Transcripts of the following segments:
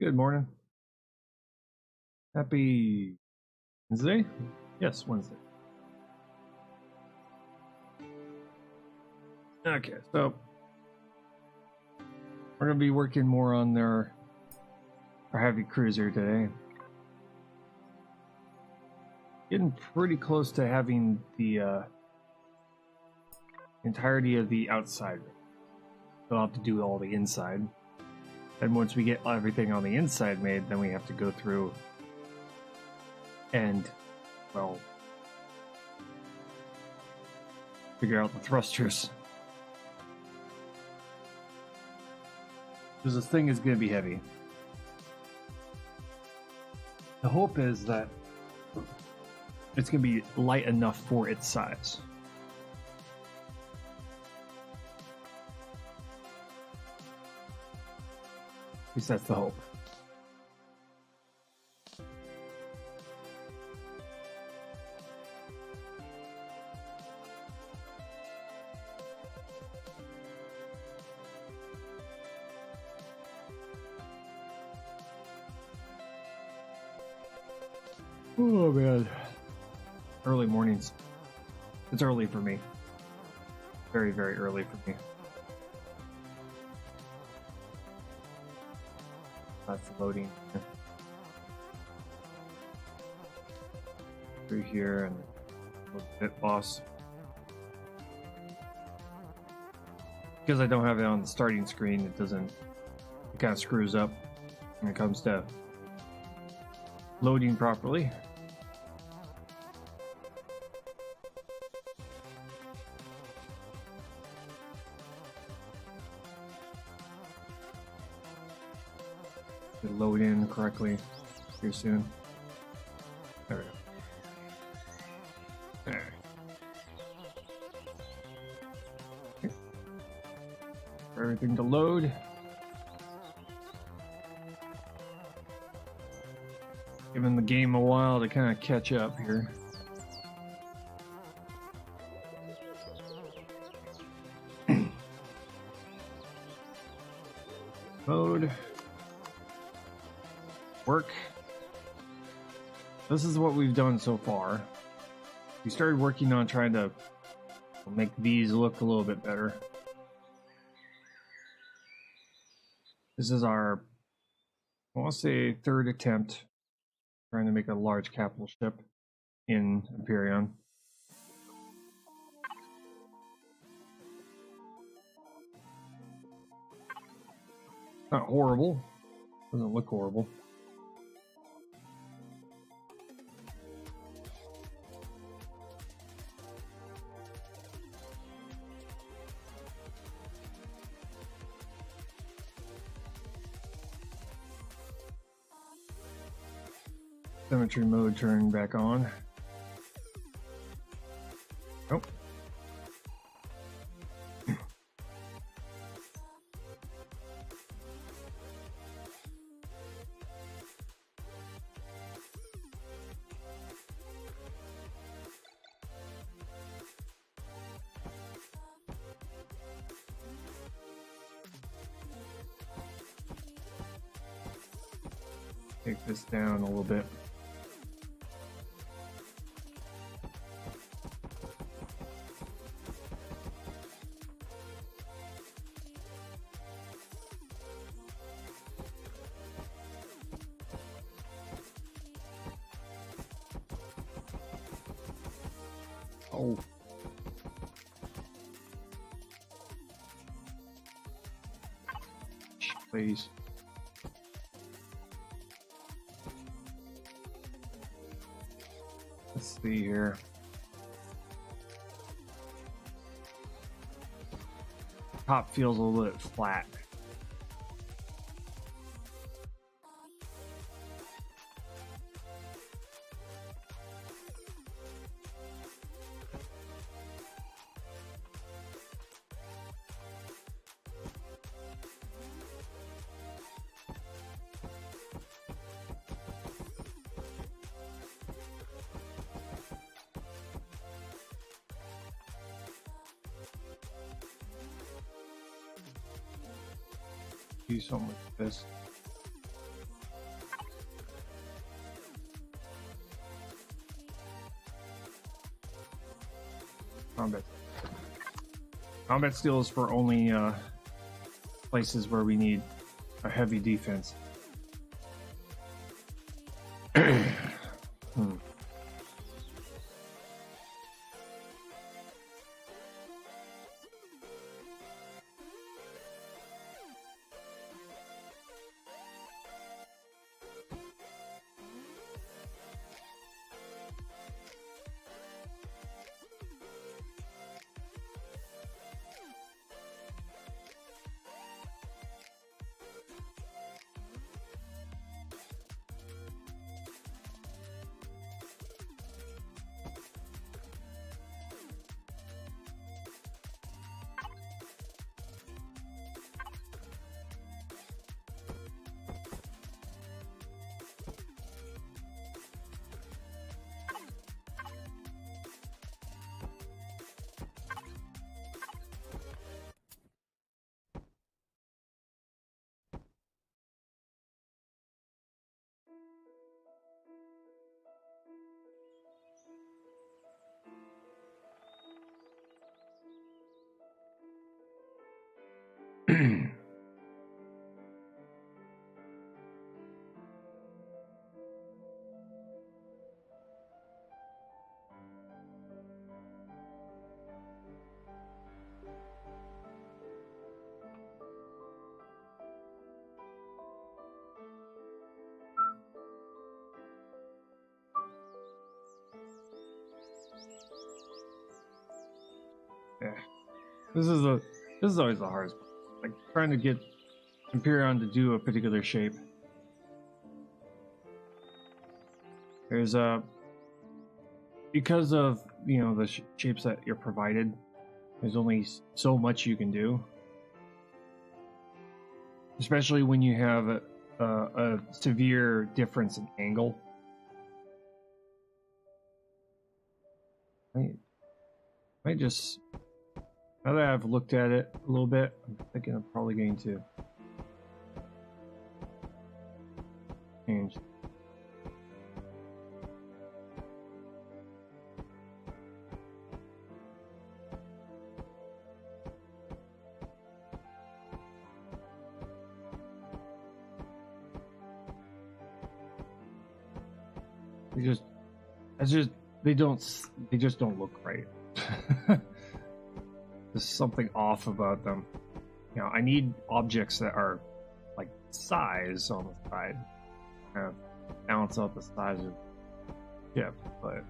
Good morning. Happy Wednesday? Yes, Wednesday. Okay, so we're going to be working more on our heavy cruiser today. Getting pretty close to having the entirety of the outside. We'll have to do all the inside. And once we get everything on the inside made, then we have to go through and, well, figure out the thrusters. Because this thing is going to be heavy. The hope is that it's going to be light enough for its size. At least that's the hope. Oh man. Early mornings. It's early for me. Very, very early for me. That's loading through here and a little bit boss. Because I don't have it on the starting screen, it kind of screws up when it comes to loading properly. Load in correctly here soon. There we go. There. Okay. For everything to load. Giving the game a while to kind of catch up here. Mode. Work. This is what we've done so far. We started working on trying to make these look a little bit better. This is our, I want to say, third attempt trying to make a large capital ship in Empyrion. Not horrible. Doesn't look horrible. Symmetry mode turned back on. Oh. Take this down a little bit. Oh. Please. Let's see here. Top feels a little bit flat. do something with this. Combat steel is for only places where we need a heavy defense. Yeah, this is always the hardest part. Like trying to get Empyrion to do a particular shape. There's because of the shapes that you're provided. There's only so much you can do, especially when you have a severe difference in angle. I just, now that I've looked at it a little bit, I'm thinking I'm probably going to change. They just don't look right. There's something off about them. I need objects that are like size on the side, kind of balance out the size of the ship, but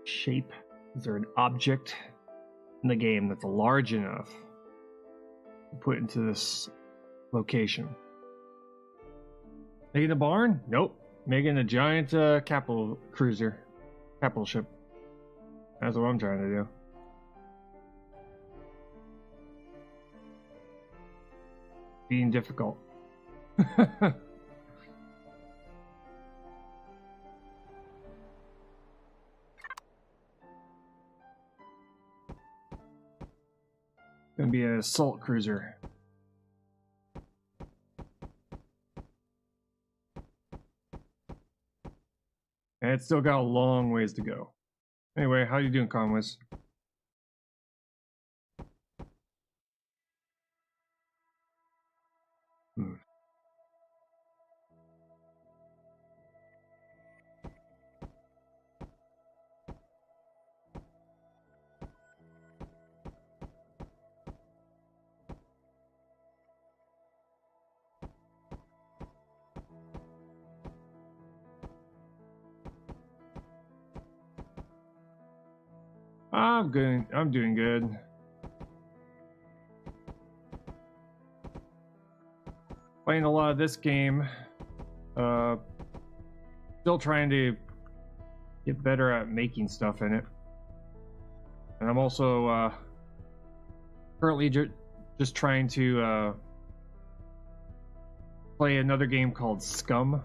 shape. Is there an object in the game that's large enough to put into this location? Making a barn? Nope. Making a giant capital ship. That's what I'm trying to do. Being difficult. Gonna be an assault cruiser. And it's still got a long ways to go. Anyway, how you doing, Conwis? I'm good. I'm doing good. Playing a lot of this game. Still trying to get better at making stuff in it. And I'm also currently just trying to play another game called Scum.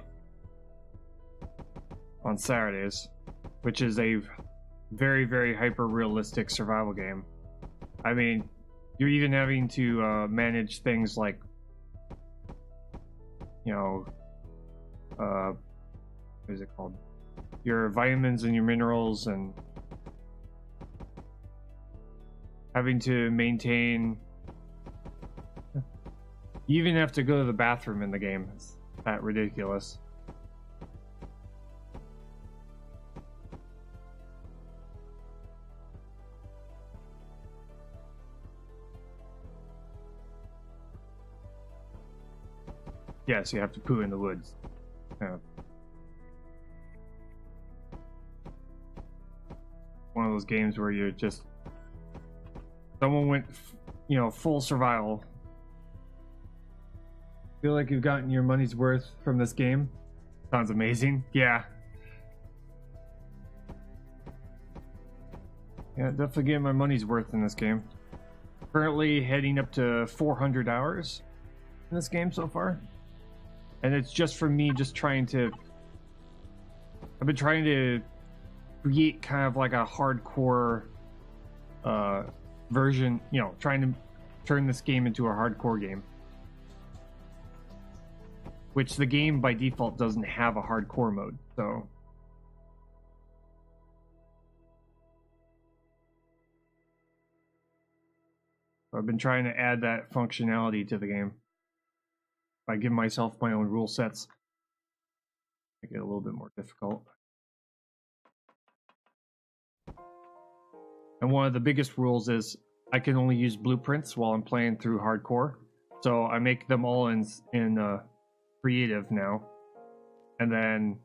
on Saturdays, which is a very, very hyper realistic survival game. I mean, you're even having to manage things like, you know, what is it called? Your vitamins and your minerals, and having to maintain. You even have to go to the bathroom in the game. It's that ridiculous. Yes, you have to poo in the woods. Yeah. One of those games where you're just... Someone went, you know, full survival. Feel like you've gotten your money's worth from this game? Sounds amazing. Yeah. Yeah, definitely getting my money's worth in this game. Currently heading up to 400 hours in this game so far. And it's just for me just trying to... I've been trying to create kind of like a hardcore version, you know, trying to turn this game into a hardcore game. Which the game by default doesn't have a hardcore mode, so... I've been trying to add that functionality to the game by giving myself my own rule sets. Make it a little bit more difficult. And one of the biggest rules is I can only use blueprints while I'm playing through hardcore. So I make them all in creative now. And then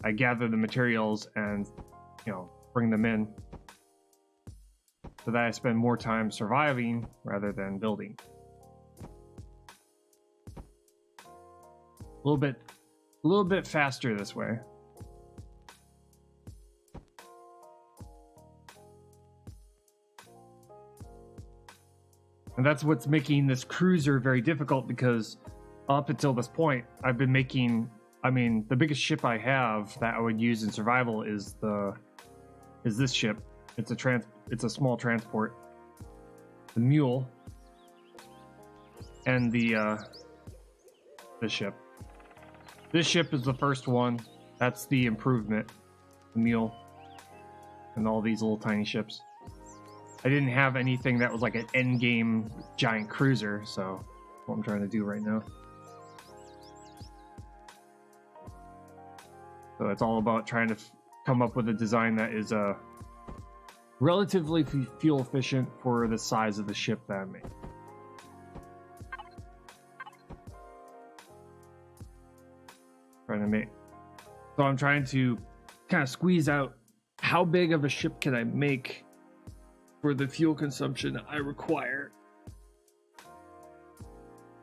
I gather the materials and, you know, bring them in. So that I spend more time surviving rather than building. A little bit faster this way. And that's what's making this cruiser very difficult, because up until this point, I've been making... I mean, the biggest ship I have that I would use in survival is this ship. It's a small transport. The mule. And the ship. This ship is the first one. That's the improvement. The mule. And all these little tiny ships. I didn't have anything that was like an endgame giant cruiser, so that's what I'm trying to do right now. So it's all about trying to come up with a design that is relatively fuel efficient for the size of the ship that I made. So I'm trying to kind of squeeze out how big of a ship can I make for the fuel consumption I require.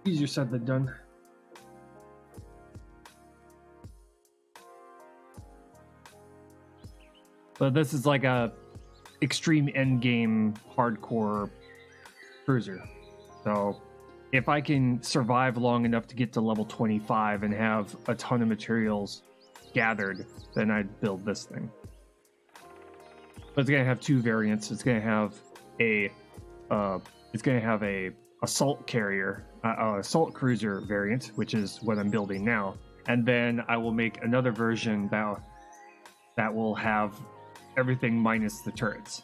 Easier said than done. But this is like a extreme end game hardcore cruiser. So if I can survive long enough to get to level 25 and have a ton of materials gathered, then I'd build this thing. But it's gonna have two variants. It's gonna have a assault carrier, assault cruiser variant, which is what I'm building now, and then I will make another version that will have everything minus the turrets.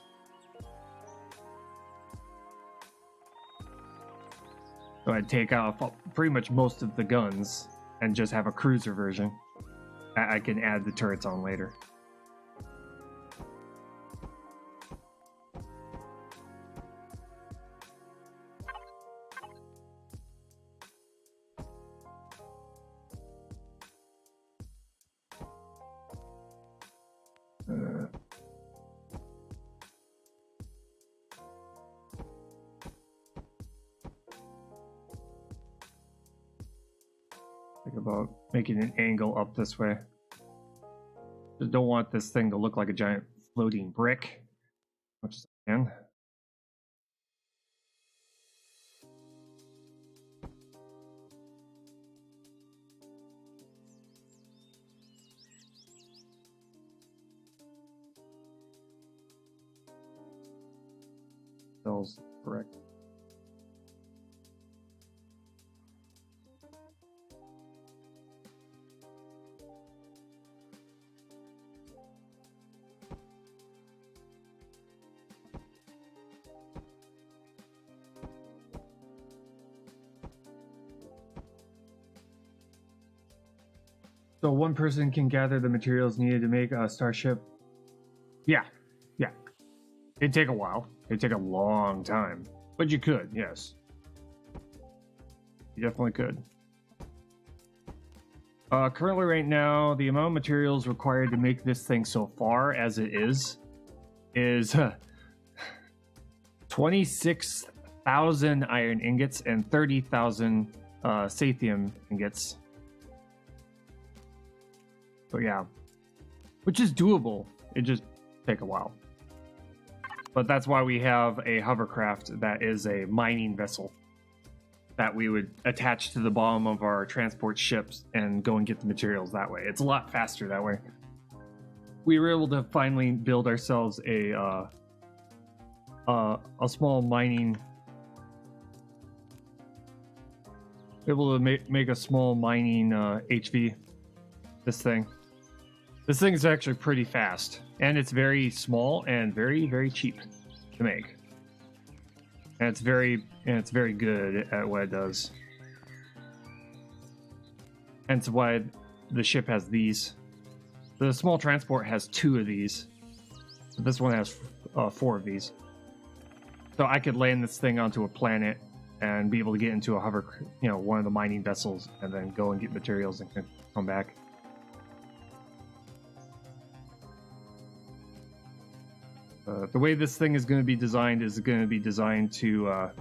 So I'd take off pretty much most of the guns and just have a cruiser version. I can add the turrets on later. Think about making an angle up this way. Just don't want this thing to look like a giant floating brick, much as I can. spells correct. So one person can gather the materials needed to make a starship. Yeah. It'd take a while. It'd take a long time. But you could, yes. You definitely could. Currently right now, the amount of materials required to make this thing so far as it is 26,000 iron ingots and 30,000 sathium ingots. So yeah, which is doable. It just take a while. But that's why we have a hovercraft that is a mining vessel that we would attach to the bottom of our transport ships and go and get the materials that way. It's a lot faster that way. We were able to finally build ourselves a small mining. Able to make a small mining HV. This thing is actually pretty fast, and it's very small and very, very cheap to make. And it's very good at what it does. Hence why the ship has these. The small transport has 2 of these. This one has 4 of these. So I could land this thing onto a planet and be able to get into a one of the mining vessels, and then go and get materials and come back. The way this thing is going to be designed to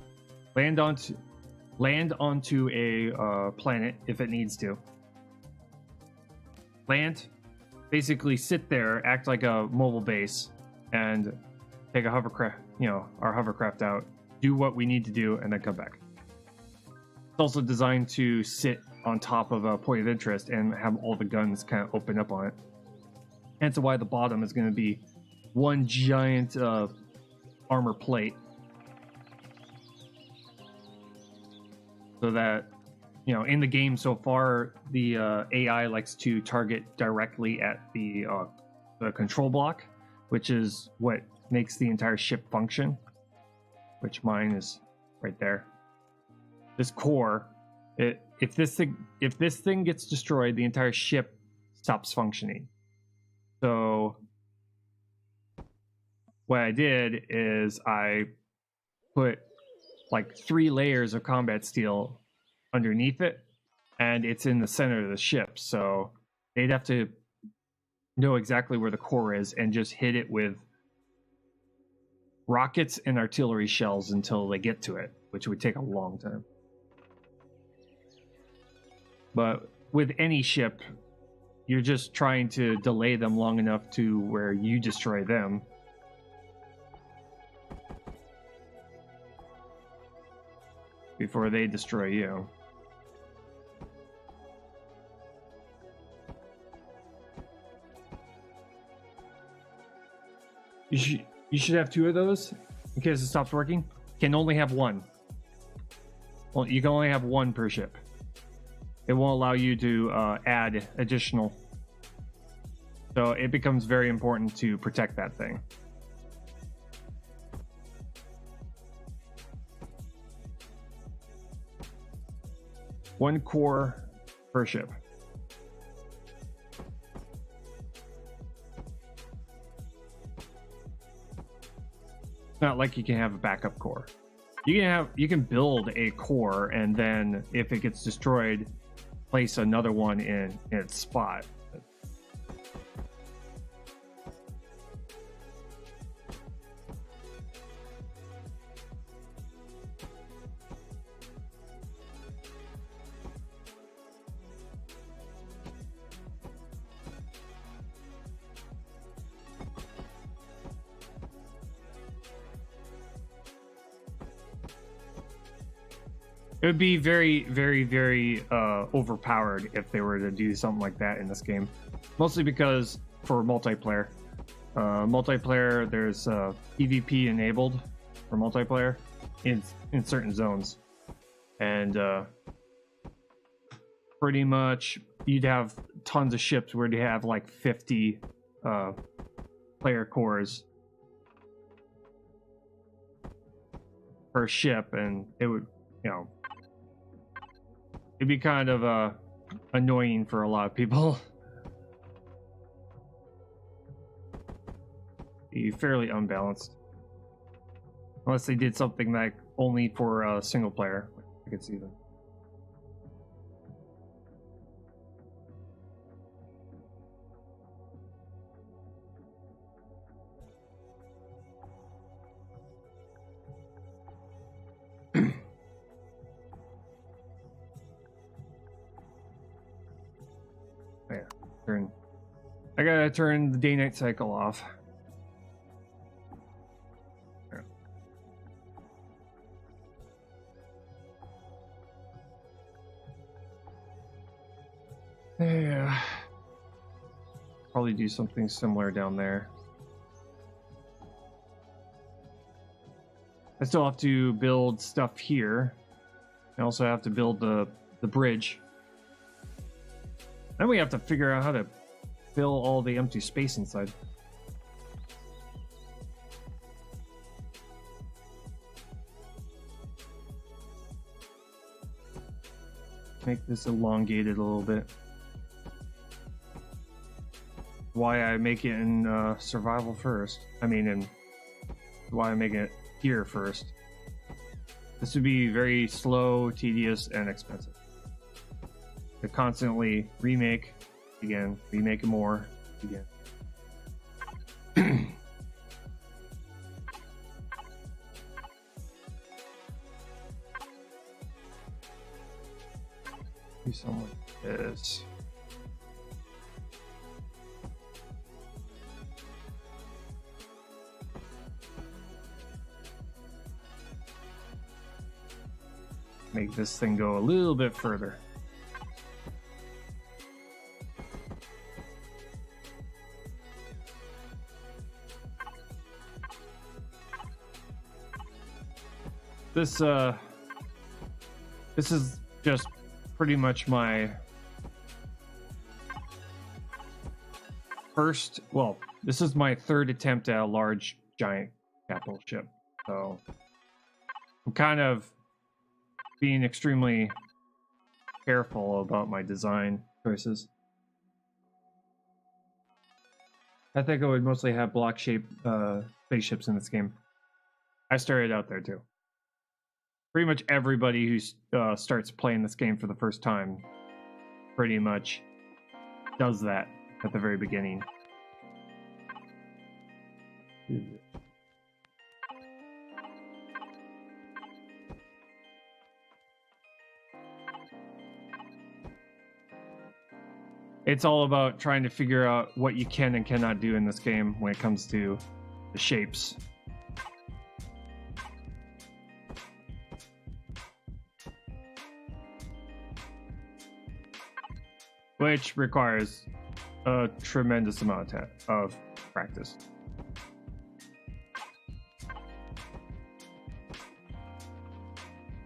land onto a planet if it needs to. Land, basically sit there, act like a mobile base, and take a hovercraft, our hovercraft out, do what we need to do, and then come back. It's also designed to sit on top of a point of interest and have all the guns kind of open up on it. Hence why the bottom is going to be one giant armor plate, so that in the game so far, the AI likes to target directly at the control block, which is what makes the entire ship function, which mine is right there. This core, if this thing gets destroyed, the entire ship stops functioning. So what I did is I put like 3 layers of combat steel underneath it, and it's in the center of the ship. So they'd have to know exactly where the core is and just hit it with rockets and artillery shells until they get to it, which would take a long time. But with any ship, you're just trying to delay them long enough to where you destroy them. Before they destroy you. You should have 2 of those in case it stops working. Can only have 1. Well, you can only have 1 per ship. It won't allow you to add additional. So it becomes very important to protect that thing. One core per ship. It's not like you can have a backup core. You can build a core, and then if it gets destroyed, place another one in its spot. It would be very, very, very overpowered if they were to do something like that in this game. Mostly because for multiplayer, there's PvP enabled, for multiplayer in certain zones, and pretty much you'd have tons of ships where you have like 50 player cores per ship, and it would, you know, it'd be kind of annoying for a lot of people. Be fairly unbalanced, unless they did something like only for single player. I could see them. I gotta turn the day-night cycle off. Yeah. Probably do something similar down there. I still have to build stuff here. I also have to build the bridge. Then we have to figure out how to fill all the empty space inside. Make this elongated a little bit. Why I make it in survival first. I mean, in why I make it here first. This would be very slow, tedious, and expensive. To constantly remake again, remake more again. Do something like this. Make this thing go a little bit further. This is just pretty much my first, well, this is my third attempt at a large giant capital ship. So I'm kind of being extremely careful about my design choices. I think I would mostly have block-shaped spaceships in this game. I started out there too. Pretty much everybody who starts playing this game for the first time pretty much does that at the very beginning. It's all about trying to figure out what you can and cannot do in this game when it comes to the shapes. Which requires a tremendous amount of practice.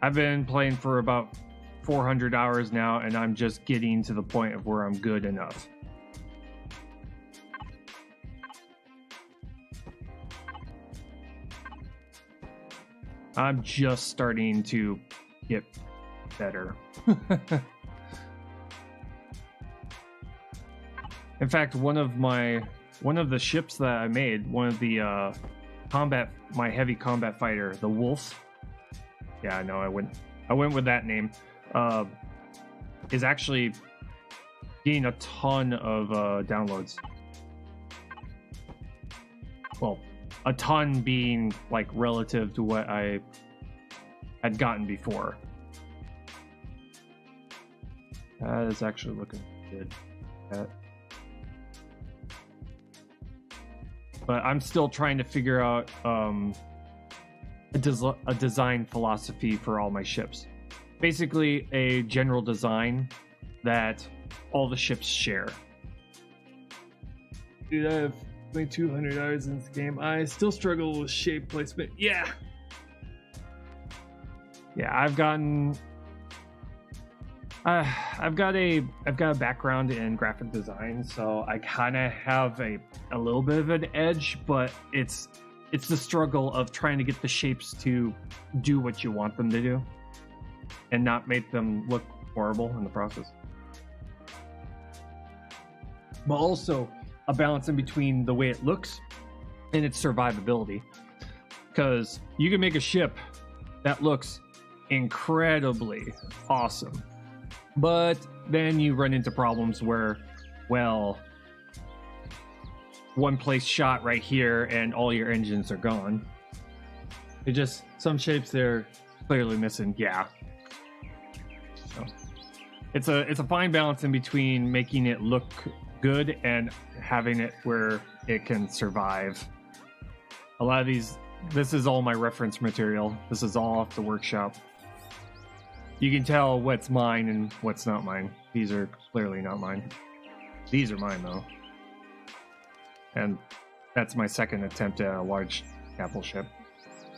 I've been playing for about 400 hours now, and I'm just getting to the point of where I'm good enough. I'm just starting to get better. In fact, one of the ships that I made, one of the my heavy combat fighter, the Wolf. Yeah, I know I went with that name. Is actually getting a ton of downloads. Well, a ton being like relative to what I had gotten before. That is actually looking good. But I'm still trying to figure out a design philosophy for all my ships. Basically, a general design that all the ships share. Dude, I have 200 hours in this game. I still struggle with shape placement. Yeah, Yeah, I've got a background in graphic design, so I kind of have a little bit of an edge, but it's the struggle of trying to get the shapes to do what you want them to do and not make them look horrible in the process. But also a balance in between the way it looks and its survivability, because you can make a ship that looks incredibly awesome, but then you run into problems where, well, one place shot right here and all your engines are gone. It just, some shapes they're clearly missing. Yeah. So it's a fine balance in between making it look good and having it where it can survive. A lot of these, this is all my reference material. This is all off the workshop. You can tell what's mine and what's not mine. These are clearly not mine. These are mine though. And that's my second attempt at a large capital ship.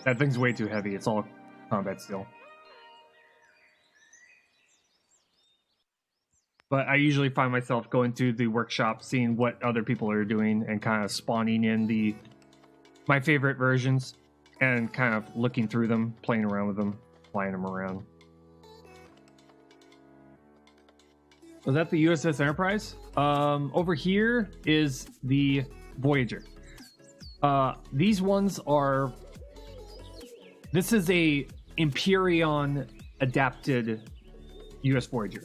That thing's way too heavy. It's all combat steel. But I usually find myself going to the workshop, seeing what other people are doing, and kind of spawning in my favorite versions, and kind of looking through them, playing around with them, flying them around. Was that the USS Enterprise? Over here is the Voyager. These ones are... This is a Empyrion adapted US Voyager.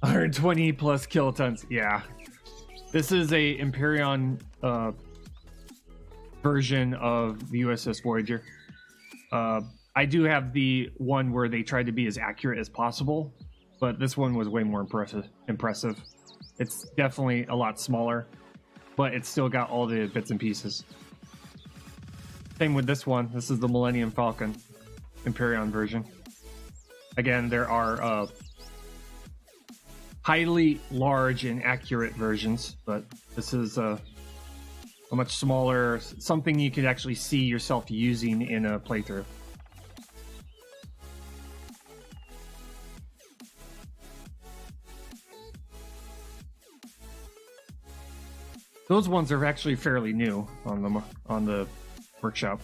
120 plus kilotons. Yeah. This is a Empyrion version of the USS Voyager. I do have the one where they tried to be as accurate as possible, but this one was way more impressive. It's definitely a lot smaller, but it's still got all the bits and pieces. Same with this one. This is the Millennium Falcon Empyrion version. Again, there are highly large and accurate versions, but this is a much smaller, something you could actually see yourself using in a playthrough. Those ones are actually fairly new on the workshop.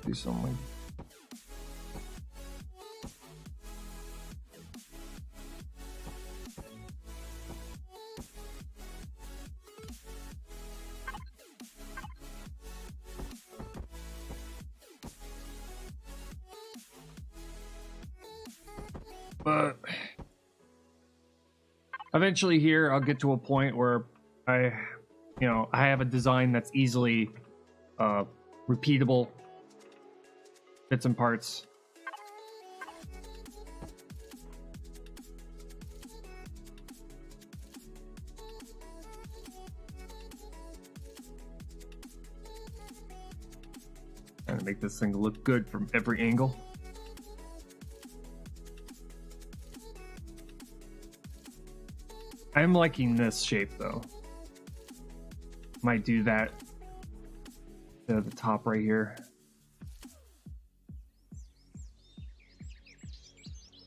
Do something. But eventually here I'll get to a point where I have a design that's easily repeatable, bits and parts. Trying to make this thing look good from every angle. I'm liking this shape though. Might do that to the top right here.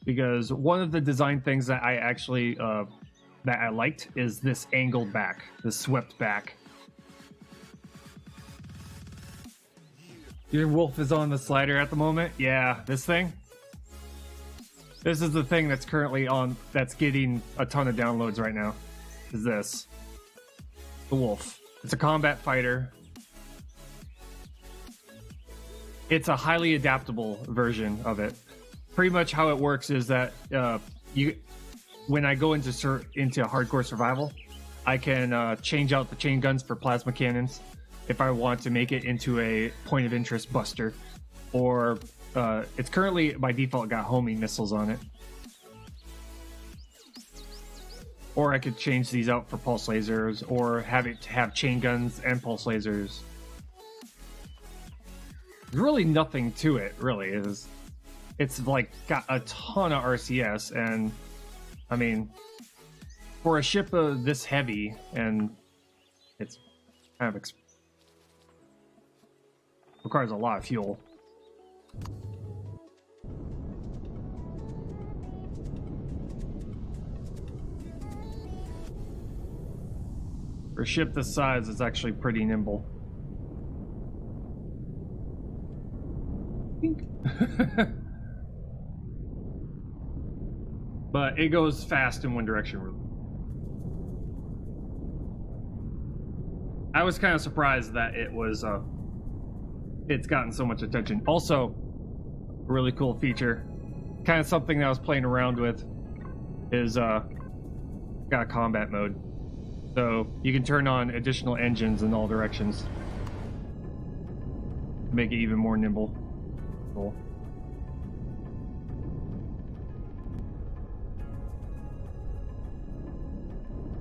Because one of the design things that I actually that I liked is this angled back, this swept back. Your wolf is on the slider at the moment. Yeah, this thing. This is the thing that's currently on, that's getting a ton of downloads right now, is this. The Wolf. It's a combat fighter. It's a highly adaptable version of it. Pretty much how it works is that when I go into hardcore survival, I can change out the chain guns for plasma cannons if I want to make it into a point of interest buster, or it's currently by default got homing missiles on it. Or I could change these out for pulse lasers, or have it have chain guns and pulse lasers. There's really nothing to it, really. It's like got a ton of RCS, and I mean, for a ship this heavy, and it's kind of requires a lot of fuel. For a ship this size, it's actually pretty nimble. But it goes fast in one direction. I was kind of surprised that it's gotten so much attention. Also, a really cool feature, kind of something that I was playing around with, is got a combat mode. So you can turn on additional engines in all directions to make it even more nimble. Cool.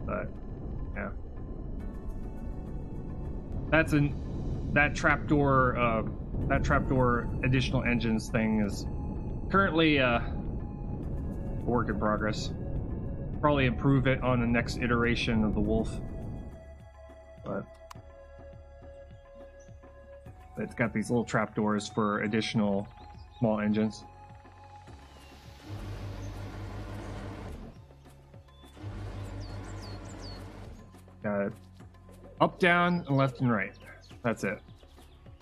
But yeah, that trapdoor additional engines thing is currently a work in progress. Probably improve it on the next iteration of the Wolf, but it's got these little trapdoors for additional small engines. Got it. Up, down, and left and right. That's it.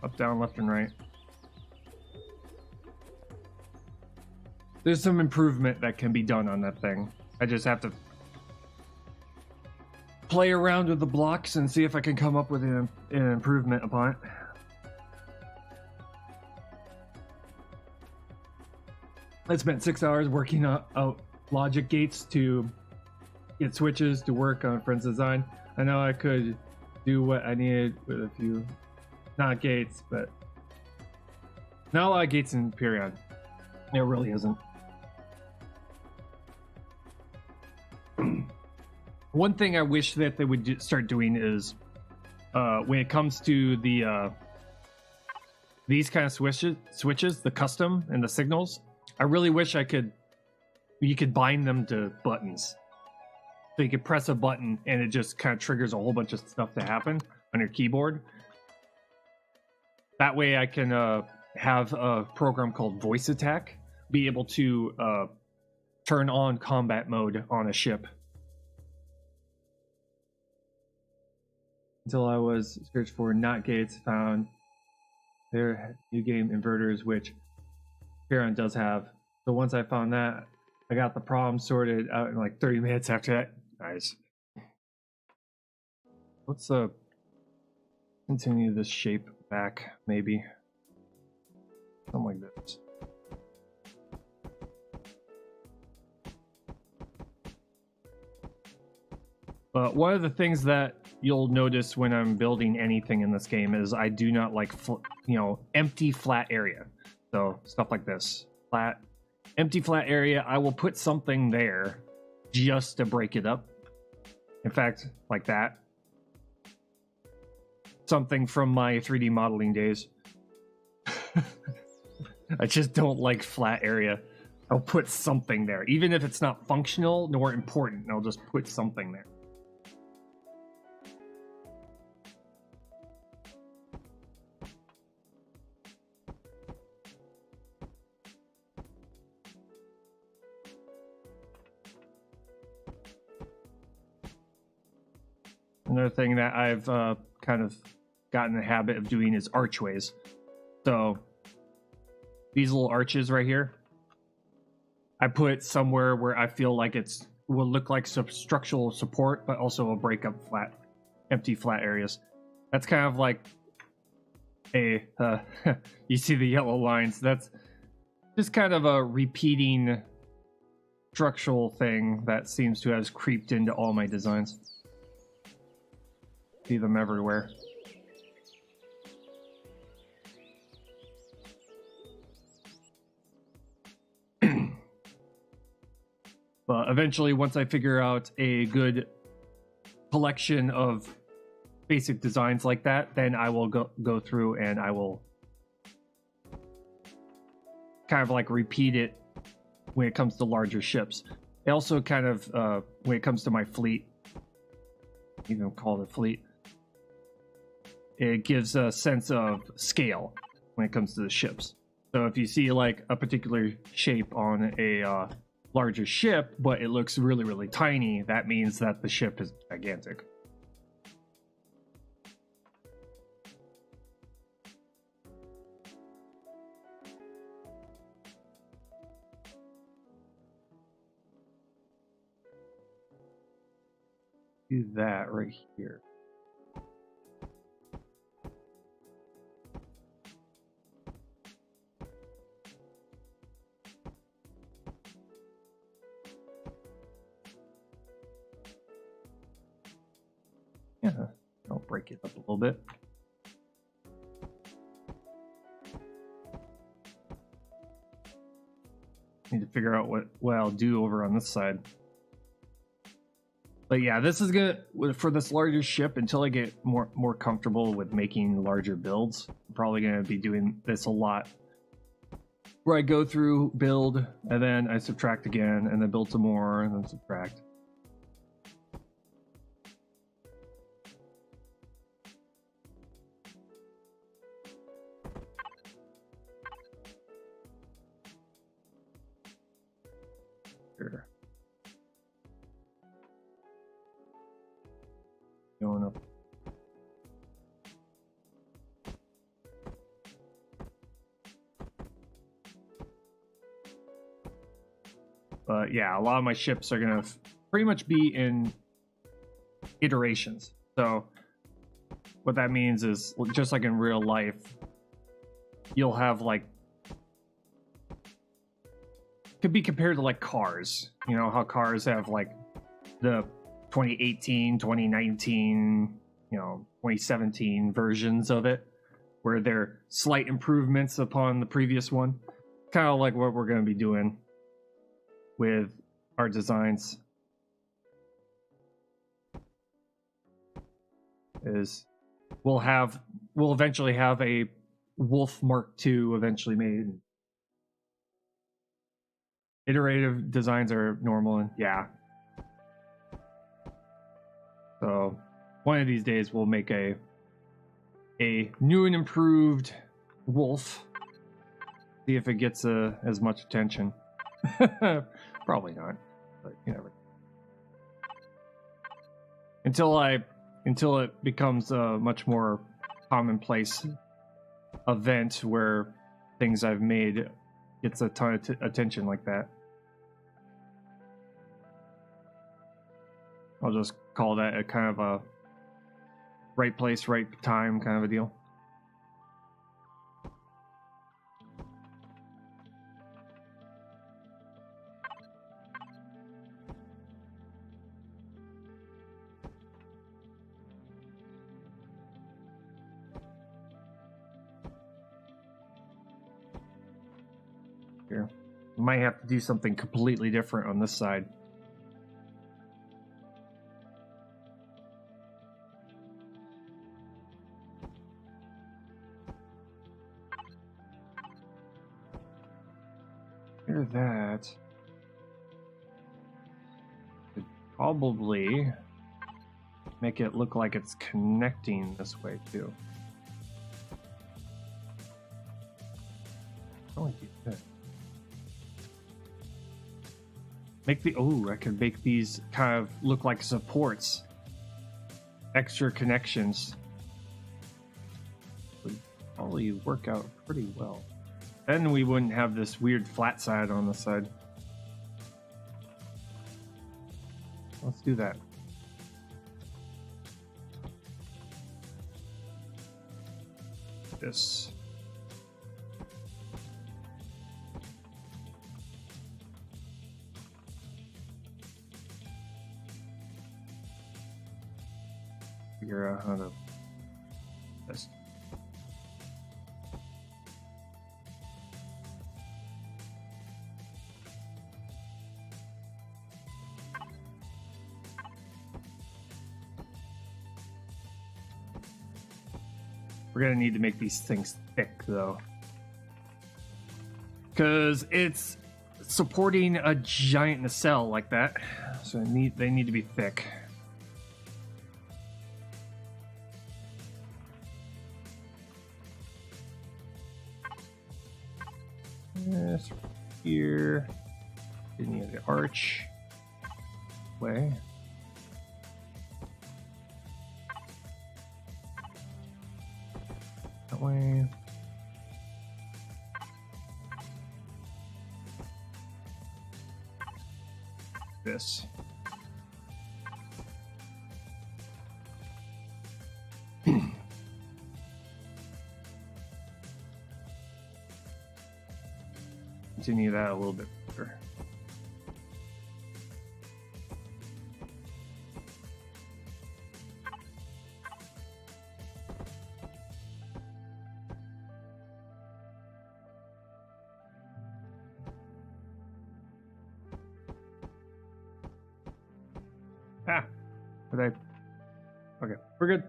Up, down, left, and right. There's some improvement that can be done on that thing. I just have to play around with the blocks and see if I can come up with an improvement upon it. I spent 6 hours working out logic gates to get switches to work on Friend's design. I know I could do what I needed with a few, not gates, but not a lot of gates in Empyrion. There really isn't. One thing I wish that they would start doing is, when it comes to the these kind of switches, the custom and the signals, I really wish you could bind them to buttons. So you could press a button and it just kind of triggers a whole bunch of stuff to happen on your keyboard. That way I can have a program called Voice Attack be able to turn on combat mode on a ship. Until I was searched for not gates, found their new game inverters, which Empyrion does have. So once I found that, I got the problem sorted out in like 30 minutes after that. Nice. Let's continue this shape back, maybe. Something like this. But one of the things that you'll notice when I'm building anything in this game is I do not like, empty flat area. So stuff like this, empty flat area, I will put something there just to break it up. In fact, like that. Something from my 3D modeling days. I just don't like flat area. I'll put something there. Even if it's not functional nor important, I'll just put something there. Another thing that I've kind of gotten the habit of doing is archways. So these little arches right here, I put somewhere where I feel like will look like some structural support, but also will break up empty flat areas. That's kind of like a you see the yellow lines. That's just kind of a repeating structural thing that seems to have creeped into all my designs. See them everywhere. But eventually, once I figure out a good collection of basic designs like that, then I will go through and I will kind of like repeat it when it comes to larger ships. It also kind of, when it comes to my fleet, even call it fleet, it gives a sense of scale when it comes to the ships. So if you see like a particular shape on a larger ship, but it looks really, really tiny, that means that the ship is gigantic. Do that right here. Yeah, I'll break it up a little bit. Need to figure out what I'll do over on this side. But yeah, this is gonna, for this larger ship, until I get more comfortable with making larger builds, I'm probably gonna be doing this a lot. Where I go through, build, and then I subtract again, and then build some more, and then subtract. Sure. Going up. But yeah, a lot of my ships are gonna pretty much be in iterations. So what that means is, just like in real life, you'll have like, could be compared to like cars. You know how cars have like the 2018, 2019, 2017 versions of it, where they're slight improvements upon the previous one. Kind of like what we're going to be doing with our designs. Is we'll eventually have a Wolf Mark II eventually made. Iterative designs are normal, and yeah. So one of these days we'll make a new and improved Wolf. See if it gets as much attention. Probably not, but you never. Until it becomes a much more commonplace event where things I've made gets a ton of attention like that. I'll just call that a kind of a right place, right time kind of a deal. Here. Might have to do something completely different on this side. Hear that. Could probably make it look like it's connecting this way too. Oh, good. I can make these kind of look like supports. Extra connections. Would probably work out pretty well. Then we wouldn't have this weird flat side on the side. Let's do that. This. Figure out how to test. We're gonna need to make these things thick though, because it's supporting a giant nacelle like that, so they need to be thick. This here, any of the arch way. That way. This. Continue that a little bit further. Ah, did I? Okay, we're good.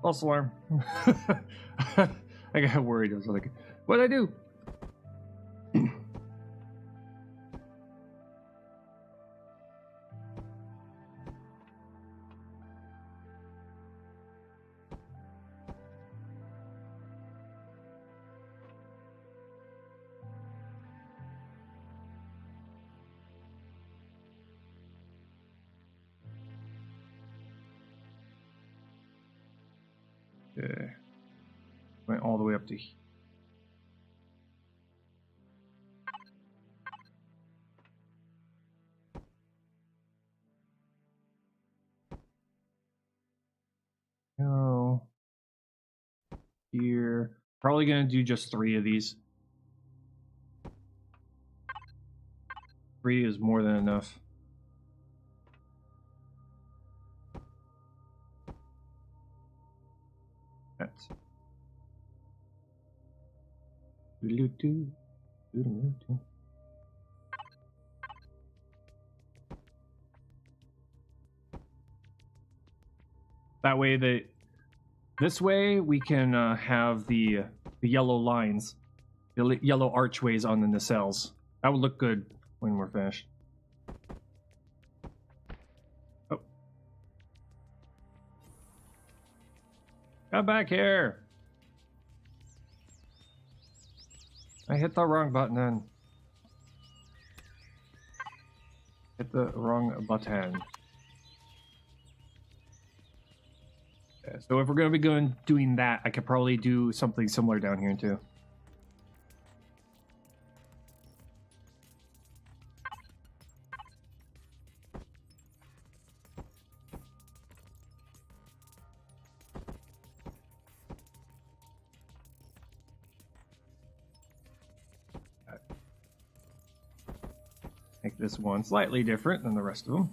False alarm. I got worried. I was like, what did I do? Okay. Went all the way up to here. No. Here. Probably gonna do just 3 of these. 3 is more than enough. That's that way this way we can have the yellow lines, the yellow archways on the nacelles. That would look good when we're finished. Oh. Come back here. I hit the wrong button then. Hit the wrong button. Yeah, so if we're going to be doing that, I could probably do something similar down here too. Make this one slightly different than the rest of them.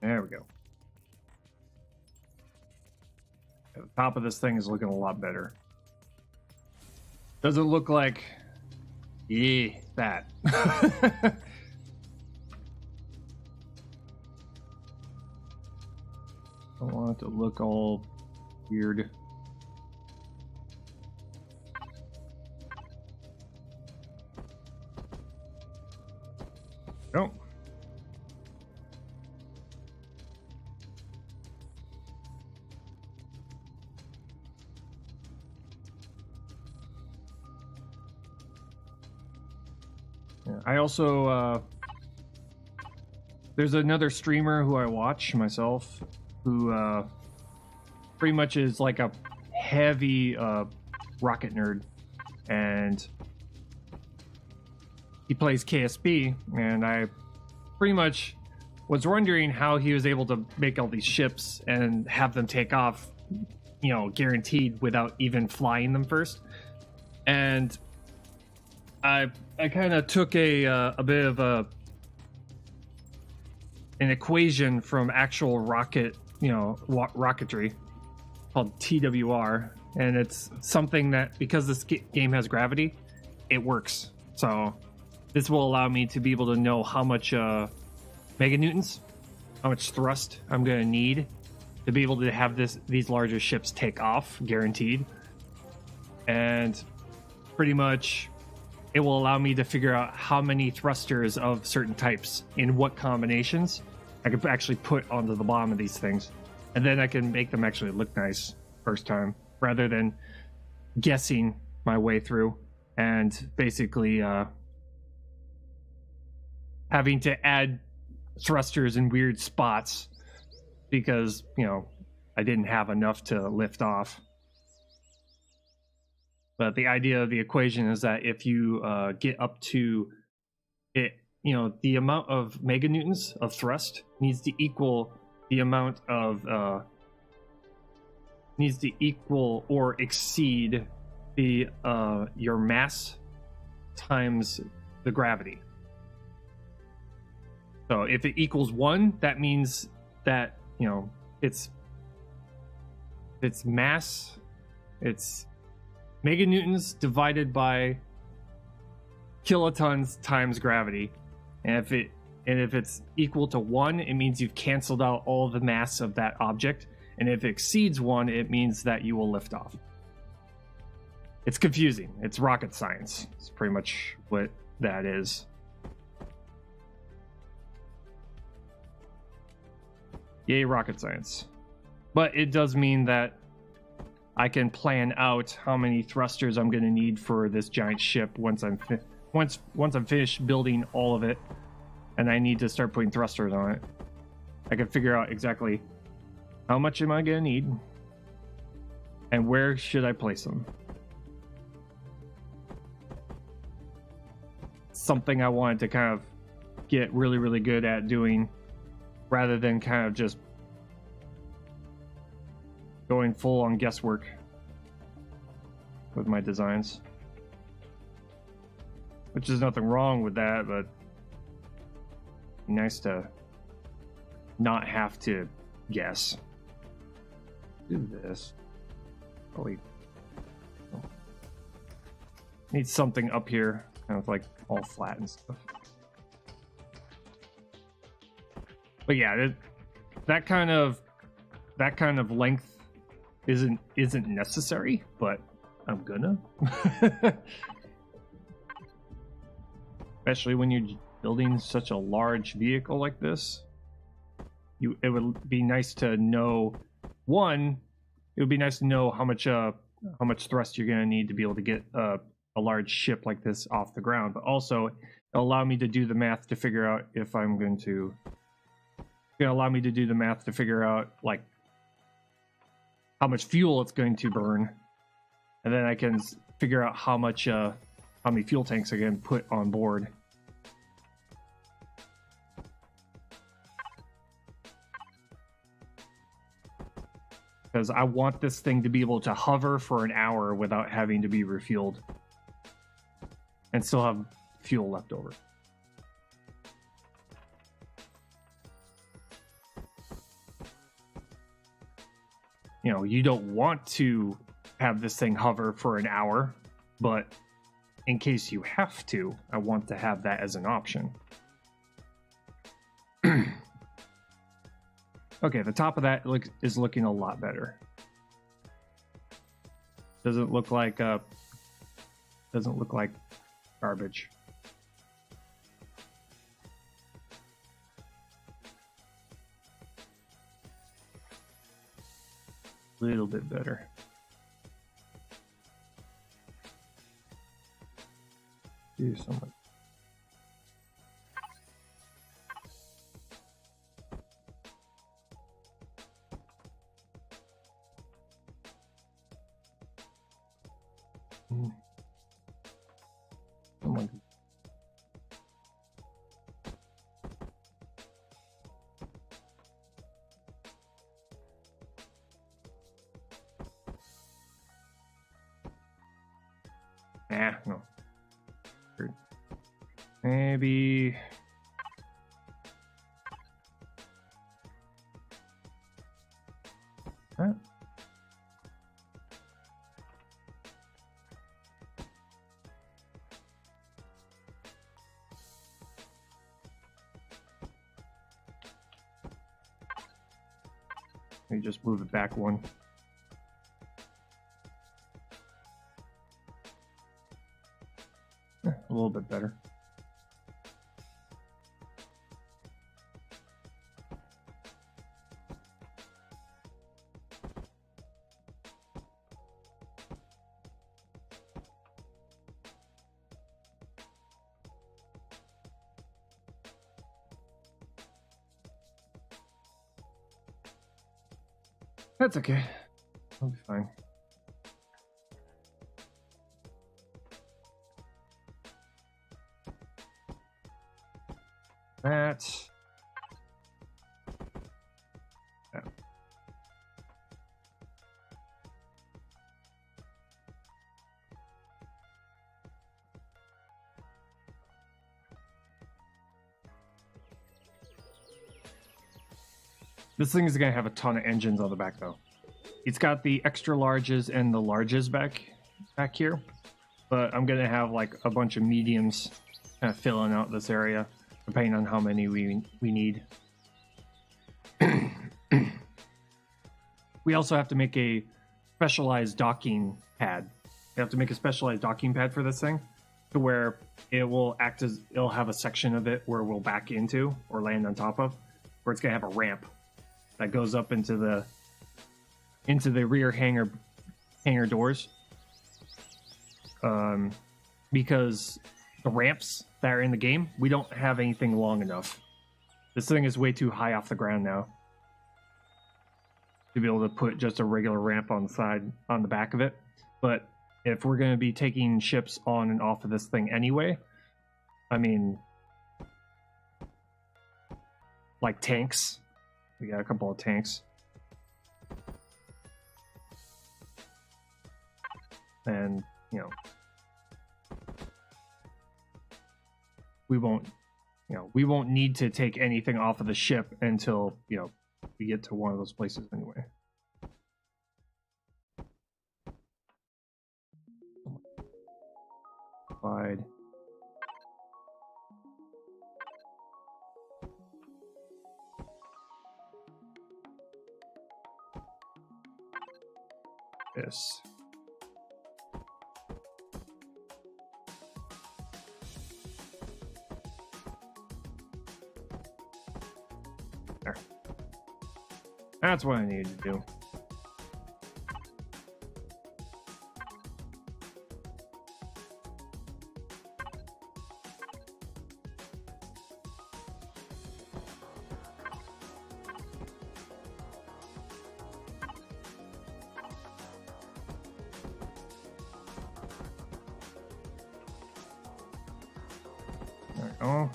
There we go. The top of this thing is looking a lot better. Doesn't look like that. I don't want it to look all weird. Nope. Yeah, I also there's another streamer who I watch myself, who pretty much is like a heavy rocket nerd, and he plays KSP, and I pretty much was wondering how he was able to make all these ships and have them take off, you know, guaranteed without even flying them first. And I kind of took a bit of an equation from actual rocket, you know, rocketry called TWR, and it's something that, because this game has gravity, it works. So this will allow me to be able to know how much meganewtons how much thrust I'm going to need to be able to have these larger ships take off, guaranteed. And pretty much it will allow me to figure out how many thrusters of certain types in what combinations I could actually put onto the bottom of these things. And then I can make them actually look nice first time, rather than guessing my way through and basically having to add thrusters in weird spots because, you know, I didn't have enough to lift off. But the idea of the equation is that if you get up to it, you know, the amount of meganewtons of thrust needs to equal the amount of or exceed the your mass times the gravity. So if it equals 1, that means that, you know, it's mass, it's meganewtons divided by kilotons times gravity. And if it's equal to 1, it means you've canceled out all the mass of that object. And if it exceeds 1, it means that you will lift off. It's confusing. It's rocket science. It's pretty much what that is. Yay, rocket science. But it does mean that I can plan out how many thrusters I'm going to need for this giant ship once I'm finished building all of it, and I need to start putting thrusters on it. I can figure out exactly how much am I going to need and where should I place them. Something I wanted to kind of get really, really good at doing, rather than kind of just going full on guesswork with my designs. Which is nothing wrong with that, but nice to not have to guess. Do this. Probably need something up here, kind of like all flat and stuff. But yeah, that kind of length isn't necessary, but I'm gonna. Especially when you're building such a large vehicle like this, it would be nice to know. One, it would be nice to know how much thrust you're gonna need to be able to get a large ship like this off the ground. But also, it'll allow me to do the math to figure out if I'm going to. Gonna allow me to do the math to figure out like how much fuel it's going to burn, and then I can figure out how many fuel tanks I can put on board. Because I want this thing to be able to hover for an hour without having to be refueled and still have fuel left over. You know, you don't want to have this thing hover for an hour, but in case you have to, I want to have that as an option. Okay, the top of that is looking a lot better. Doesn't look like garbage. A little bit better. Do something. Oh my God. No. Maybe. Huh? Let me just move it back one. A little bit better. That's okay. I'll be fine. That. Yeah. This thing is going to have a ton of engines on the back, though. It's got the extra larges and the larges back here, but I'm going to have like a bunch of mediums kind of filling out this area, depending on how many we need. We also have to make a specialized docking pad. You have to make a specialized docking pad for this thing, to where it will act as, it'll have a section of it where we'll back into or land on top of, where it's going to have a ramp that goes up into the rear hangar doors, because the ramps that are in the game, we don't have anything long enough. This thing is way too high off the ground now to be able to put just a regular ramp on the side, on the back of it. But if we're going to be taking ships on and off of this thing anyway, I mean, like tanks, we got a couple of tanks. And, you know, we won't need to take anything off of the ship until, you know, we get to one of those places anyway. Wide. This. There. That's what I need to do. There we go.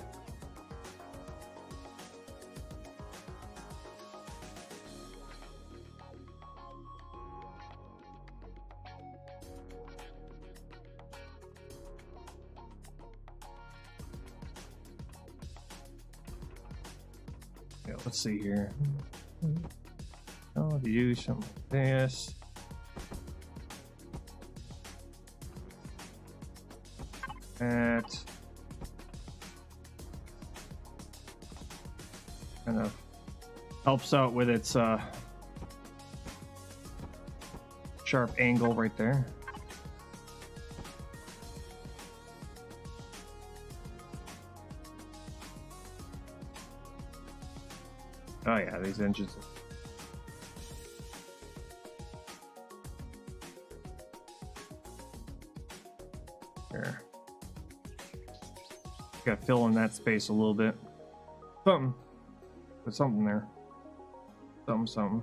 Yeah, let's see here. Oh, do something like this. That kind of helps out with its sharp angle right there. Oh yeah, these engines. Here. Got to fill in that space a little bit. Something. There's something there. Something.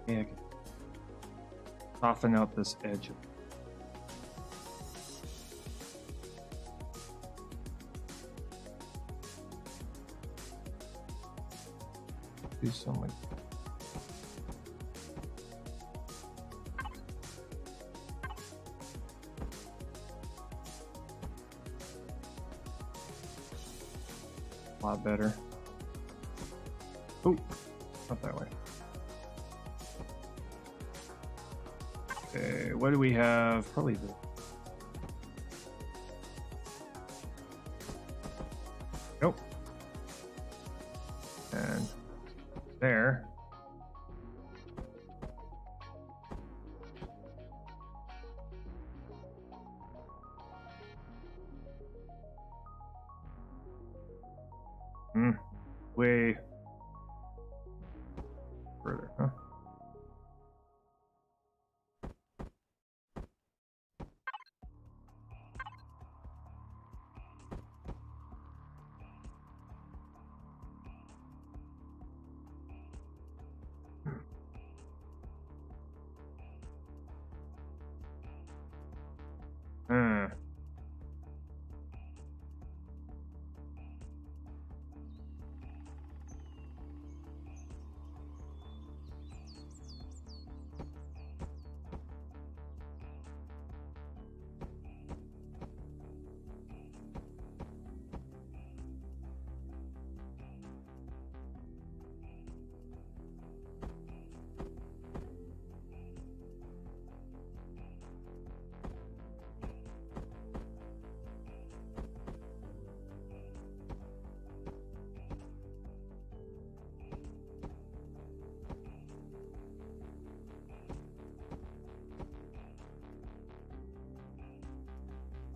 Yeah, I can soften out this edge. Do something. A lot better. Oh, not that way. Okay, what do we have? Probably the Nope. And there. Way further, huh?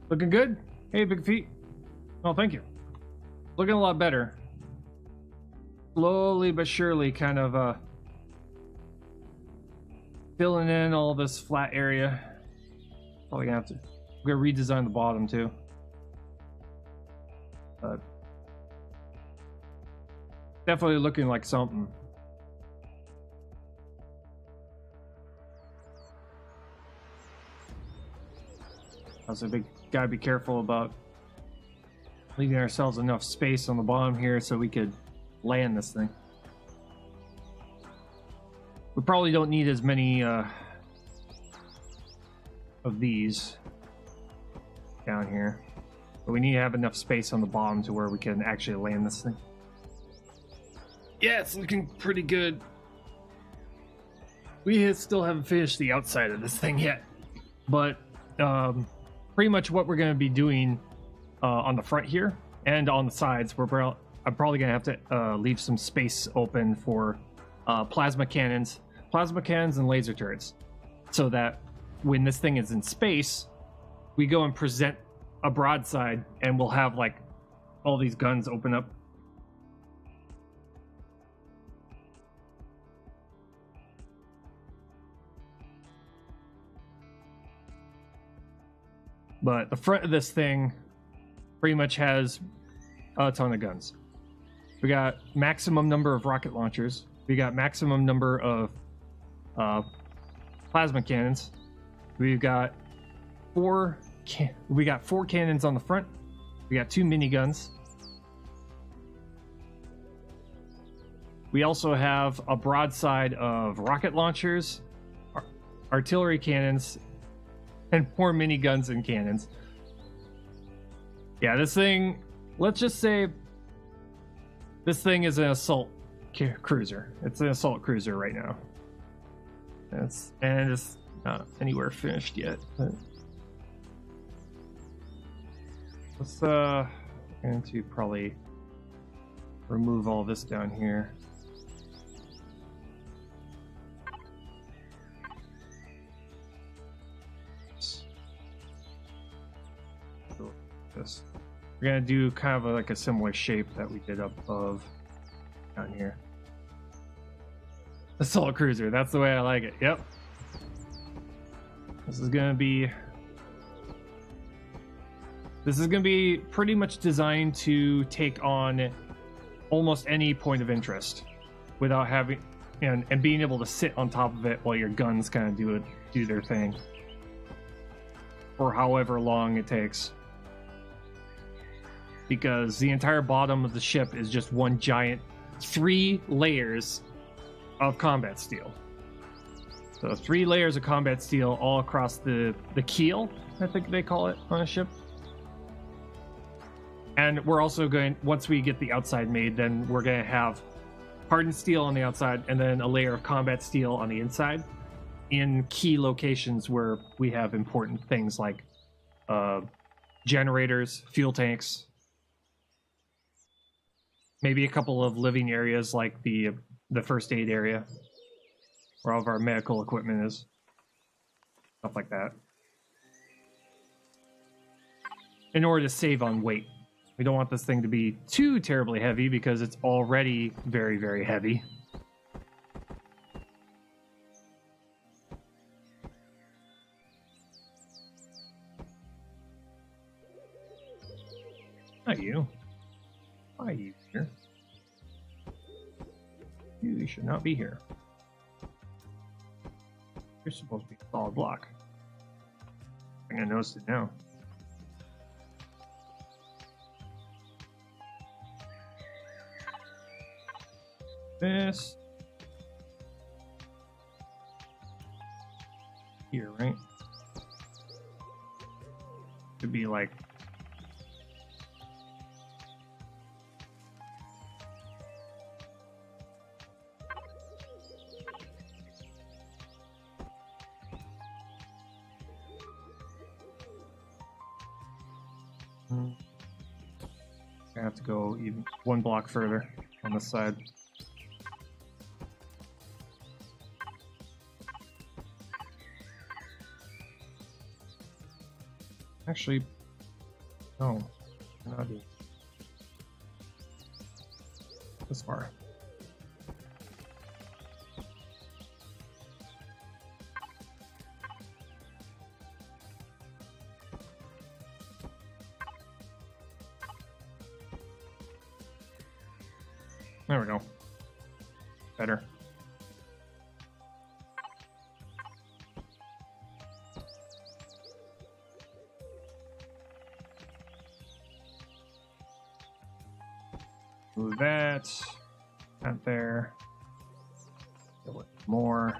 Looking good? Hey, Big Feet. Oh, thank you. Looking a lot better. Slowly but surely, kind of filling in all this flat area. Probably gonna have to. We're gonna redesign the bottom too. But definitely looking like something. Also, big gotta be careful about leaving ourselves enough space on the bottom here so we could land this thing. We probably don't need as many of these down here, but we need to have enough space on the bottom to where we can actually land this thing. Yeah, it's looking pretty good. We still haven't finished the outside of this thing yet, but pretty much what we're going to be doing on the front here and on the sides, I'm probably going to have to leave some space open for plasma cannons and laser turrets, so that when this thing is in space, we go and present a broadside and we'll have like all these guns open up. But the front of this thing pretty much has a ton of guns. We got maximum number of rocket launchers. We got maximum number of plasma cannons. We've got four cannons on the front. We got 2 miniguns. We also have a broadside of rocket launchers, artillery cannons, and 4 miniguns and cannons. Yeah, this thing, let's just say this thing is an assault cruiser. It's an assault cruiser right now. It's not anywhere finished yet. But let's going to probably remove all this down here. This. We're gonna do kind of like a similar shape that we did up above down here. Assault cruiser, that's the way I like it. Yep. This is gonna be pretty much designed to take on almost any point of interest without having and being able to sit on top of it while your guns kind of do their thing for however long it takes. Because the entire bottom of the ship is just one giant 3 layers of combat steel. So 3 layers of combat steel all across the keel, I think they call it on a ship. And we're also going, once we get the outside made, then we're going to have hardened steel on the outside and then a layer of combat steel on the inside in key locations where we have important things like generators, fuel tanks, Maybe a couple of living areas like the first aid area, where all of our medical equipment is. Stuff like that. In order to save on weight. We don't want this thing to be too terribly heavy because it's already very, very heavy. Not you. Why are you here? You should not be here. You're supposed to be a solid block. I think I noticed it now. This here, right? Could be like I have to go even one block further on this side. Actually, no, not this far. There we go. Better. Move that. Not there. A little more.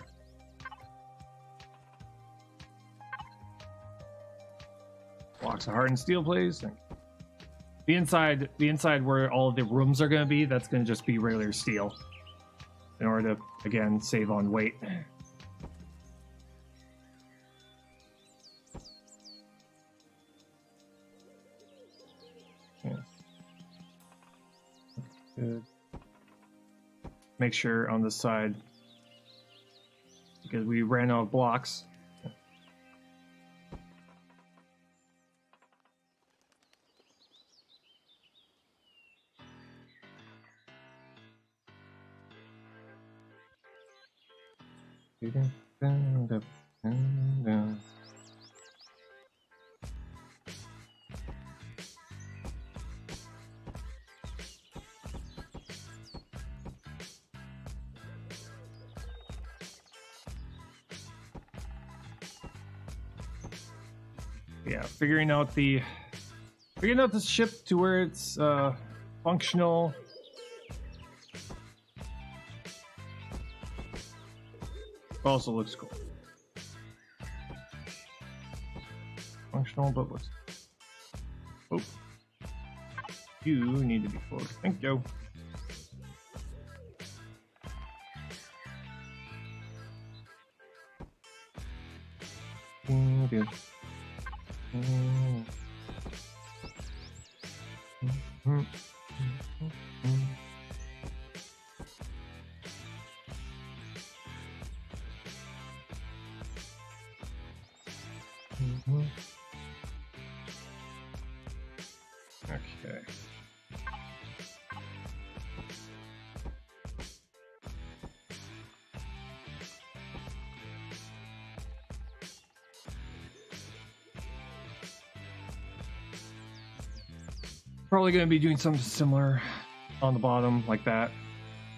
Blocks of hardened steel, please. The inside where all of the rooms are going to be, that's going to just be regular steel. In order to, again, save on weight. Yeah. Good. Make sure on this side, because we ran out of blocks. Yeah, figuring out the ship to where it's functional. Also looks cool. Functional, but looks. Oh, you need to be close. Thank you. Good. Okay. Probably going to be doing something similar on the bottom like that.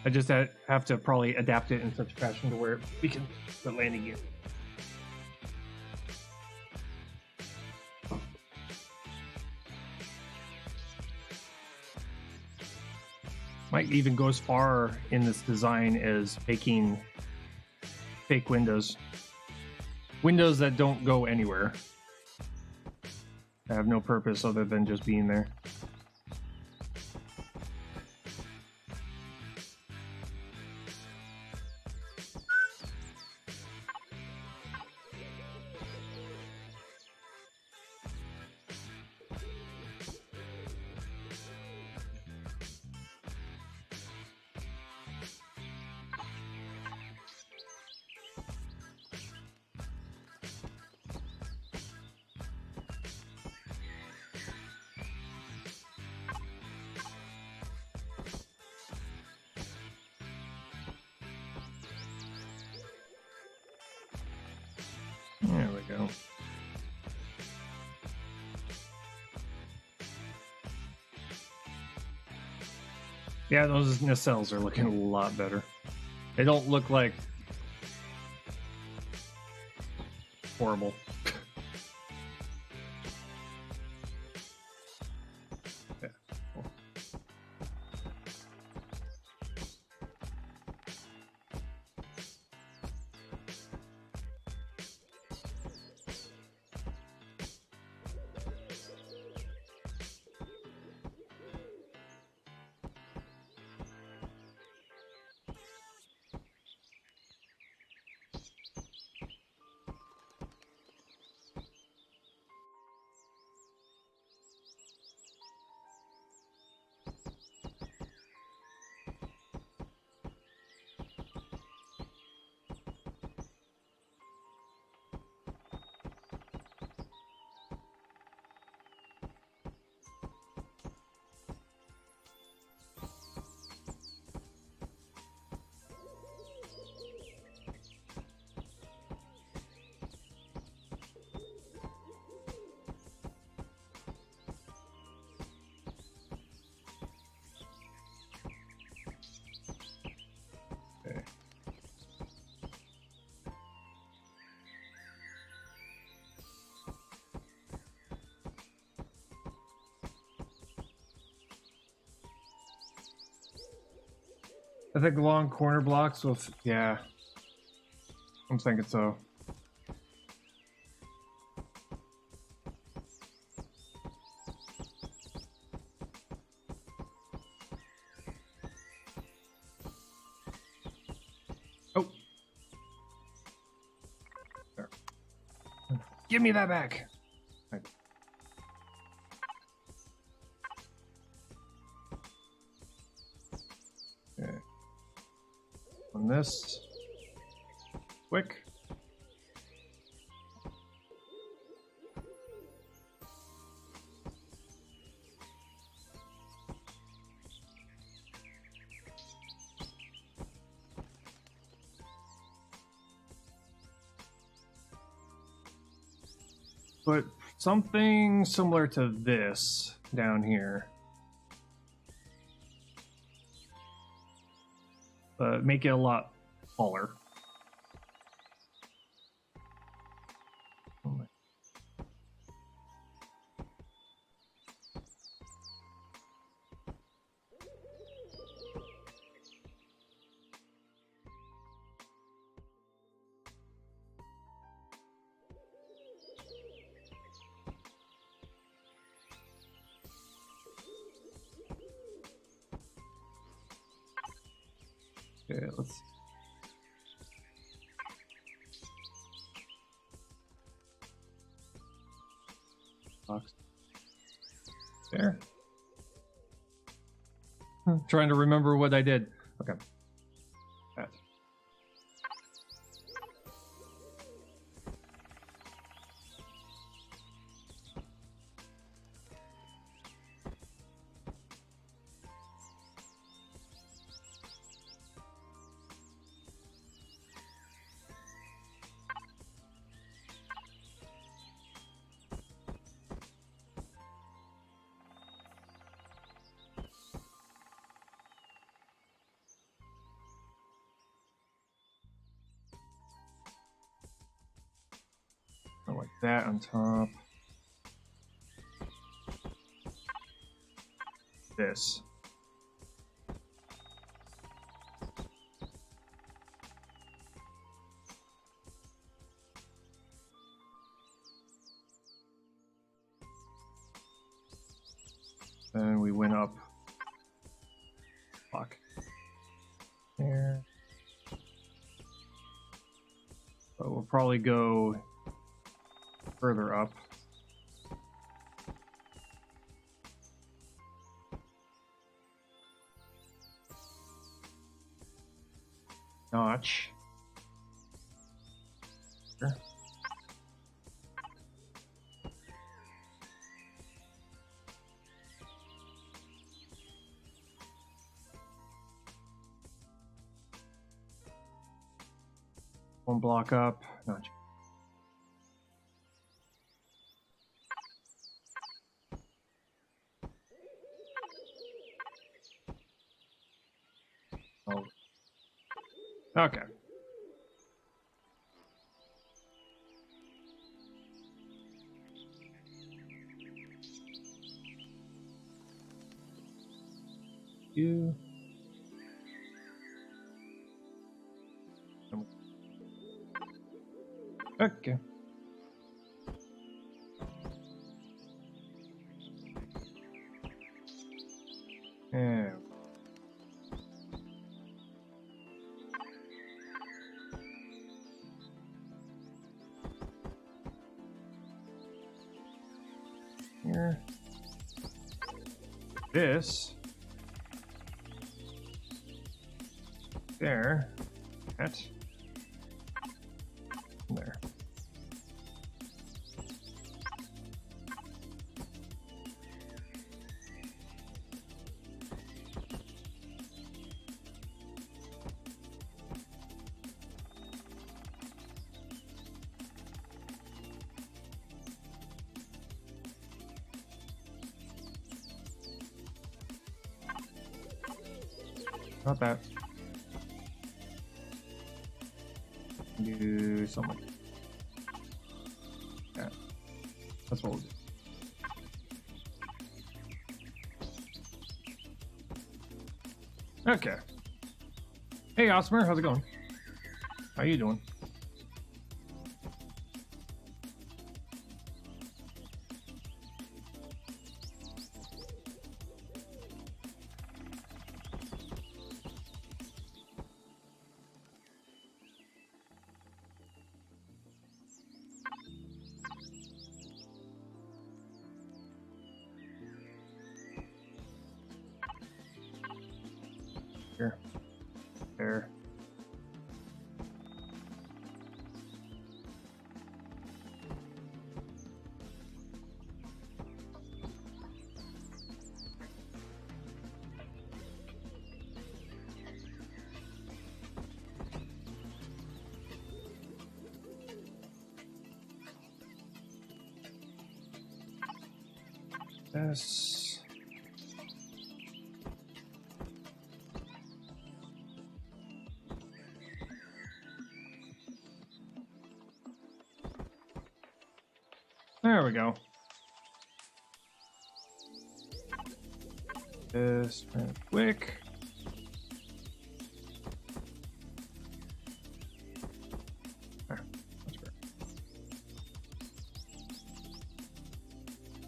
I just have to probably adapt it in such a fashion to where we can put landing gear. Might even go as far in this design as making fake windows. Windows that don't go anywhere. That have no purpose other than just being there. go. Yeah, those nacelles are looking a lot better. They don't look like horrible. Yeah. Cool. Okay. I think long corner blocks with, yeah, I'm thinking so. Oh. There. Give me that back. Right. Okay. On this. Quick. Put something similar to this down here. But make it a lot taller. Okay, let's. Box. There. Trying to remember what I did. Okay. That. Like that on top. This. Then we went up. Fuck. There. But we'll probably go further up. Notch. Sure. One block up. Notch. Okay. You. Okay. Yeah. Here. This. There. That. There. Not that. Do something. Yeah. That's what we'll do. Okay. Hey, Osmer, how's it going? How you doing? Here. There. This. There we go. This real quick. There. That's great.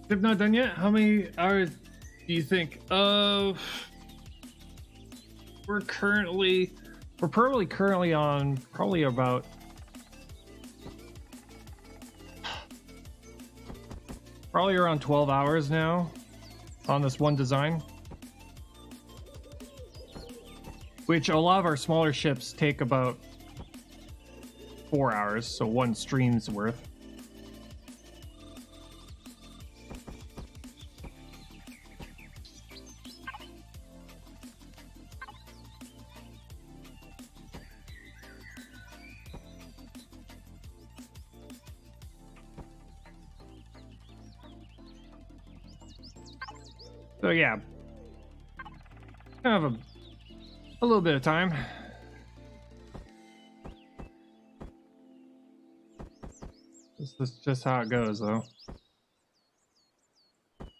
If not done yet, how many hours do you think? We're probably currently on probably about around 12 hours now on this one design, which a lot of our smaller ships take about 4 hours, so one stream's worth. So yeah, kind of a little bit of time. This is just how it goes, though.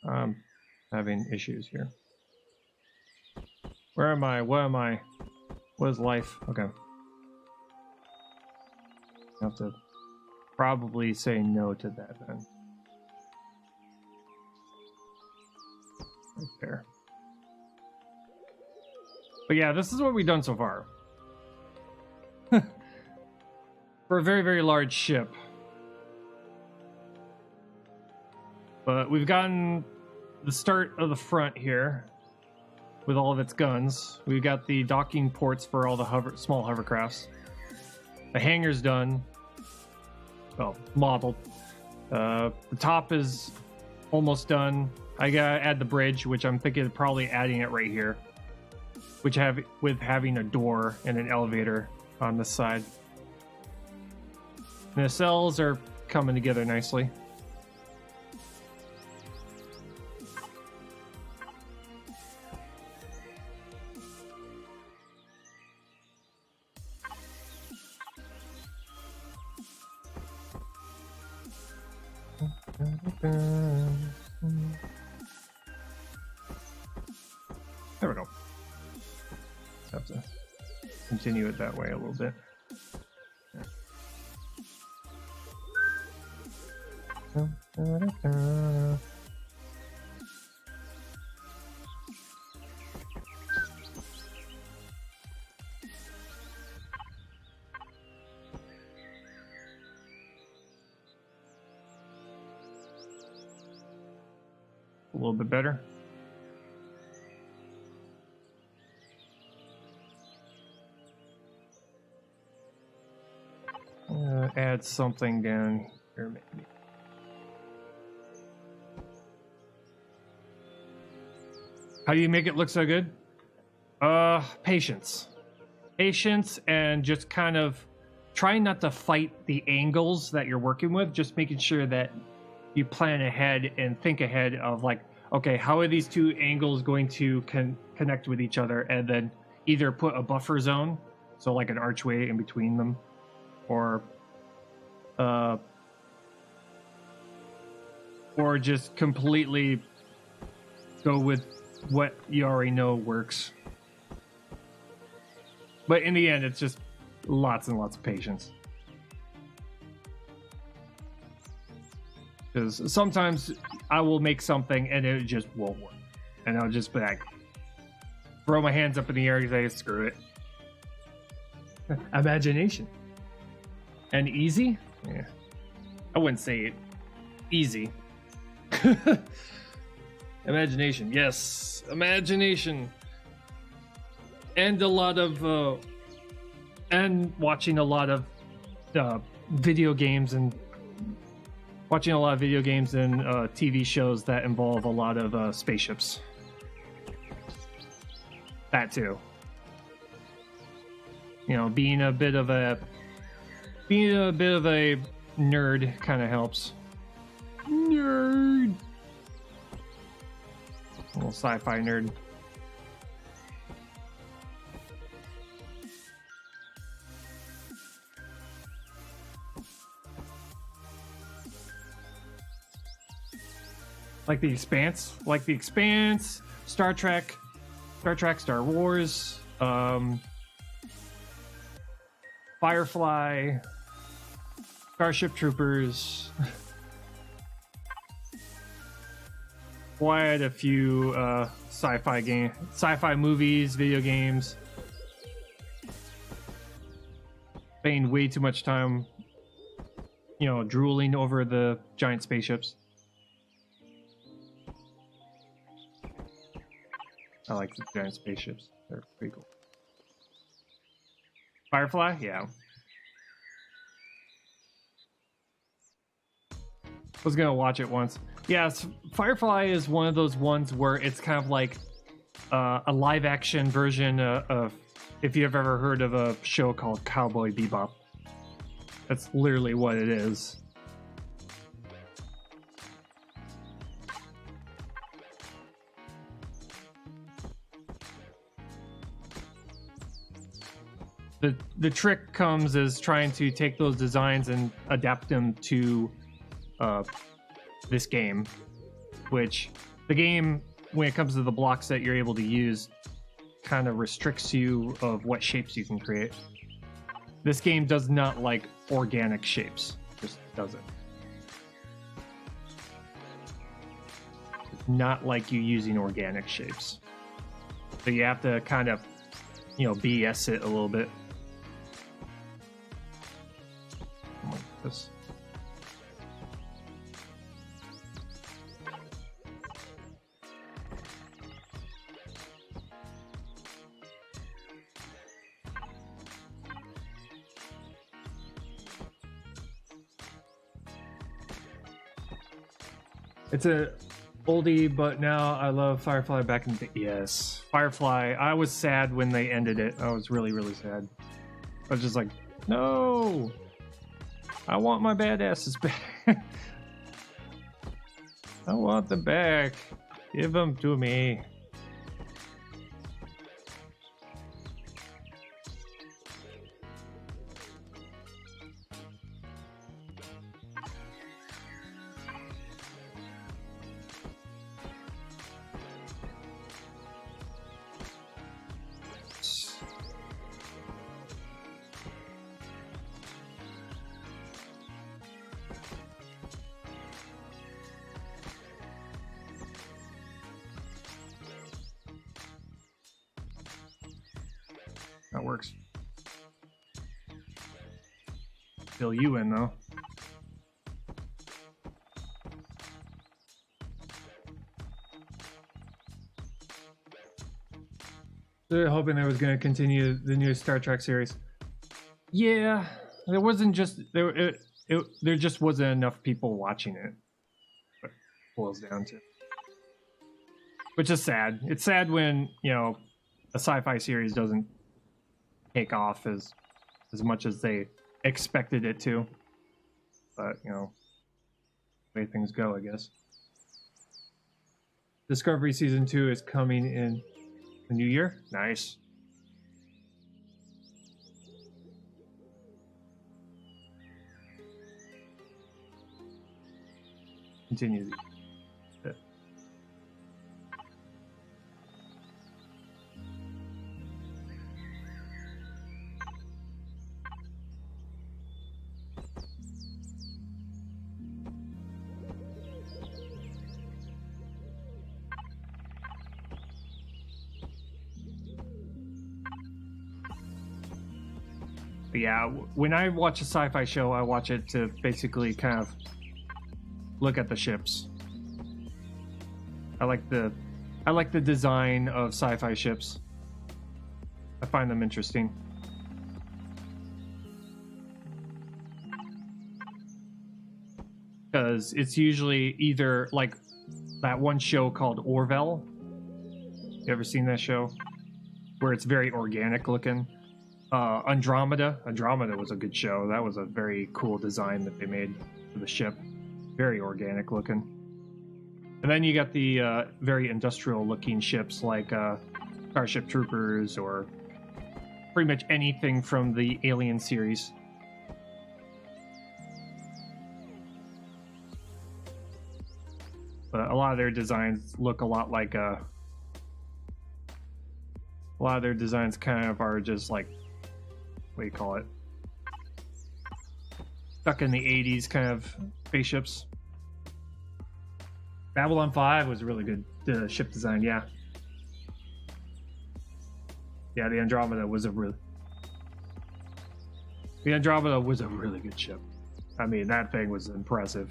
I'm having issues here. Where am I? What am I? What is life? Okay. I have to probably say no to that then. Right there. But yeah, this is what we've done so far. For a very, very large ship. But we've gotten the start of the front here with all of its guns. We've got the docking ports for all the small hovercrafts. The hangar's done. Well, modeled. The top is almost done. I gotta add the bridge, which I'm thinking of probably adding it right here, which with having a door and an elevator on this side. And the cells are coming together nicely. There we go. Have to continue it that way a little bit. A little bit better. Add something down here, maybe. How do you make it look so good? Patience. Patience, and just kind of trying not to fight the angles that you're working with, just making sure that you plan ahead and think ahead of like, okay, how are these two angles going to connect with each other, and then either put a buffer zone, so like an archway in between them, or just completely go with what you already know works. But in the end, it's just lots and lots of patience. Because sometimes I will make something and it just won't work. And I'll just be like, throw my hands up in the air and say, screw it. Imagination. And easy? Yeah. I wouldn't say it easy. Imagination. Yes. Imagination. And a lot of and watching a lot of video games and TV shows that involve a lot of spaceships. That too. You know, being a bit of a nerd kind of helps. Nerd. A little sci-fi nerd. Like The Expanse, Star Trek, Star Wars, Firefly, Starship Troopers. Quite a few sci-fi movies, video games. Spending way too much time, drooling over the giant spaceships. I like the giant spaceships. They're pretty cool. Firefly? Yeah. I was gonna watch it once. Yeah, Firefly is one of those ones where it's kind of like a live action version of, if you've ever heard of a show called Cowboy Bebop. That's literally what it is. The trick comes is trying to take those designs and adapt them to this game, which the game, when it comes to the blocks that you're able to use, kind of restricts you of what shapes you can create. This game does not like organic shapes, just doesn't. It's not like you using organic shapes, so you have to kind of BS it a little bit. This. It's a oldie, but now I love Firefly back in the day. Yes, Firefly. I was sad when they ended it. I was really, really sad. I was just like, no, I want my badasses back. I want them back. Give them to me. That works. Fill you in, though. They're hoping they was going to continue the new Star Trek series. Yeah, there wasn't just there. There just wasn't enough people watching it. What it boils down to, which is sad. It's sad when a sci-fi series doesn't take off as much as they expected it to. But the way things go, I guess. Discovery Season 2 is coming in the new year. Nice. Continue. But yeah, when I watch a sci-fi show, I watch it to basically kind of look at the ships. I like the design of sci-fi ships. I find them interesting. Because it's usually either like that one show called Orville. You ever seen that show? Where it's very organic looking. Andromeda was a good show. That was a very cool design that they made for the ship. Very organic looking. And then you got the very industrial looking ships like Starship Troopers or pretty much anything from the Alien series. But a lot of their designs look a lot like a lot of their designs kind of are just like, what do you call it? Stuck in the 80s kind of spaceships. Babylon 5 was a really good ship design, yeah. Yeah, the Andromeda was a really good ship. I mean, that thing was impressive.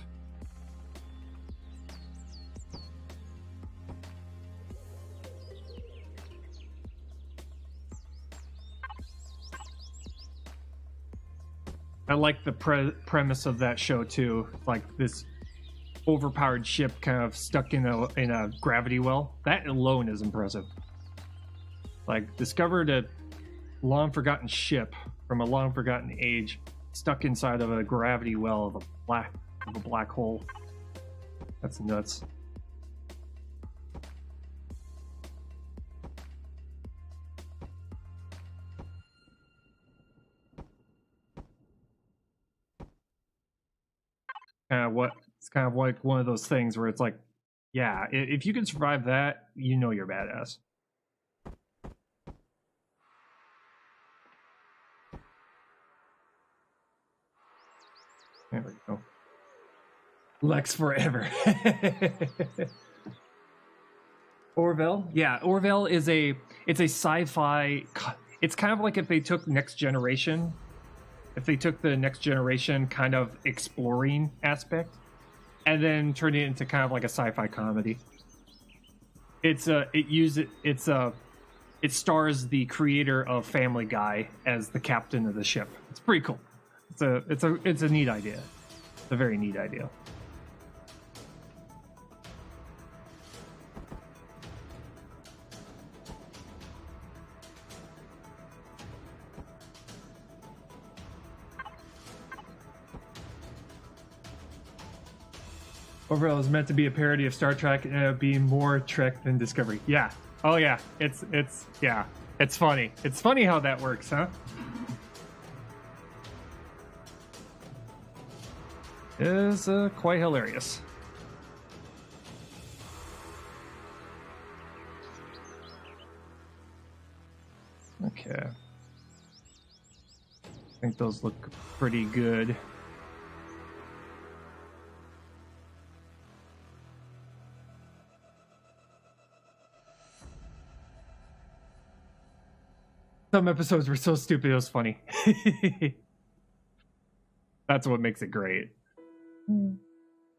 I like the premise of that show too. Like this overpowered ship kind of stuck in a gravity well. That alone is impressive. Like discovered a long forgotten ship from a long forgotten age stuck inside of a gravity well of a black hole. That's nuts. It's kind of like one of those things where it's like, yeah, if you can survive that, you're badass. There we go. Lex forever. Orville? Yeah, Orville is it's a sci-fi. It's kind of like if they took Next Generation. If they took the Next Generation kind of exploring aspect and then turned it into kind of like a sci-fi comedy. It stars the creator of Family Guy as the captain of the ship. It's pretty cool. It's a neat idea. It's a very neat idea. Overall is meant to be a parody of Star Trek and being more Trek than Discovery. Yeah. Oh yeah. It's yeah. It's funny. It's funny how that works, huh? It is quite hilarious. Okay. I think those look pretty good. Some episodes were so stupid it was funny. That's what makes it great.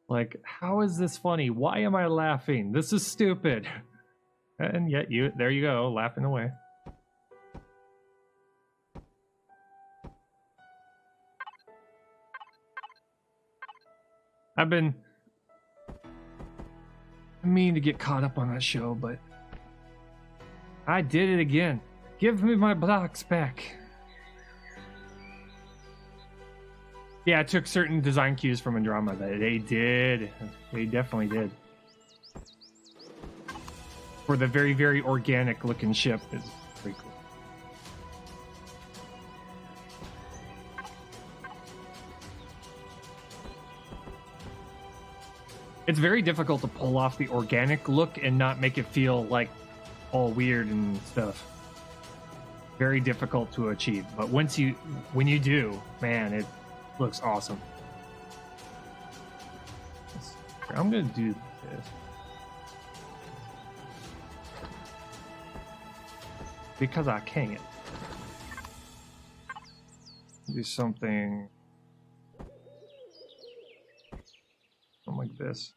Like, how is this funny? Why am I laughing? This is stupid. And yet there you go, laughing away. I've been meaning to get caught up on that show, but I did it again. Give me my blocks back. Yeah, I took certain design cues from Andromeda. They did. They definitely did. For the very, very organic looking ship is pretty cool. It's very difficult to pull off the organic look and not make it feel like all weird and stuff. Very difficult to achieve, but when you do, man, it looks awesome. I'm gonna do this because I can. Do something like this.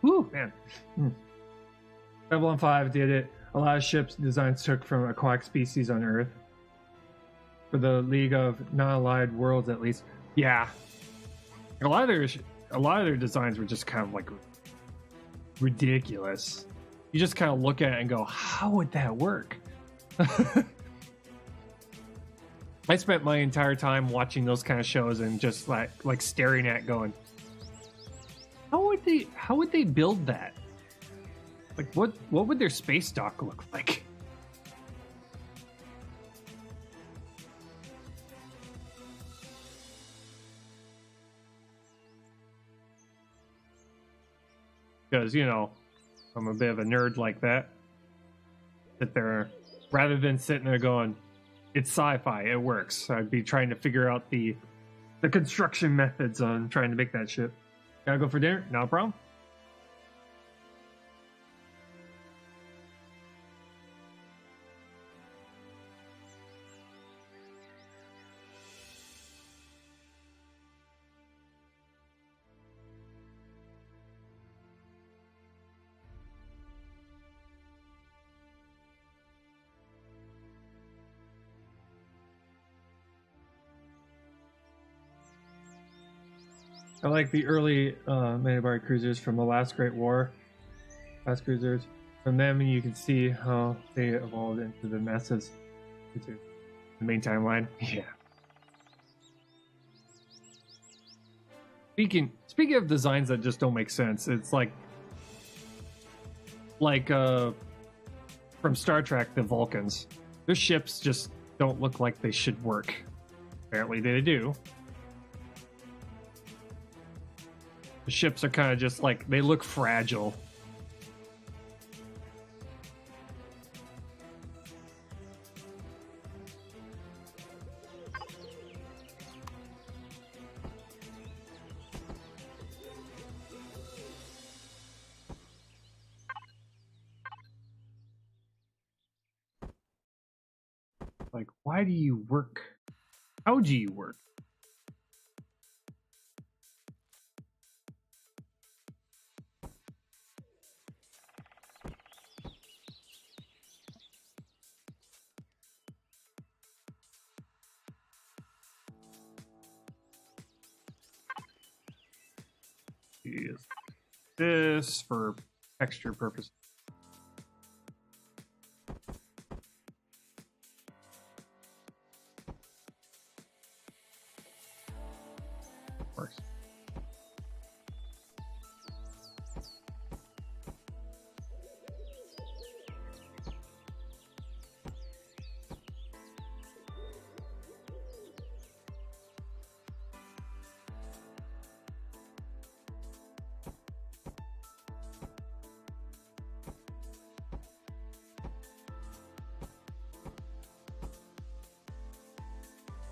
Woo, man. Babylon 5 did it. A lot of ships designs took from aquatic species on Earth. For the League of Non-Allied Worlds, at least. Yeah. A lot of their designs were just kind of like ridiculous. You just kind of look at it and go, how would that work? I spent my entire time watching those kind of shows and just like staring at going, how would they build that? Like what would their space dock look like? Because, you know, I'm a bit of a nerd like that. Sit there, rather than sitting there going, it's sci-fi, it works. I'd be trying to figure out the construction methods on trying to make that ship. Gotta go for dinner? No problem. I like the early Manibari cruisers from the last Great War. Last cruisers. From them, you can see how they evolved into the masses. Into the main timeline. Yeah. Speaking of designs that just don't make sense, it's like from Star Trek, the Vulcans. Their ships just don't look like they should work. Apparently they do. The ships are kind of just like, they look fragile. Like, why do you work? How do you work? Use this for texture purposes. Works.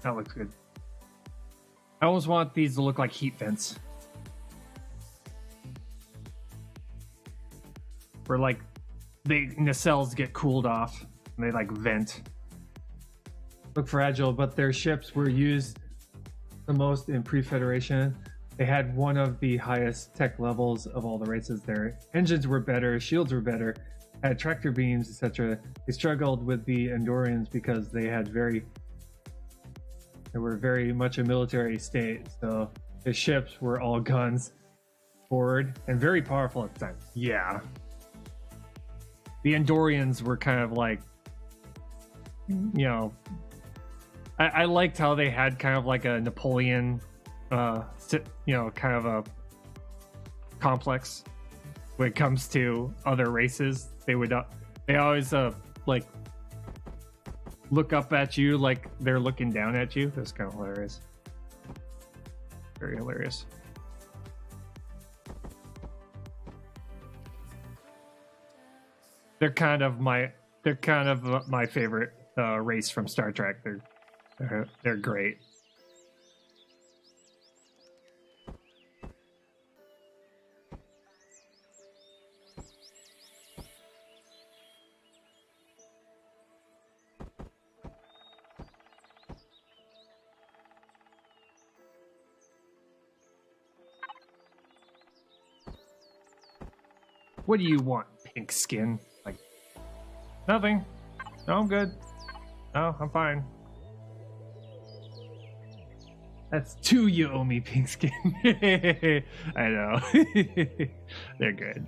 That looks good. I always want these to look like heat vents. Where like the nacelles get cooled off and they like vent. Look fragile, but their ships were used the most in pre-Federation. They had one of the highest tech levels of all the races. Their engines were better, shields were better, had tractor beams, etc. They struggled with the Andorians because they were very much a military state, so the ships were all guns forward and very powerful at the time. Yeah. The Andorians were kind of like, you know, I liked how they had kind of like a Napoleon, you know, kind of a complex when it comes to other races. They always like look up at you like they're looking down at you. That's kind of hilarious. Very hilarious. They're kind of my favorite race from Star Trek. They're great. What do you want, pink skin? Like, nothing. No, I'm good. No, I'm fine. That's 2 you owe me, pink skin. I know. They're good.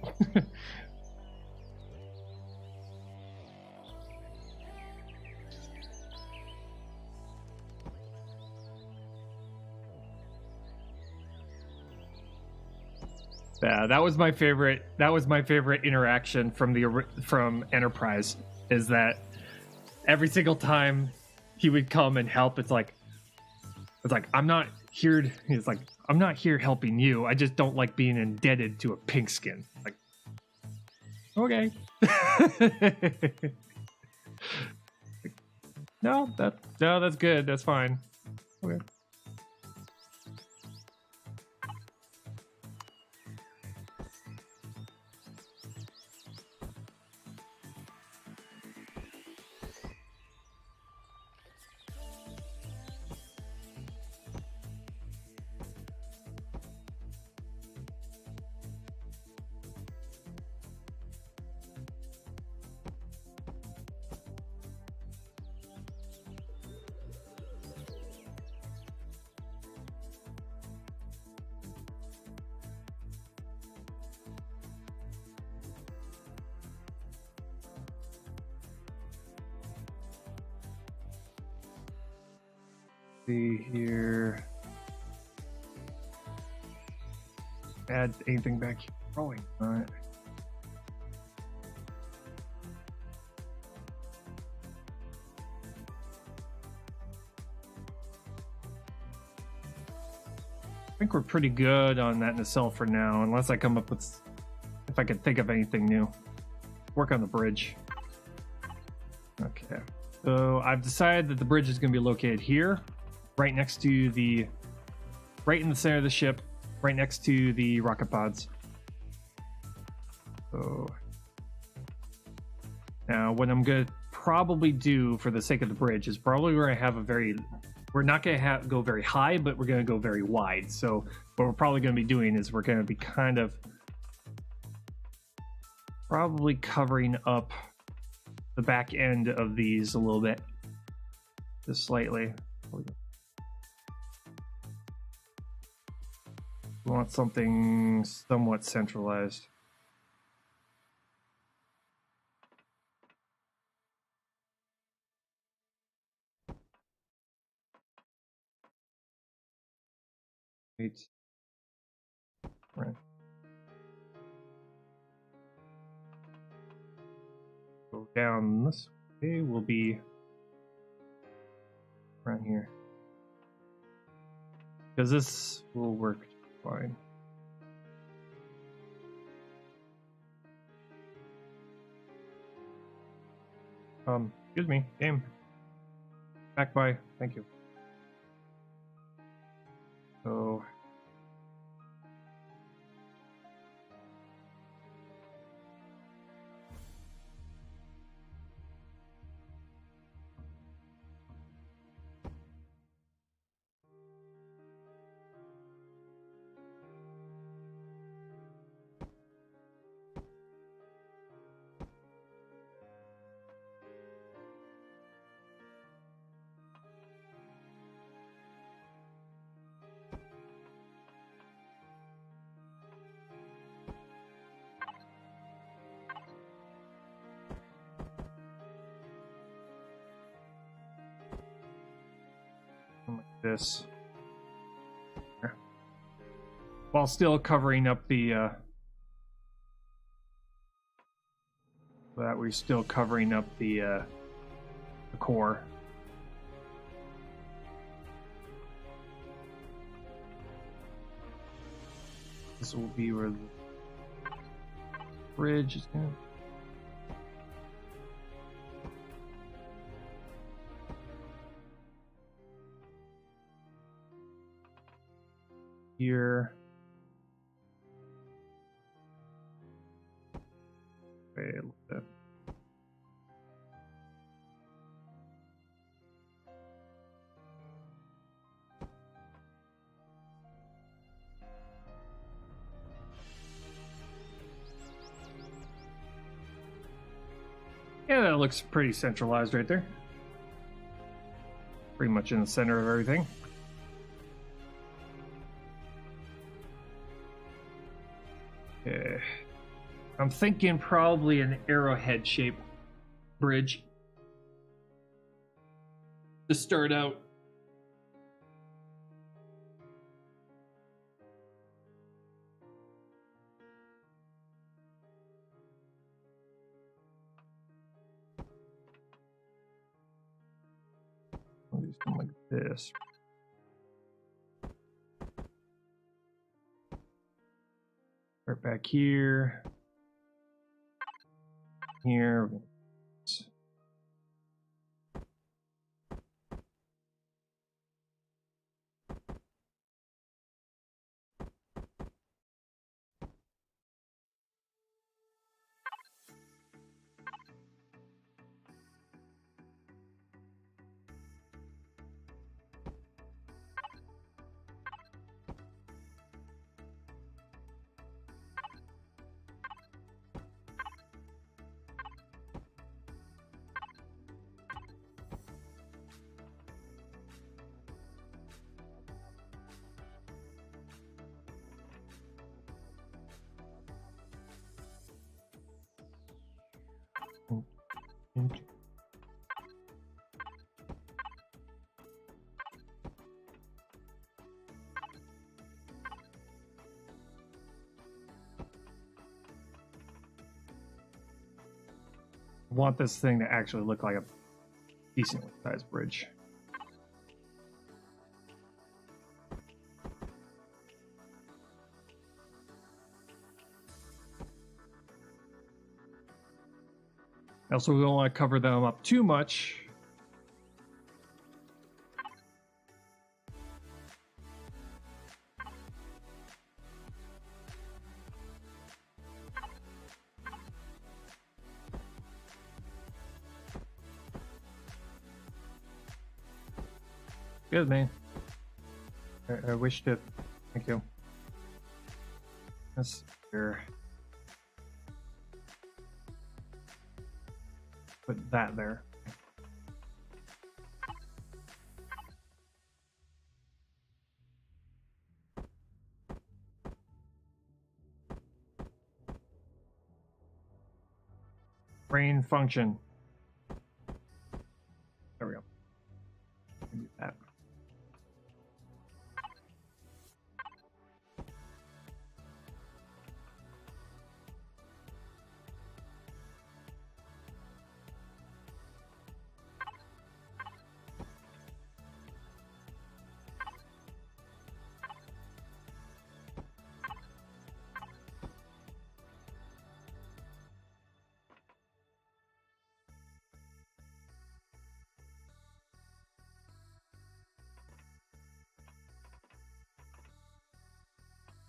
Yeah, that was my favorite. That was my favorite interaction from Enterprise. Is that every single time he would come and help, it's like I'm not here. He's like, I'm not here helping you. I just don't like being indebted to a pink skin. Like, okay. No, that's good. That's fine. Okay. See here. Add anything back here. Rolling. All right. I think we're pretty good on that nacelle for now, unless I come up with, if I can think of anything new. Work on the bridge. Okay. So I've decided that the bridge is going to be located here, right next to the, right in the center of the ship, right next to the rocket pods. So now what I'm going to probably do for the sake of the bridge is probably we're going to have a very, we're not going to go very high, but we're going to go very wide. So what we're probably going to be doing is we're going to be kind of probably covering up the back end of these a little bit, just slightly. We want something somewhat centralized. Right. Go down this way, will be around here. Because this will work fine. Excuse me, game. Back by, thank you. this. While still covering up the that we're still covering up the core. This will be where the bridge is going. Here. Wait a little bit. Yeah, that looks pretty centralized right there. Pretty much in the center of everything. Okay. I'm thinking probably an arrowhead shape bridge to start out. I'll do something like this. Start back here. Here. I want this thing to actually look like a decently sized bridge. Also, we don't want to cover them up too much. Good, man. I wish to. Thank you. That's here. Put that there. Brain function. There we go. Do that.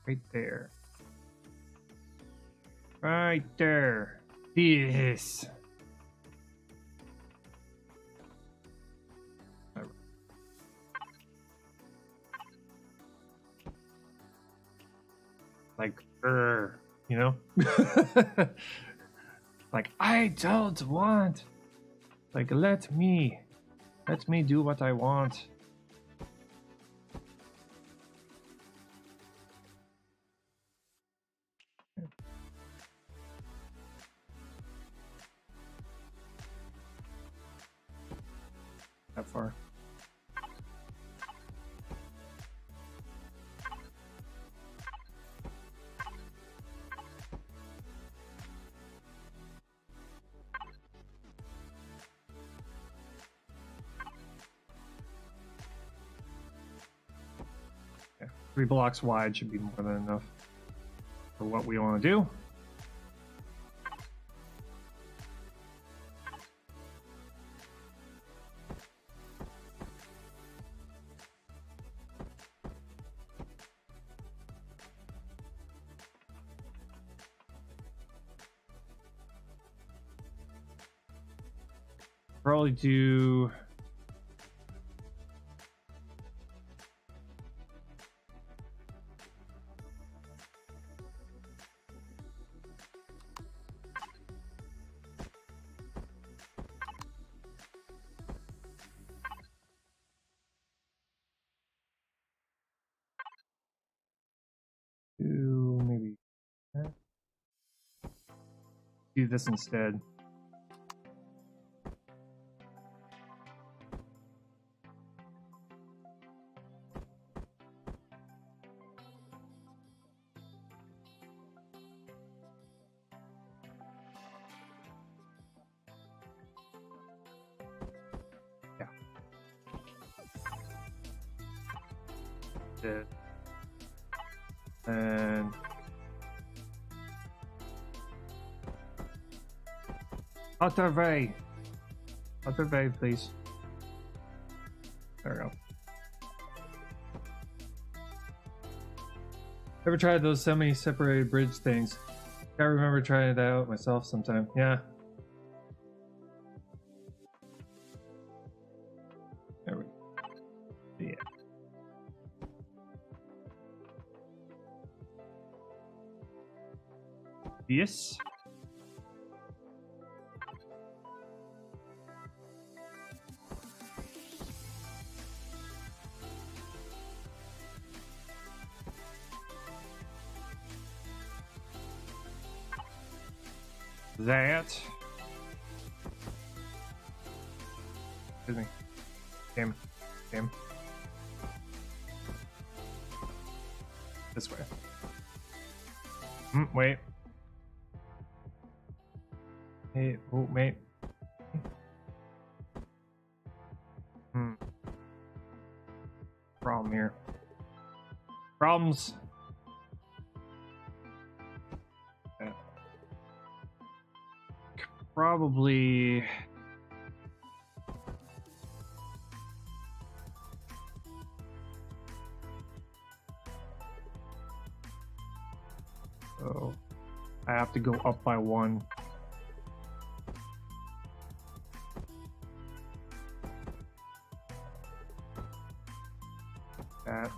Right there. Right there. This. Like, you know? Like, I don't want. Like, let me do what I want. That far. 3 blocks wide should be more than enough for what we want to do. Probably do maybe do this instead. And Ottervey, please. There we go. Ever tried those semi-separated bridge things? I remember trying that out myself sometime. Yeah. There we go. Yeah. Yes. That. Excuse me. Damn. This way. Wait. Hey, oh, mate. Problem here. Problems. Okay. Probably. So I have to go up by 1. That.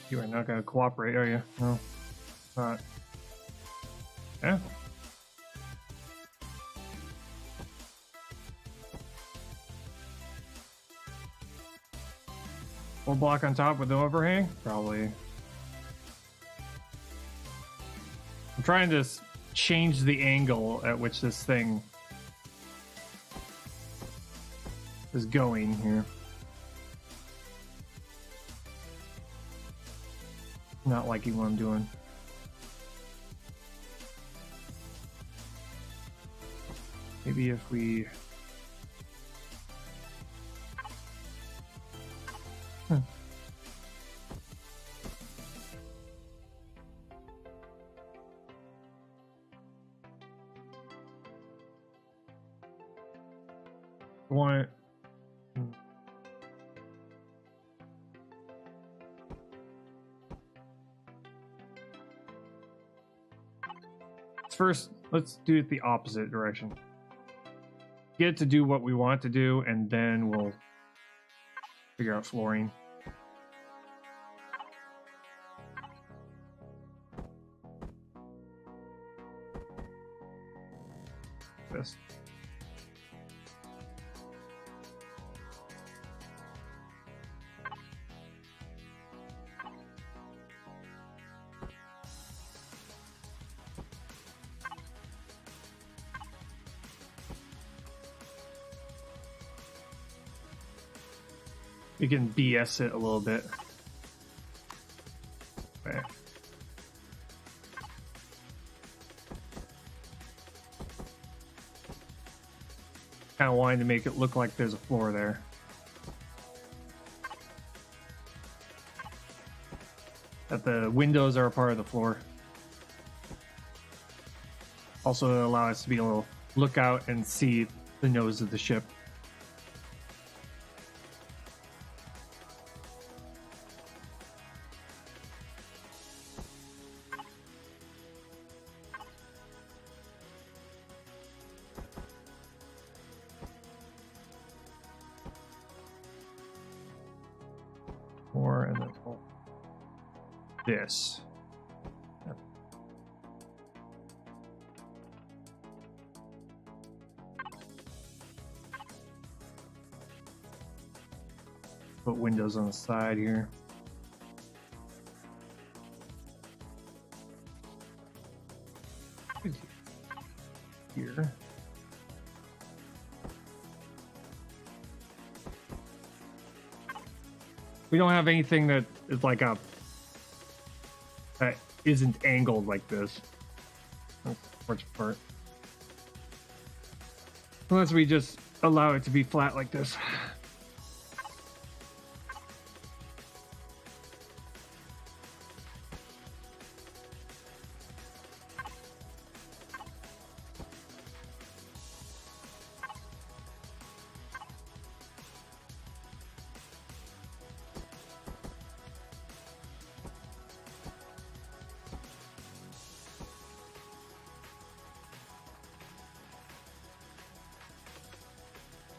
You are not going to cooperate, are you? No, not. Yeah. Full block on top with no overhang? Probably. I'm trying to change the angle at which this thing is going here. Not liking what I'm doing. Maybe if we... Want... First, let's do it the opposite direction. Get it to do what we want it to do, and then we'll figure out flooring. This. We can BS it a little bit. Okay. Kind of wanting to make it look like there's a floor there. That the windows are a part of the floor. Also allow us to be able to look out and see the nose of the ship. And then this. Put windows on the side here. Here. We don't have anything that is like a that isn't angled like this. Which part? Unless we just allow it to be flat like this.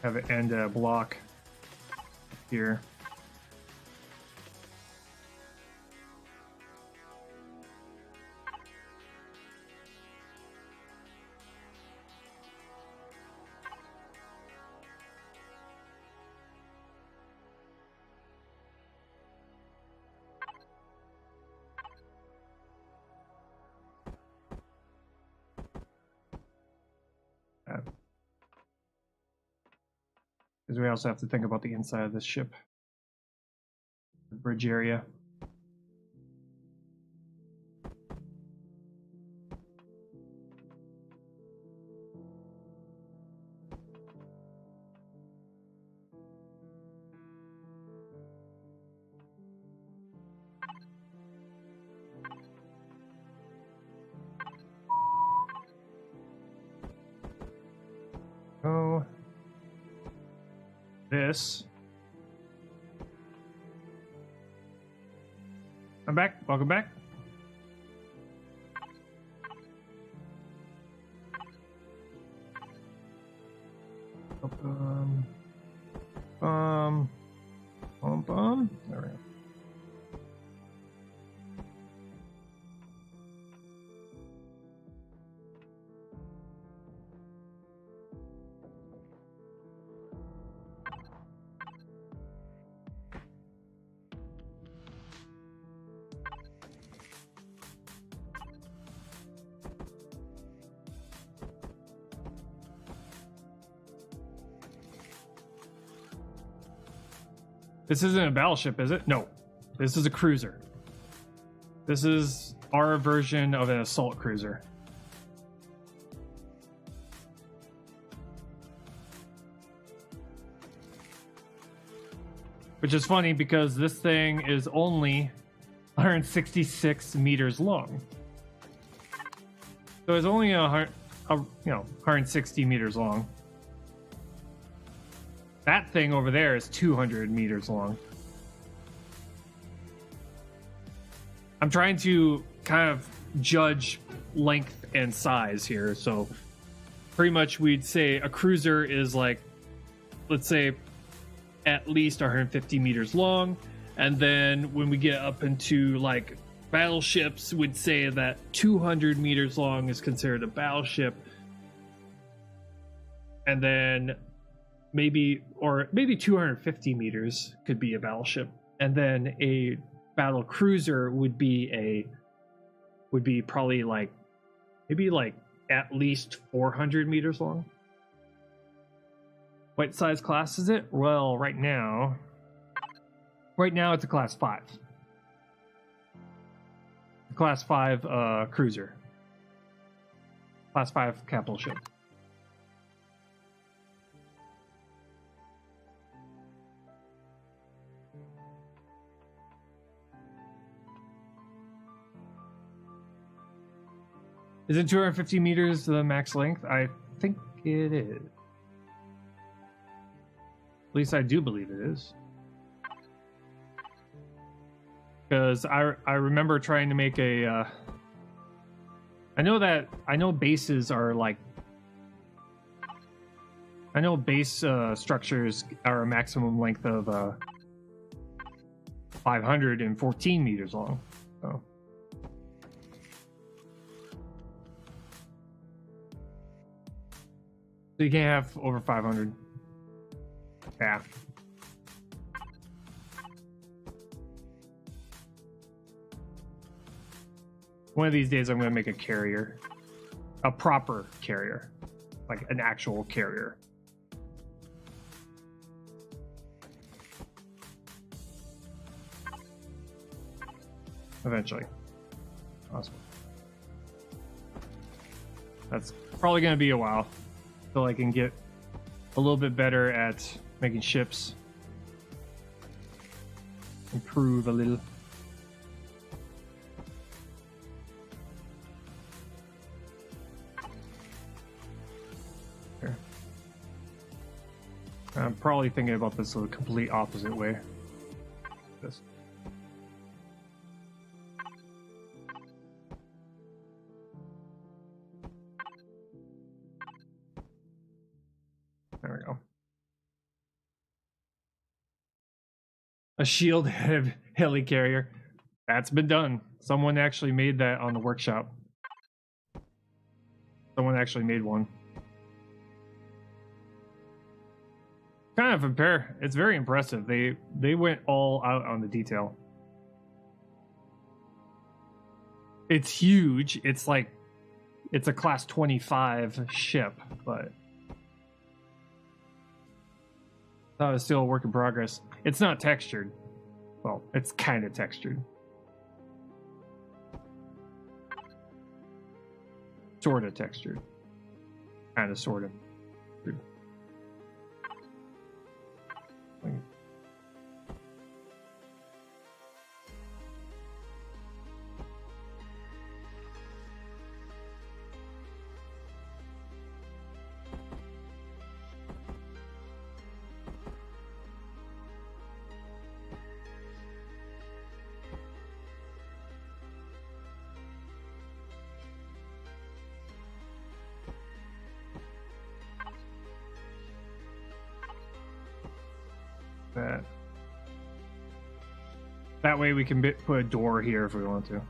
Have it end a block here. Because we also have to think about the inside of this ship. The bridge area. Oh. This. I'm back. Welcome back. There we go. This isn't a battleship, is it? No. This is a cruiser. This is our version of an assault cruiser. Which is funny because this thing is only 166 meters long. So it's only 160 meters long. That thing over there is 200 meters long. I'm trying to kind of judge length and size here. So pretty much we'd say a cruiser is like, let's say, at least 150 meters long. And then when we get up into like battleships, we'd say that 200 meters long is considered a battleship. And then maybe 250 meters could be a battleship, and then a battle cruiser would be probably like maybe like at least 400 meters long. What size class is it? Well, right now Right now it's a class 5. Class 5 cruiser. Class 5 capital ship. Is it 250 meters the max length? I think it is. At least I do believe it is. Because I remember trying to make a... I know bases are like... I know base structures are a maximum length of 514 meters long. So... So you can't have over 500. Yeah. One of these days I'm going to make a carrier. A proper carrier. Like an actual carrier. Eventually. Awesome. That's probably going to be a while. So I can get a little bit better at making ships. Improve a little. Here. I'm probably thinking about this the complete opposite way. This. There we go. A shield helicarrier. That's been done. Someone actually made that on the workshop. Someone actually made one. Kind of compare. It's very impressive. They went all out on the detail. It's huge. It's like it's a class 25 ship, but that was still a work in progress. It's not textured. Well, it's kind of textured. Sort of textured. Kind of, sort of. That way we can put a door here if we want to.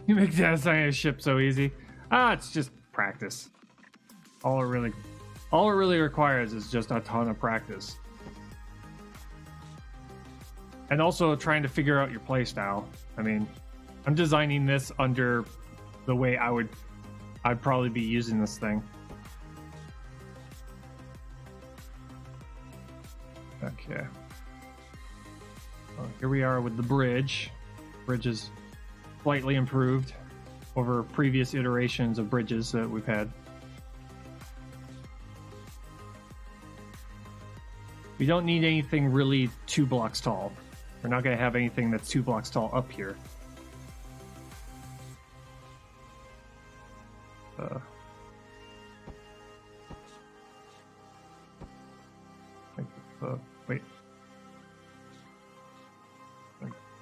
You make designing a ship so easy. It's just practice. All it really requires is just a ton of practice. And also trying to figure out your playstyle. I mean, I'm designing this under the way I would I'd probably be using this thing. Okay. Well, here we are with the bridge. Bridge is slightly improved over previous iterations of bridges that we've had. We don't need anything really 2 blocks tall. We're not going to have anything that's 2 blocks tall up here. Wait.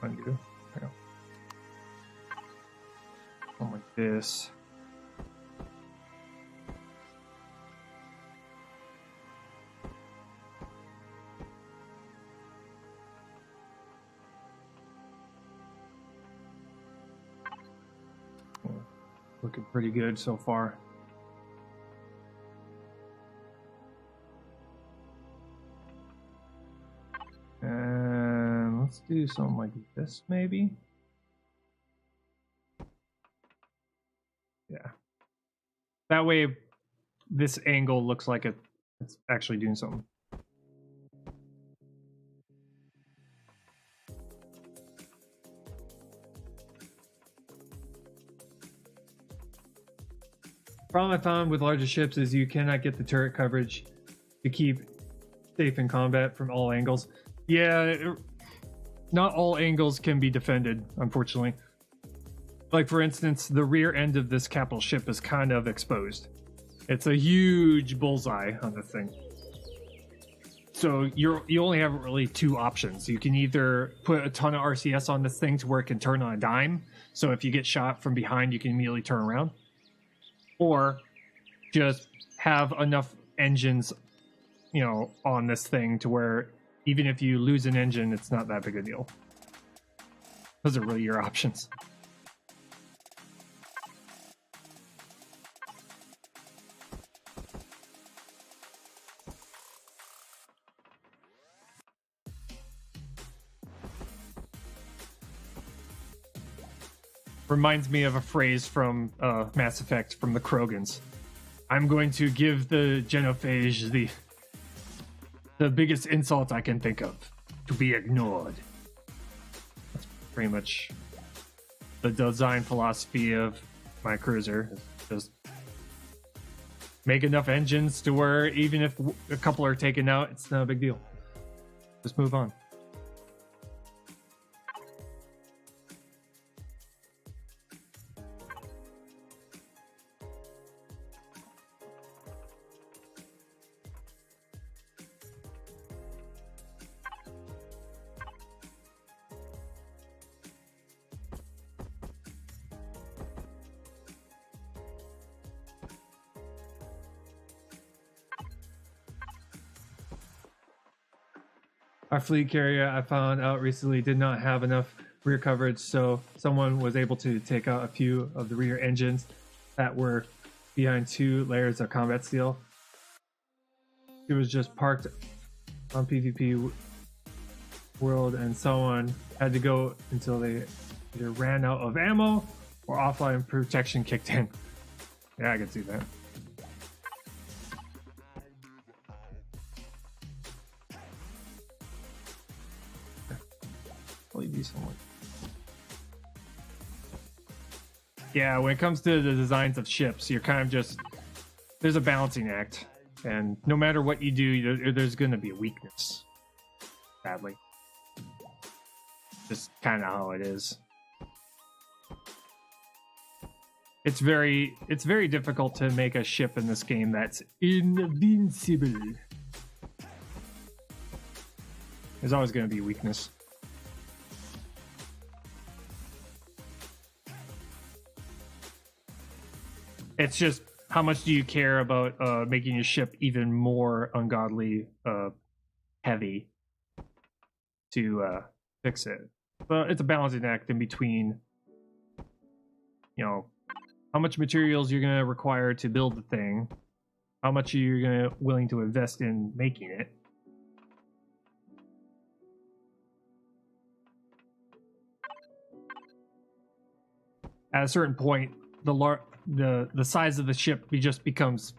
Undo. There. Something like this. Looking pretty good so far. And let's do something like this, maybe. Yeah. That way, this angle looks like it's actually doing something. Problem I found with larger ships is you cannot get the turret coverage to keep safe in combat from all angles. Yeah, not all angles can be defended, unfortunately. Like, for instance, the rear end of this capital ship is kind of exposed. It's a huge bullseye on the thing. So you only have really 2 options. You can either put a ton of RCS on this thing to where it can turn on a dime, so if you get shot from behind, you can immediately turn around. Or just have enough engines, you know, on this thing to where even if you lose an engine, it's not that big a deal. Those are really your options. Reminds me of a phrase from Mass Effect from the Krogans. I'm going to give the Genophage the biggest insult I can think of. To be ignored. That's pretty much the design philosophy of my cruiser. Just make enough engines to where even if a couple are taken out, it's not a big deal. Just move on. Our fleet carrier, I found out recently, did not have enough rear coverage, so someone was able to take out a few of the rear engines that were behind 2 layers of combat steel. It was just parked on PvP world, and someone had to go until they either ran out of ammo or offline protection kicked in. Yeah, I can see that. Yeah, when it comes to the designs of ships, you're kind of just, there's a balancing act, and no matter what you do, there's going to be a weakness, sadly. Just kind of how it is. It's very difficult to make a ship in this game that's invincible. There's always going to be weakness. It's just, how much do you care about making your ship even more ungodly heavy to fix it? But it's a balancing act in between, you know, how much materials you're going to require to build the thing, how much you're willing to invest in making it. At a certain point, the size of the ship just becomes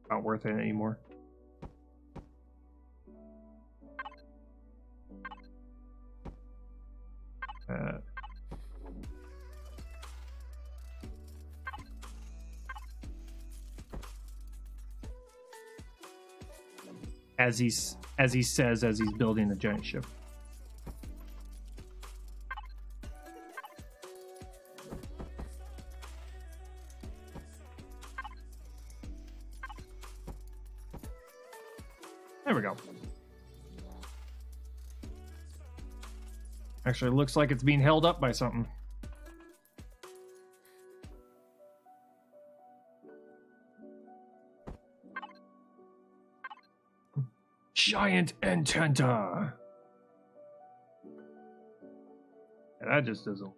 not worth it anymore. As he says as he's building the giant ship. There we go. Actually, it looks like it's being held up by something. Giant antenna. That just doesn't.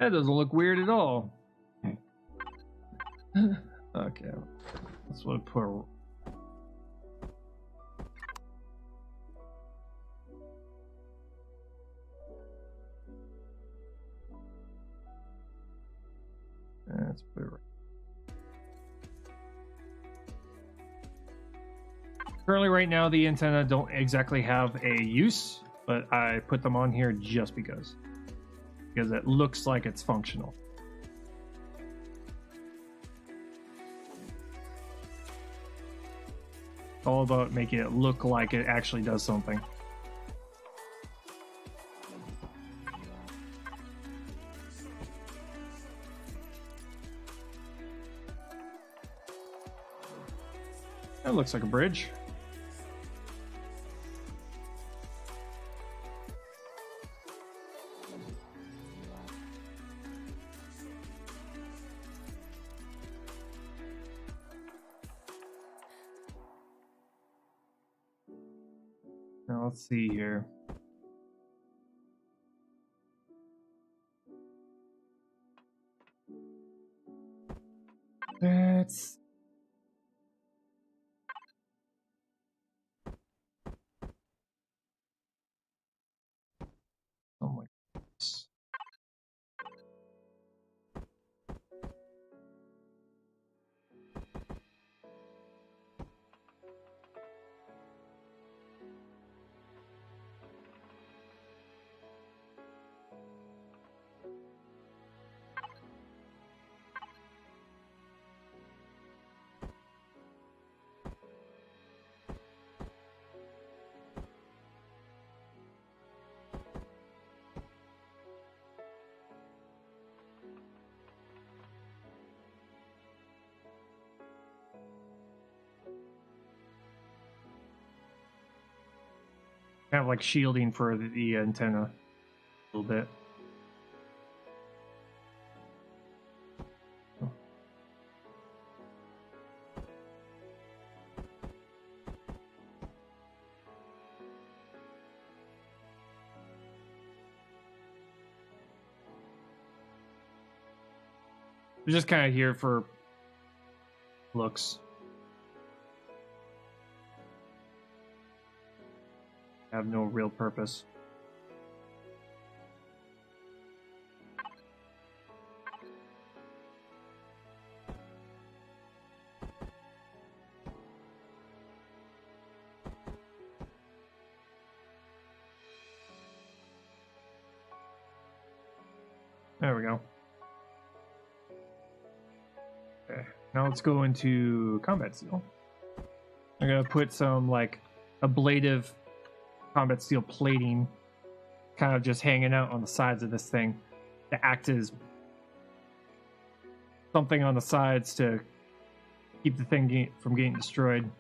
That doesn't look weird at all. Okay, let's put. Let's put it right. Currently, right now, the antenna don't exactly have a use, but I put them on here just because it looks like it's functional. It's all about making it look like it actually does something. That looks like a bridge. Now let's see here. That's oh my goodness. Kind of like shielding for the antenna a little bit. We're just kind of here for looks. Have no real purpose. There we go. Okay, now let's go into combat steel. I'm gonna put some like ablative combat steel plating kind of just hanging out on the sides of this thing to act as something on the sides to keep the thing from getting destroyed.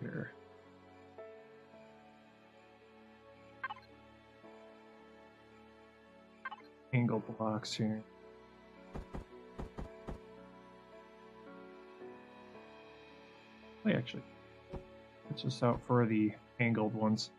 here. Angle blocks here. I actually put this out for the angled ones.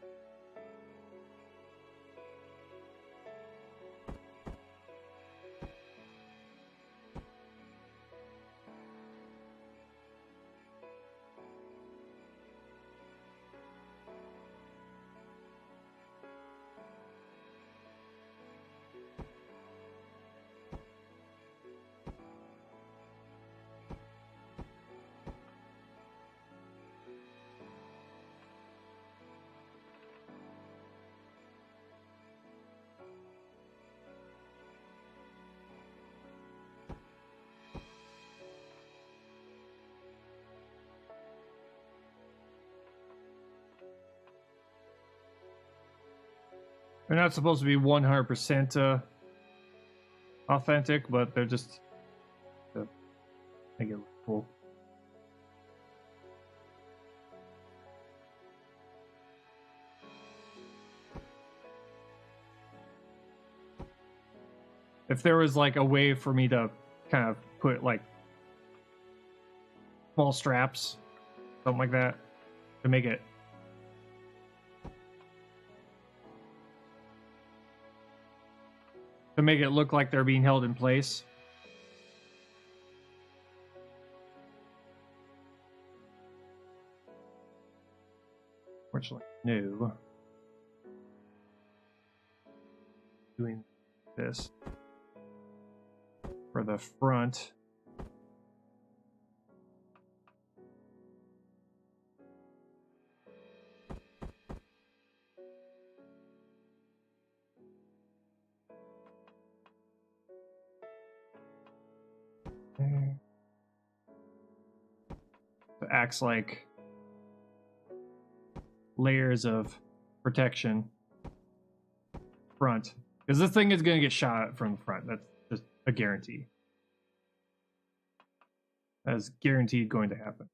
They're not supposed to be 100% authentic, but they're just to make it look cool. If there was like a way for me to kind of put like small straps, something like that, to make it look like they're being held in place. Fortunately, no. Doing this for the front. It acts like layers of protection front, because this thing is going to get shot at from the front. That's just a guarantee. That's guaranteed going to happen.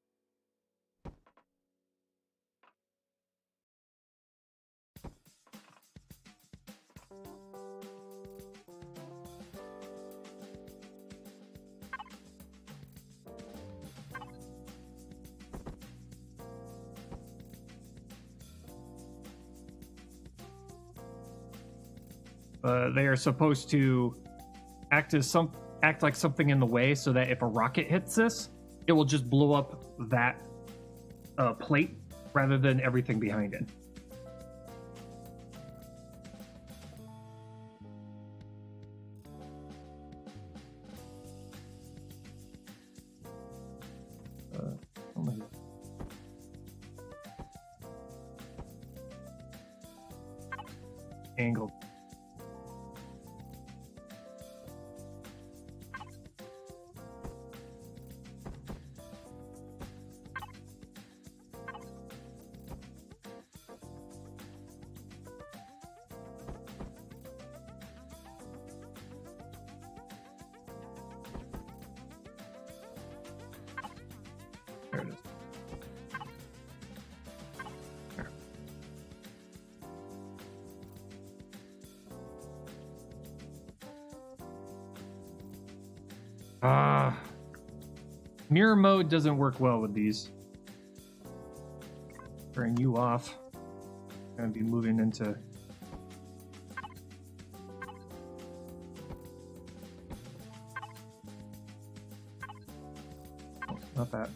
They are supposed to act like something in the way, so that if a rocket hits this, it will just blow up that plate rather than everything behind it. Oh my God. Angled. There it is. There. Mirror mode doesn't work well with these. Turn you off. I'm gonna be moving into not that.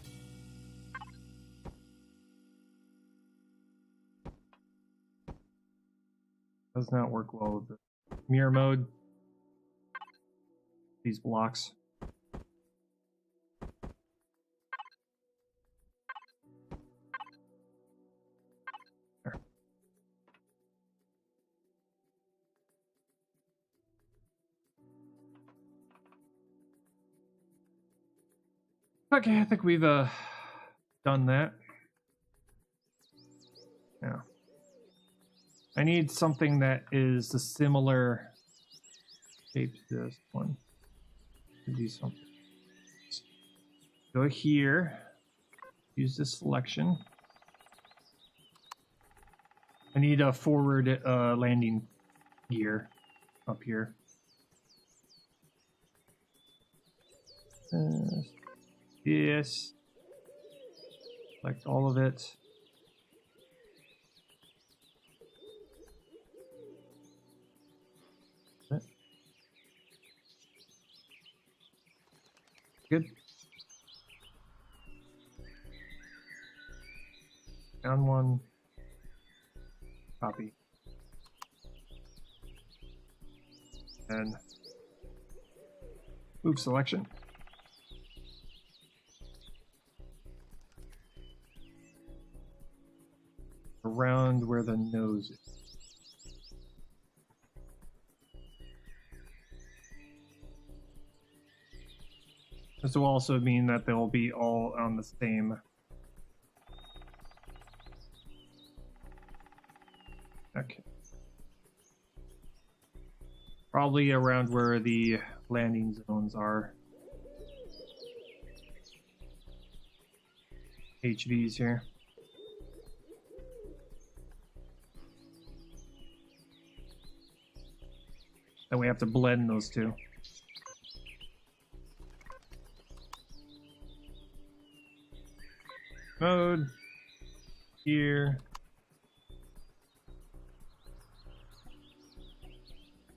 Does not work well with the mirror mode. These blocks. There. Okay, I think we've done that. Yeah. I need something that is a similar shape to this one. Do something. Go here. Use this selection. I need a forward landing gear up here. Yes. Select all of it. Good. Down one. Copy. And move selection. Around where the nose is. This will also mean that they'll be all on the same. Okay. Probably around where the landing zones are. HVs here. And we have to blend those two. Mode. Here.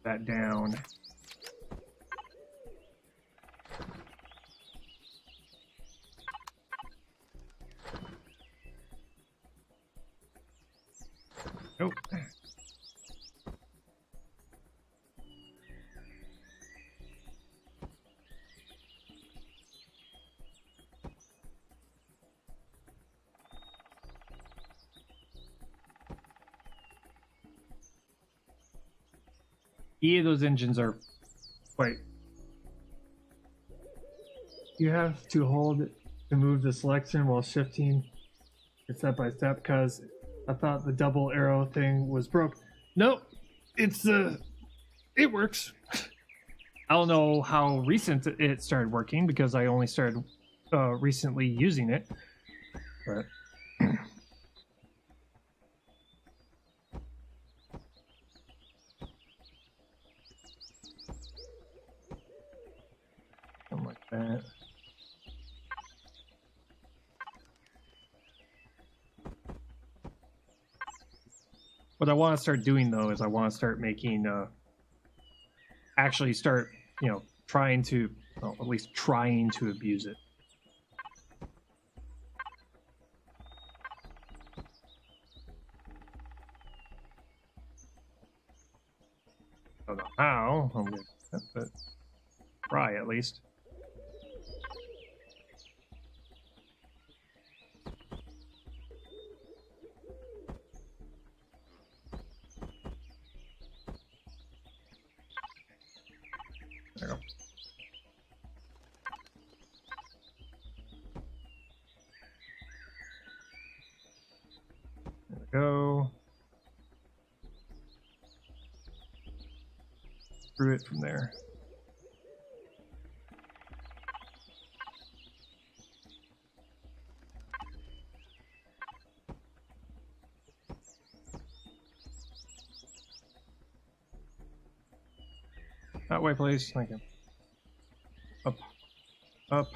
That down. Nope. Yeah, those engines are quite. You have to hold it to move the selection while shifting it step by step, because I thought the double arrow thing was broke. Nope, it's it works. I don't know how recent it started working because I only started recently using it, but. Something like that. What I want to start doing though is I want to start making actually start, you know, trying to, well, at least trying to abuse it. I don't know how I'm gonna, but try at least. There we go. There we go. Through it from there. That way, please. Thank you. Up. Up.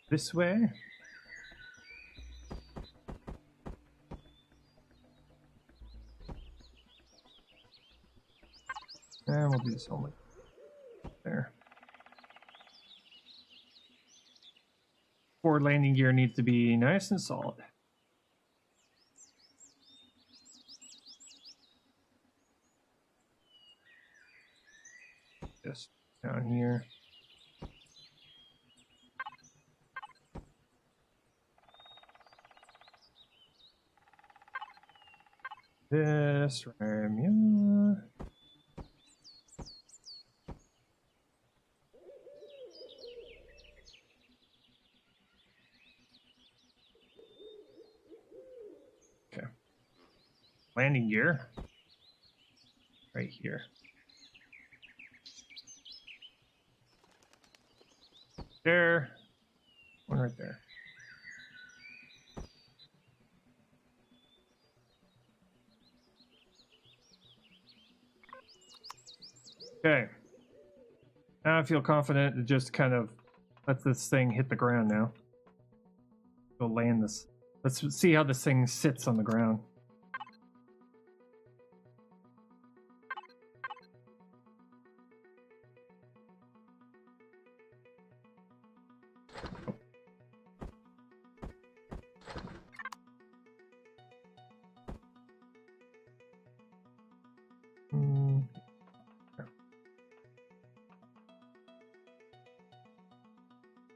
This way. And we'll do this only there. Forward landing gear needs to be nice and solid. Just down here. This Ramya. Okay. Landing gear. Right here. There. One right there. Okay. Now I feel confident to just kind of let this thing hit the ground now. Go land this. Let's see how this thing sits on the ground.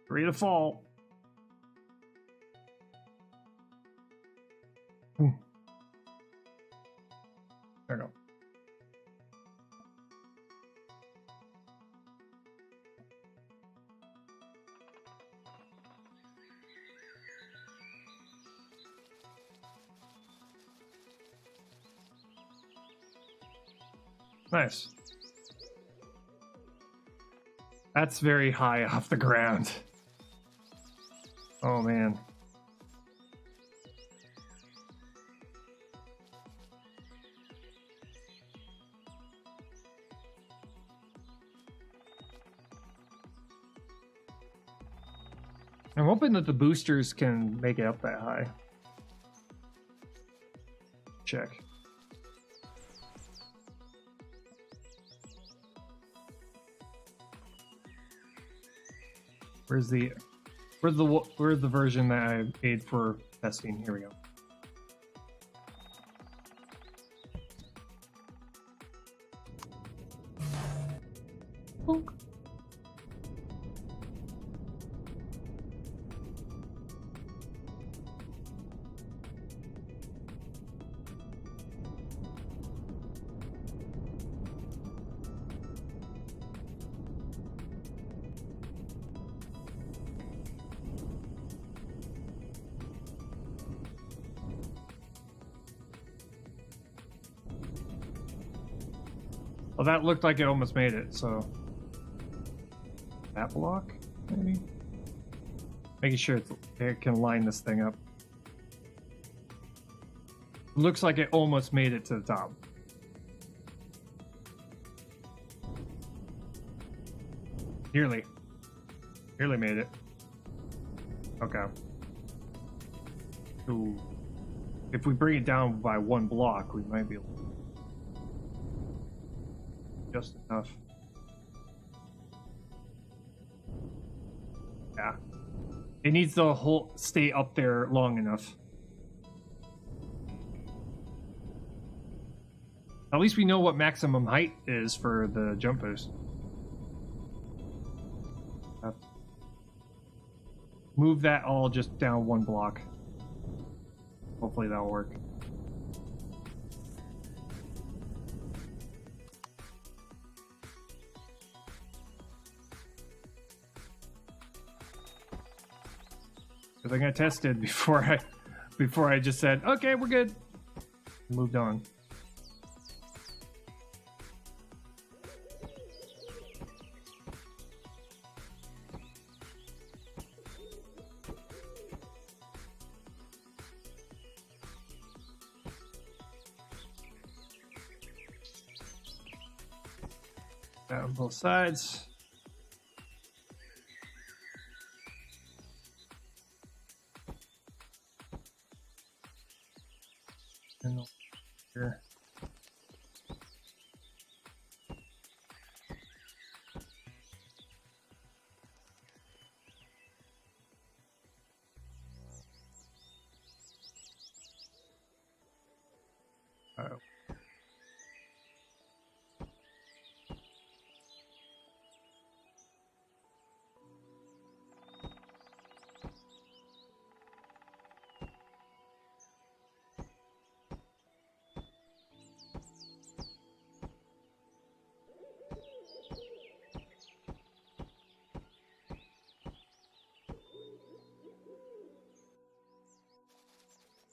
Free to fall. There we go. Nice. That's very high off the ground. Oh man. I'm hoping that the boosters can make it up that high. Check. Where's the version that I made for testing? Here we go. Bonk. Well, that looked like it almost made it, so... That block, maybe? Making sure it can line this thing up. Looks like it almost made it to the top. Nearly. Nearly made it. Okay. Ooh. If we bring it down by one block, we might be able to... Just enough. Yeah. It needs to stay up there long enough. At least we know what maximum height is for the jump boost. Move that all just down one block. Hopefully that'll work. Because I got tested before I just said, okay, we're good. Moved on. That on both sides. And here. Uh-oh.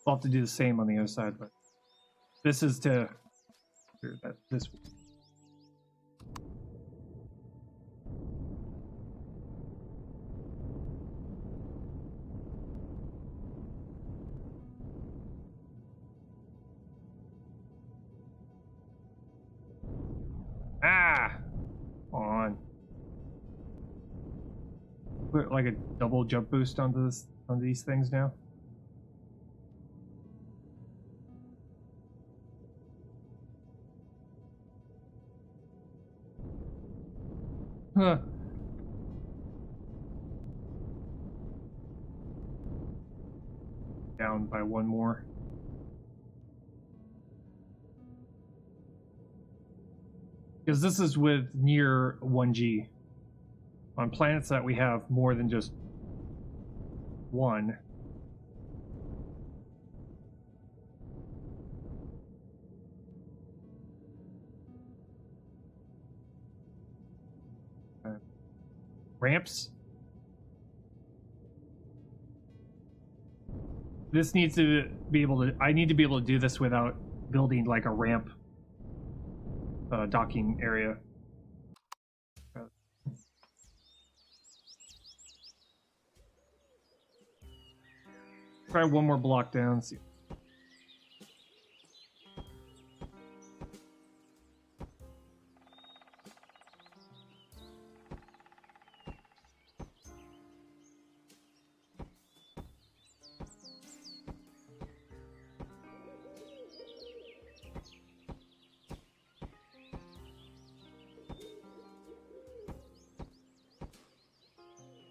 We'll have to do the same on the other side, but this is to this. Ah, on. Put like a double jump boost onto these things now. Huh. Down by one more. Because this is with near 1G. On planets that we have more than just one. Ramps. This needs to be able to, I need to be able to do this without building like a ramp docking area. Try one more block down. See.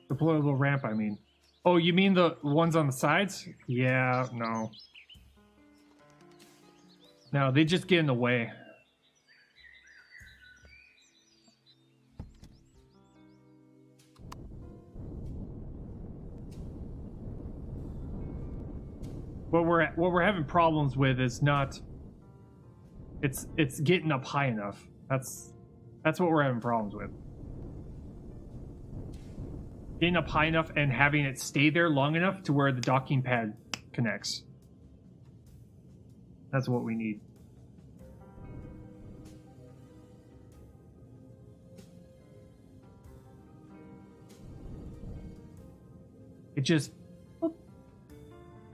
Deployable ramp, I mean. Oh, you mean the ones on the sides? Yeah, no. No, they just get in the way. What we're having problems with is not it's getting up high enough. That's what we're having problems with. Getting up high enough and having it stay there long enough to where the docking pad connects. That's what we need. It just...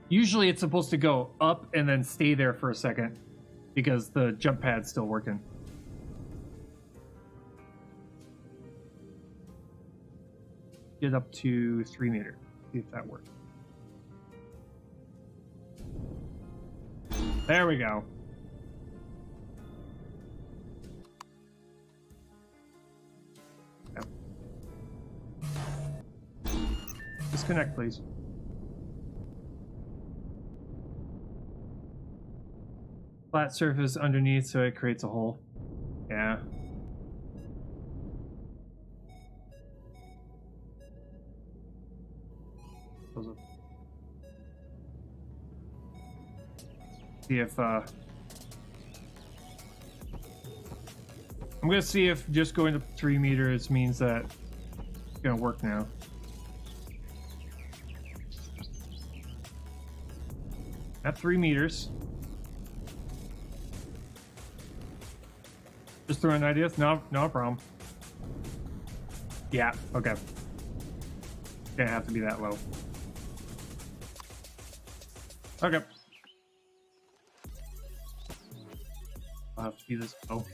Usually it's supposed to go up and then stay there for a second because the jump pad's still working. Get up to 3 meters. See if that works. There we go. Yep. Disconnect, please. Flat surface underneath so it creates a hole. Yeah. See if I'm gonna see if just going up 3 meters means that it's gonna work now. At 3 meters. Just throwing ideas? No problem. Yeah, okay. Gonna have to be that low. Okay. I'll have to be this low.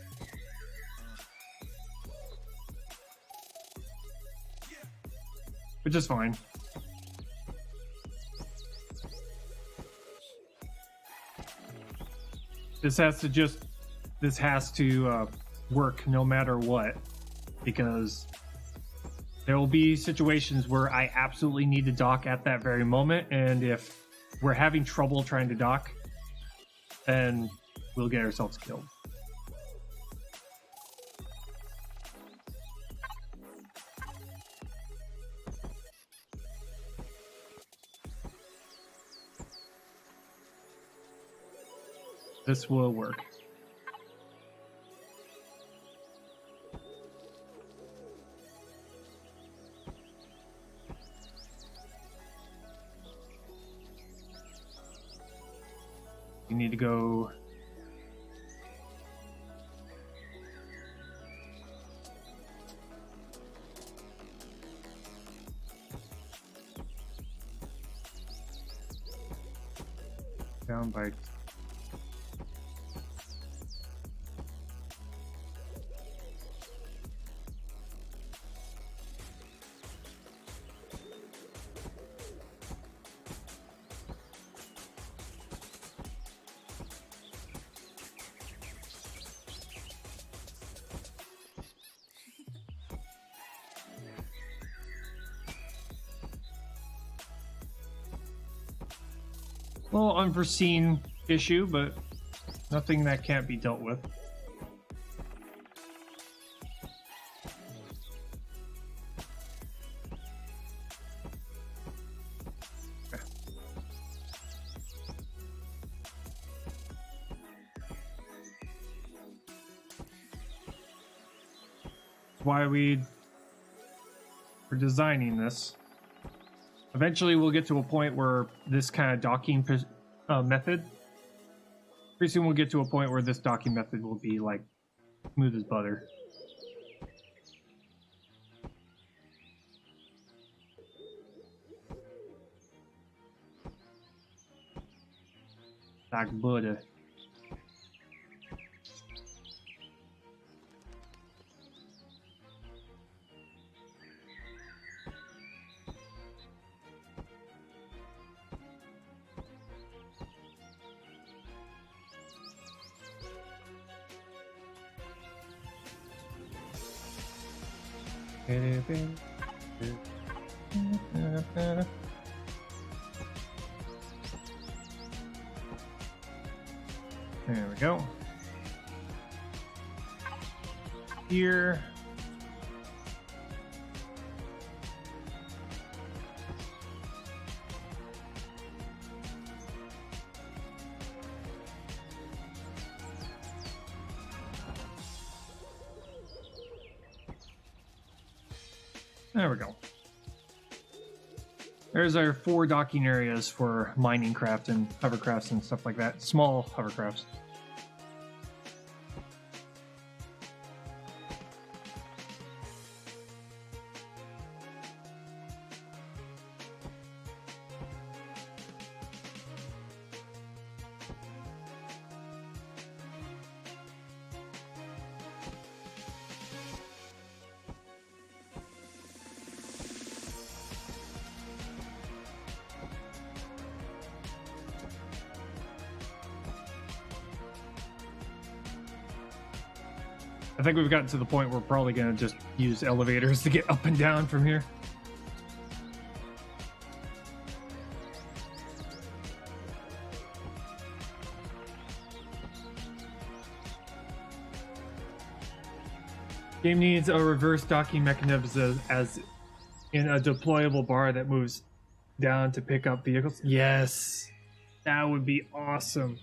Which is fine. This has to work no matter what, because there will be situations where I absolutely need to dock at that very moment, and if we're having trouble trying to dock, then we'll get ourselves killed. This will work. You need to go. Down by. Well, unforeseen issue, but nothing that can't be dealt with. Okay. Why we're designing this. Eventually, we'll get to a point where this kind of docking method. Pretty soon, we'll get to a point where this docking method will be like smooth as butter. Like butter. There we go. Here. There we go. There's our 4 docking areas for mining craft and hovercrafts and stuff like that. Small hovercrafts. I think we've gotten to the point where we're probably going to just use elevators to get up and down from here. Game needs a reverse docking mechanism as in a deployable bar that moves down to pick up vehicles. Yes, that would be awesome.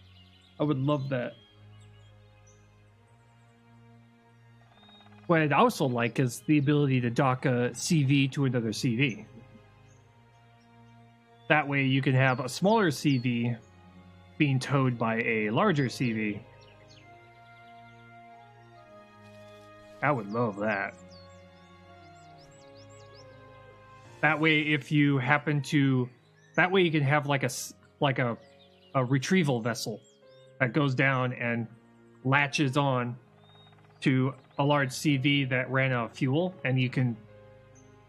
I would love that. What I'd also like is the ability to dock a CV to another CV. That way you can have a smaller CV being towed by a larger CV. I would love that. That way, if you happen to, that way you can have like a retrieval vessel that goes down and latches on to a large CV that ran out of fuel, and you can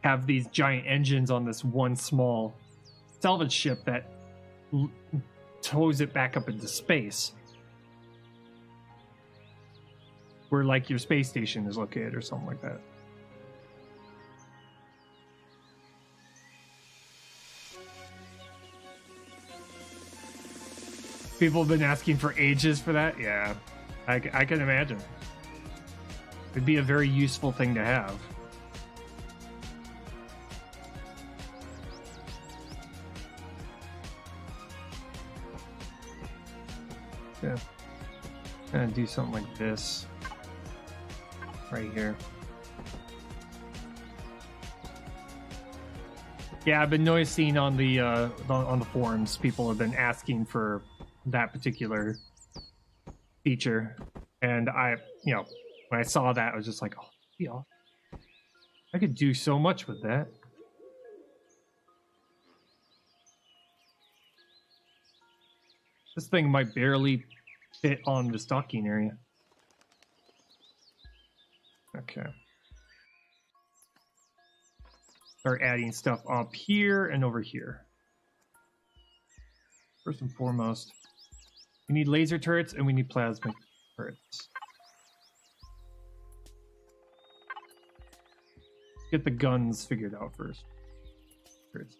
have these giant engines on this one small salvage ship that tows it back up into space, where like your space station is located or something like that. People have been asking for ages for that. Yeah, I can imagine. It'd be a very useful thing to have. Yeah. Gonna do something like this right here. Yeah, I've been noticing on the forums, people have been asking for that particular feature. And when I saw that, I was just like, oh, yeah, I could do so much with that. This thing might barely fit on the stocking area. Okay. Start adding stuff up here and over here. First and foremost, we need laser turrets and we need plasma turrets. Get the guns figured out first. Turrets.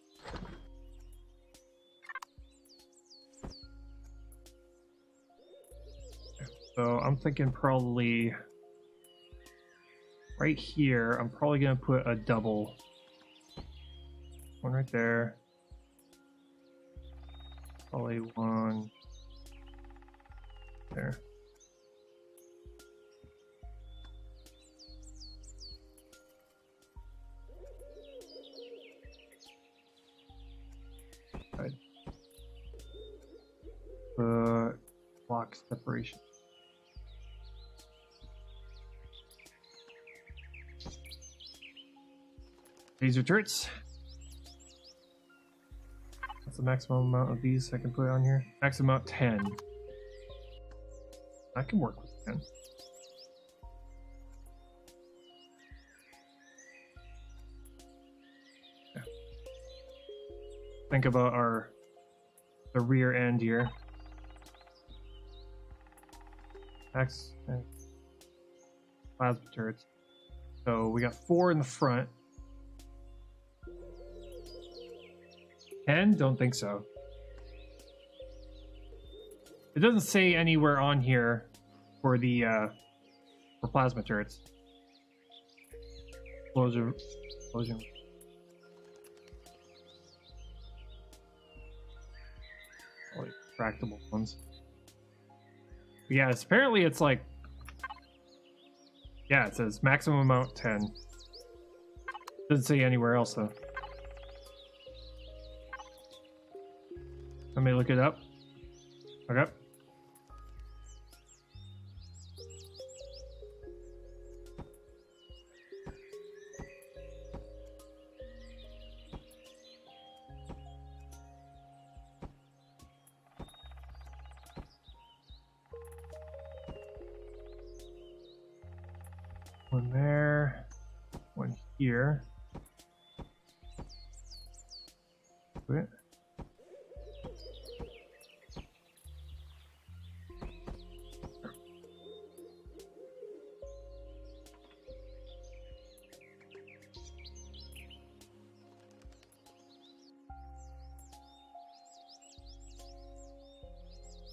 Okay, so I'm thinking probably right here, I'm probably going to put a double. One right there. Probably one there. Right. Block separation. Laser turrets. What's the maximum amount of these I can put on here? Maximum amount 10. I can work with 10. Yeah. Think about the rear end here. Max plasma turrets. So we got 4 in the front. 10? Don't think so. It doesn't say anywhere on here for the for plasma turrets. Explosion. Probably tractable ones. But yeah, apparently it's like, yeah, it says maximum amount 10. Doesn't say anywhere else though. Let me look it up. Okay. One there. One here. Wait.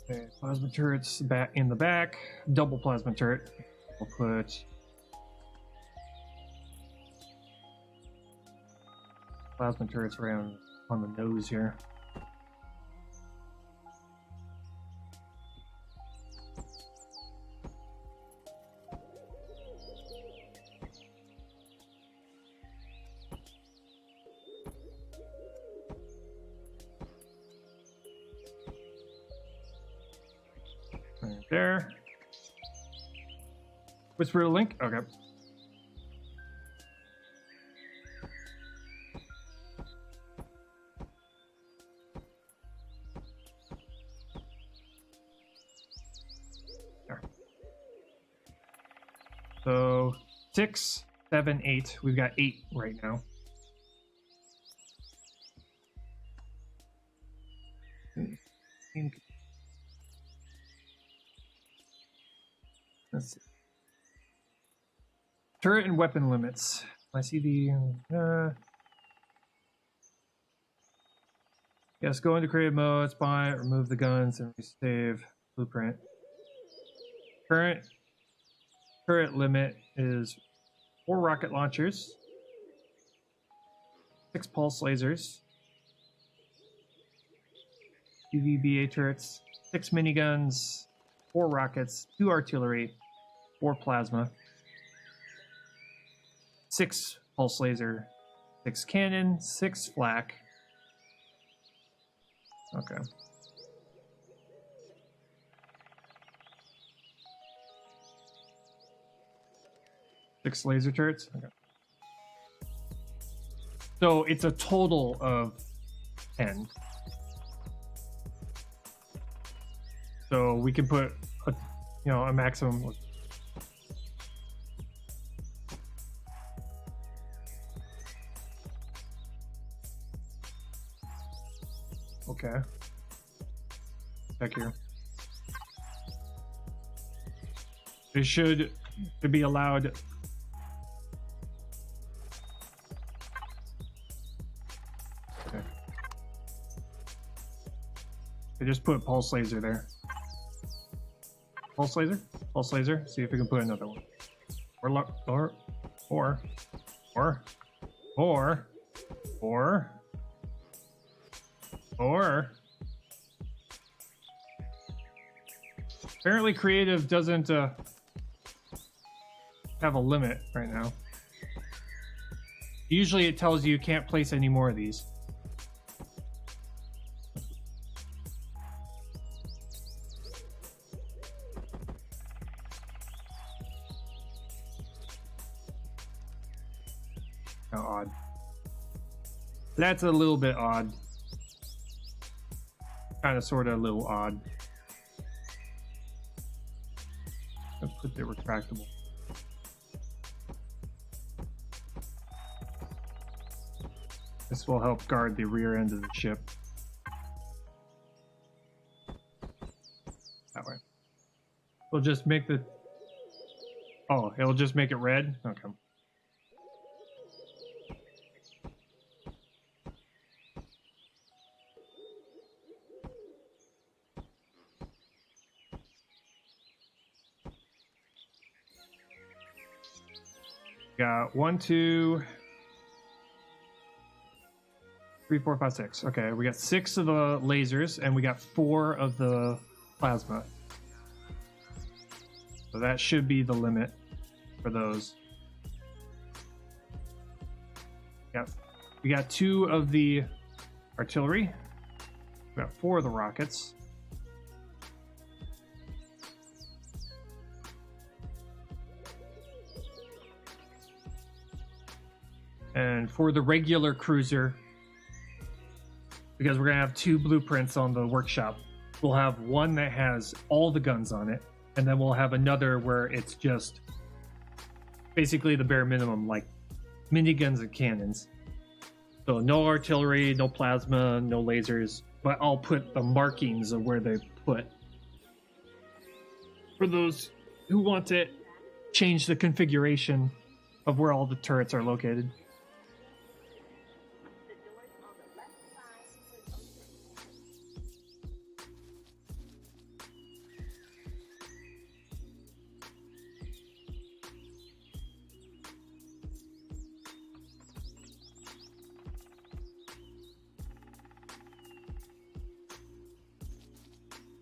Okay, plasma turrets back in the back. Double plasma turret. We'll put plasma turrets around on the nose here. Right there. Whisper the link? Okay. There. So 6, 7, 8. We've got 8 right now. Let's see. Turret and weapon limits. I see the yes, go into creative mode, spawn, remove the guns, and save blueprint. Current turret limit is 4 rocket launchers, 6 pulse lasers, UVBA turrets, 6 miniguns, 4 rockets, 2 artillery, 4 plasma, 6 pulse laser, 6 cannon, 6 flak. Okay. 6 laser turrets. Okay. So it's a total of 10. So we can put a maximum. Okay. Back here. It should be allowed. Okay. I just put pulse laser there. Pulse laser? Pulse laser? See if we can put another one. Or apparently creative doesn't have a limit right now. Usually it tells you can't place any more of these. How odd. That's a little bit odd. Kind of, sort of, a little odd. Let's put the retractable. This will help guard the rear end of the ship. That way. We'll just make the... Oh, it'll just make it red? Okay. Got 1, 2, 3, 4, 5, 6. Okay, we got 6 of the lasers and we got 4 of the plasma. So that should be the limit for those. Yep. We got 2 of the artillery. We got 4 of the rockets. And for the regular cruiser, because we're going to have 2 blueprints on the workshop, we'll have one that has all the guns on it, and then we'll have another where it's just basically the bare minimum, like miniguns and cannons. So no artillery, no plasma, no lasers, but I'll put the markings of where they put. For those who want to change the configuration of where all the turrets are located.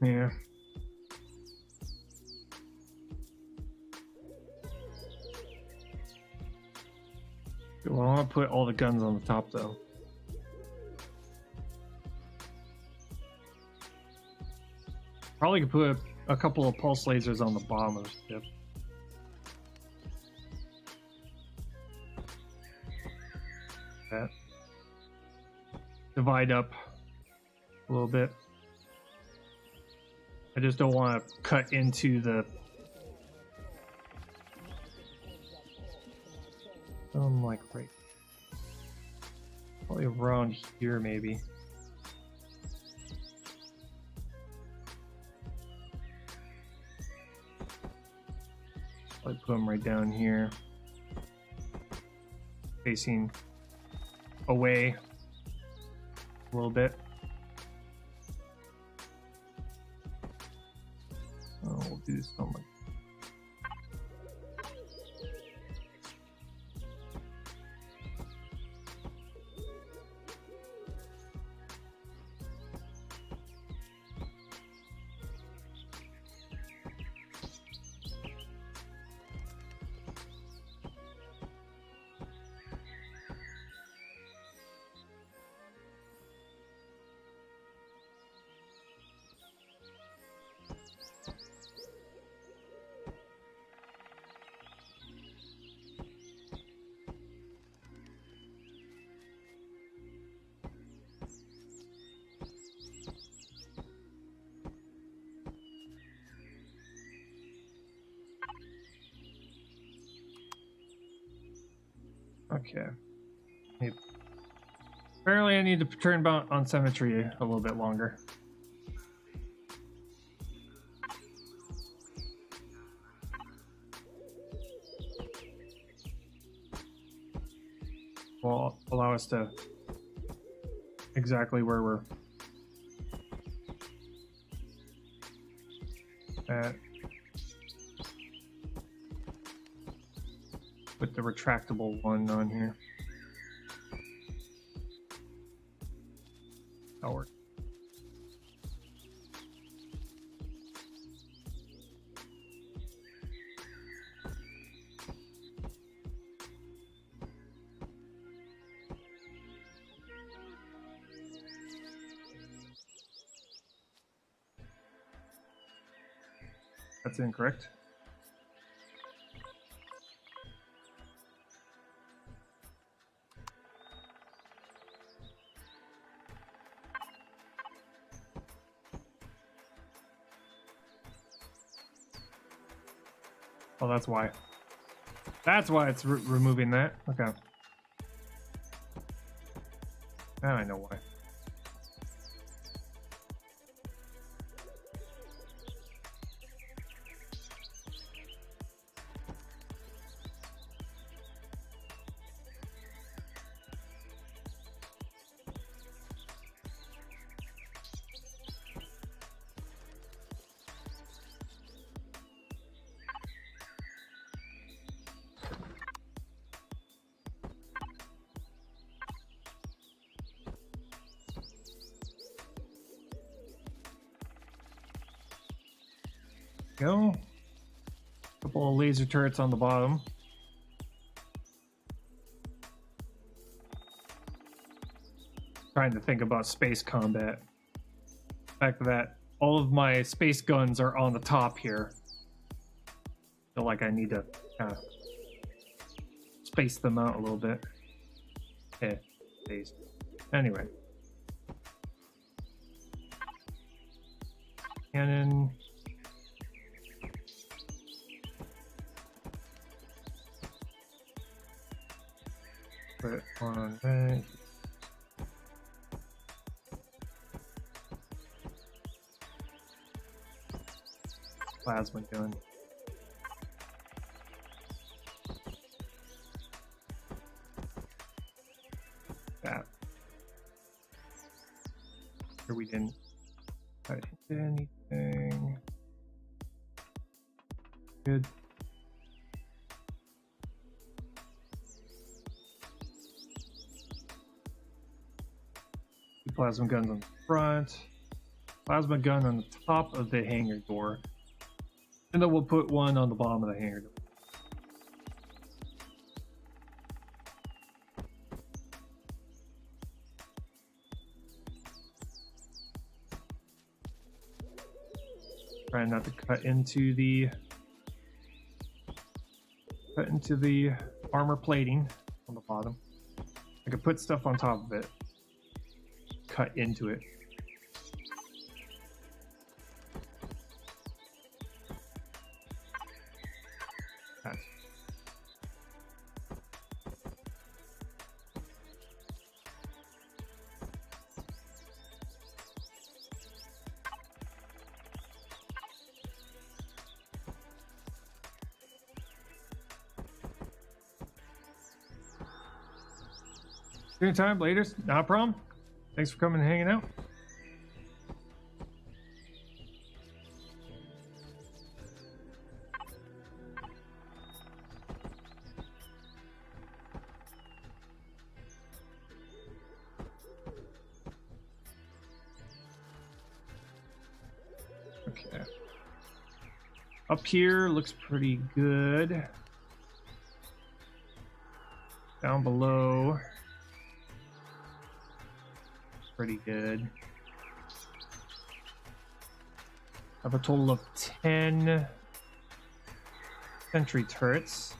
Yeah. Well, I want to put all the guns on the top, though. Probably could put a couple of pulse lasers on the bottom of the ship. That. Divide up a little bit. I just don't want to cut into the... like right... Probably around here, maybe. I'll put them right down here. Facing away a little bit. We'll do something like Okay. Apparently I need to turn on symmetry a little bit longer. Will allow us to exactly where we're at. Put the retractable one on here. That'll work. That's incorrect. Oh, that's why. That's why it's removing that. Okay. Now I know why. Go. Couple of laser turrets on the bottom. Trying to think about space combat. The fact that all of my space guns are on the top here. Feel like I need to kind of space them out a little bit. Okay, space. Anyway. Cannon. Put one on that. Plasma gun. That. Here we didn't hit anything. Good. Plasma guns on the front, plasma gun on the top of the hangar door, and then we'll put one on the bottom of the hangar door. Trying not to cut into the armor plating on the bottom. I could put stuff on top of it. Cut into it. That's Anytime, later. Not a problem. Thanks for coming and hanging out. Okay. Up here looks pretty good. Down below, pretty good. I have a total of 10 sentry turrets.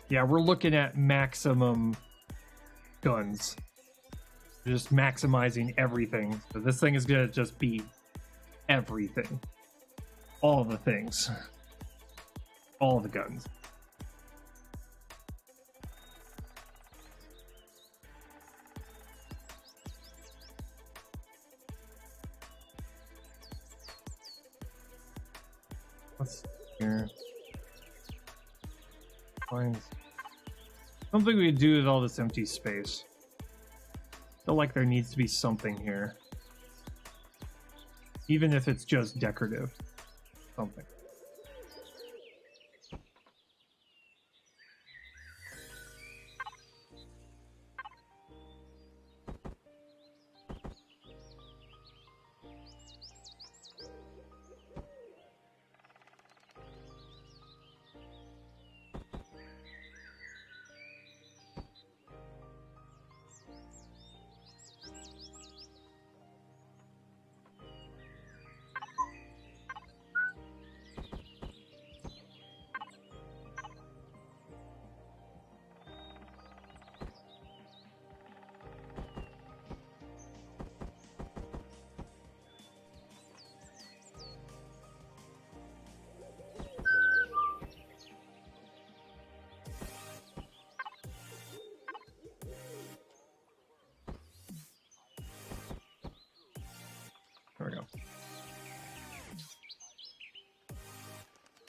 Yeah, we're looking at maximum guns. Just maximizing everything. So this thing is gonna just be everything. All the things. All the guns. What's here? Find something we could do with all this empty space. Feel like there needs to be something here. Even if it's just decorative. Something. There we go.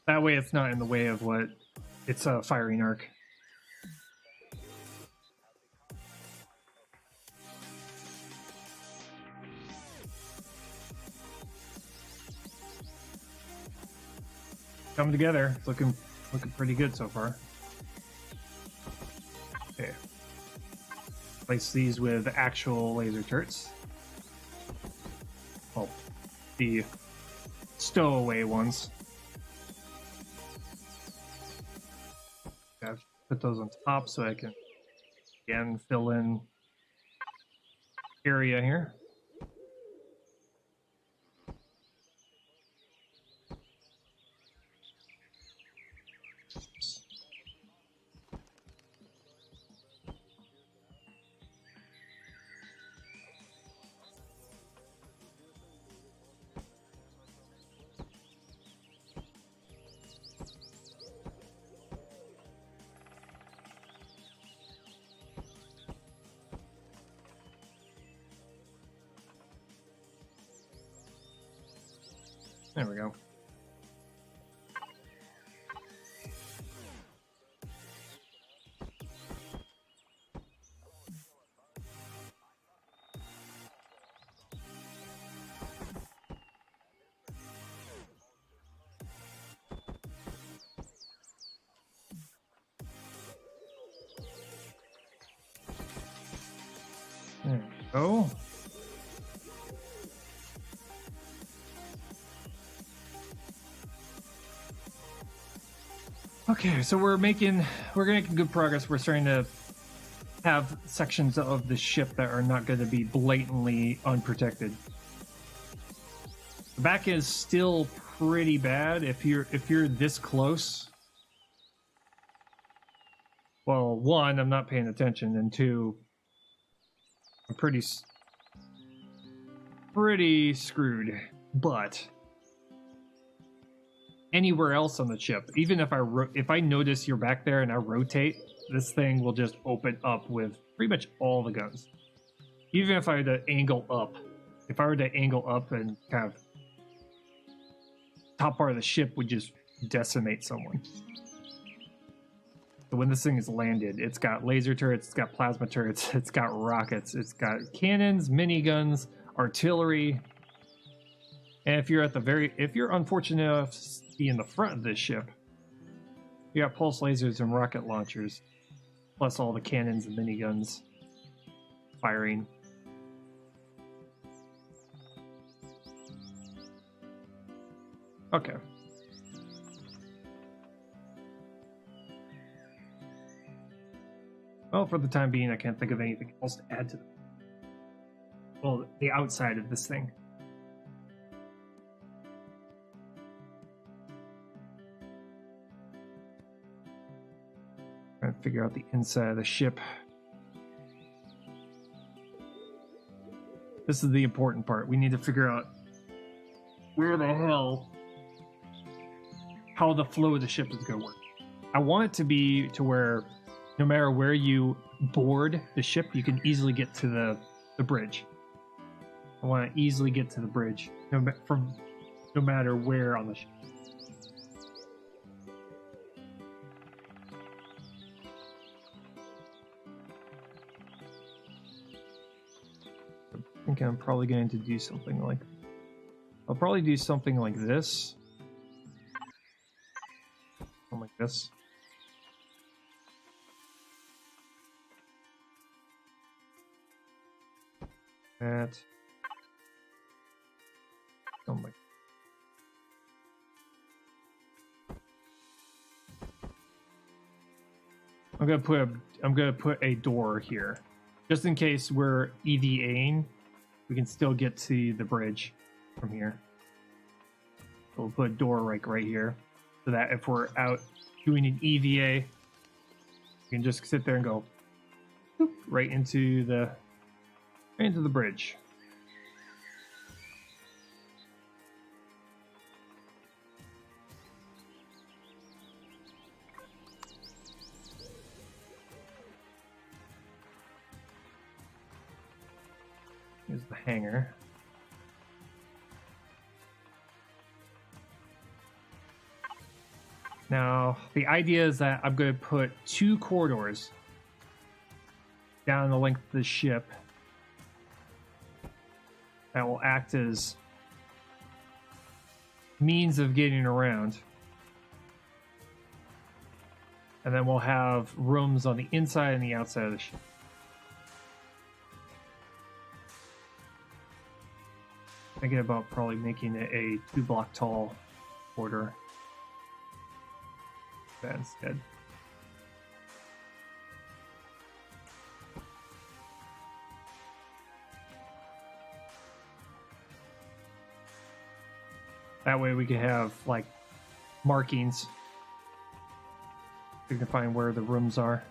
That way it's not in the way of what it's a firing arc. Coming together. It's looking pretty good so far. Okay. Place these with actual laser turrets. Well, the stowaway ones. I've put those on top so I can again fill in area here. There we go. There we go. Okay, so we're making good progress. We're starting to have sections of the ship that are not going to be blatantly unprotected. The back is still pretty bad if you're this close. Well, one, I'm not paying attention, and two, I'm pretty screwed. But anywhere else on the ship, even if I notice you're back there and I rotate, this thing will just open up with pretty much all the guns. Even if I had to angle up, if I were to angle up and kind of top part of the ship would just decimate someone. So when this thing is landed, it's got laser turrets, it's got plasma turrets, it's got rockets, it's got cannons, miniguns, artillery. And if you're unfortunate enough to be in the front of this ship, you got pulse lasers and rocket launchers, plus all the cannons and miniguns firing. Okay. Well, for the time being, I can't think of anything else to add to the outside of this thing. Trying to figure out the inside of the ship. This is the important part. We need to figure out where the hell, how the flow of the ship is going to work. I want it to be to where no matter where you board the ship, you can easily get to the bridge. I want to easily get to the bridge no matter where on the ship. I think I'm probably going to do something like... I'll probably do something like this. Something like this. That. Something like... I'm gonna put a door here, just in case we're EVAing. We can still get to the bridge from here. So we'll put a door right here, so that if we're out doing an EVA, we can just sit there and go boop, right into the bridge. Here's the hangar. Now, the idea is that I'm going to put 2 corridors down the length of the ship that will act as means of getting around. And then we'll have rooms on the inside and the outside of the ship. Thinking about probably making it a 2-block tall corridor. That instead. That way we can have like markings. We can find where the rooms are.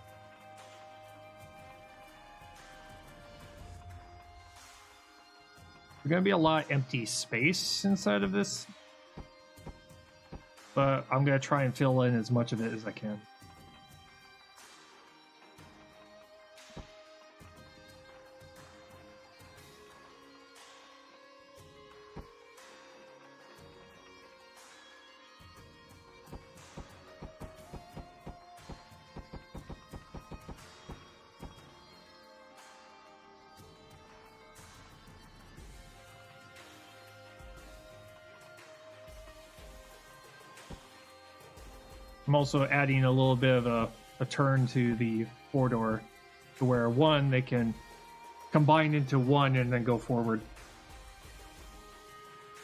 There's gonna be a lot of empty space inside of this, but I'm gonna try and fill in as much of it as I can. I'm also adding a little bit of a turn to the corridor to where one, they can combine into one and then go forward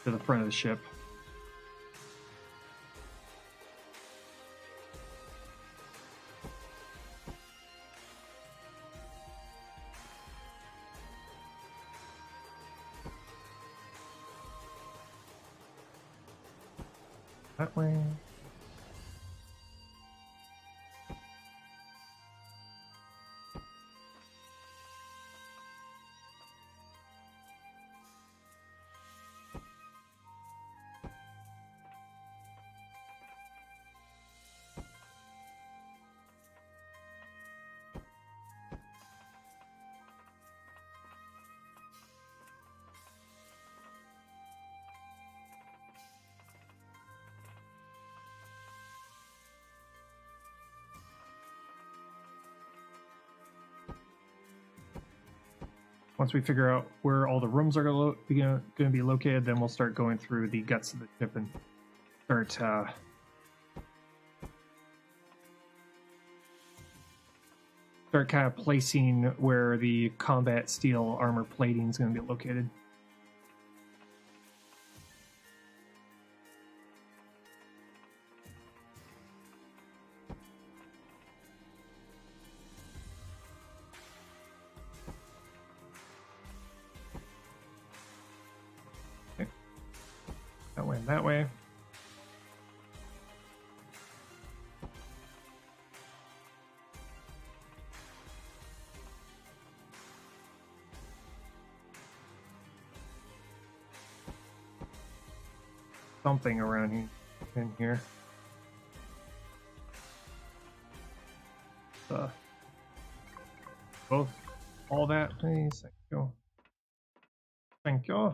to the front of the ship. That way. Once we figure out where all the rooms are going to be located, then we'll start going through the guts of the ship and start kind of placing where the combat steel armor plating is going to be located. That way. something around here. In here. Both. All that, please. Thank you. Thank you.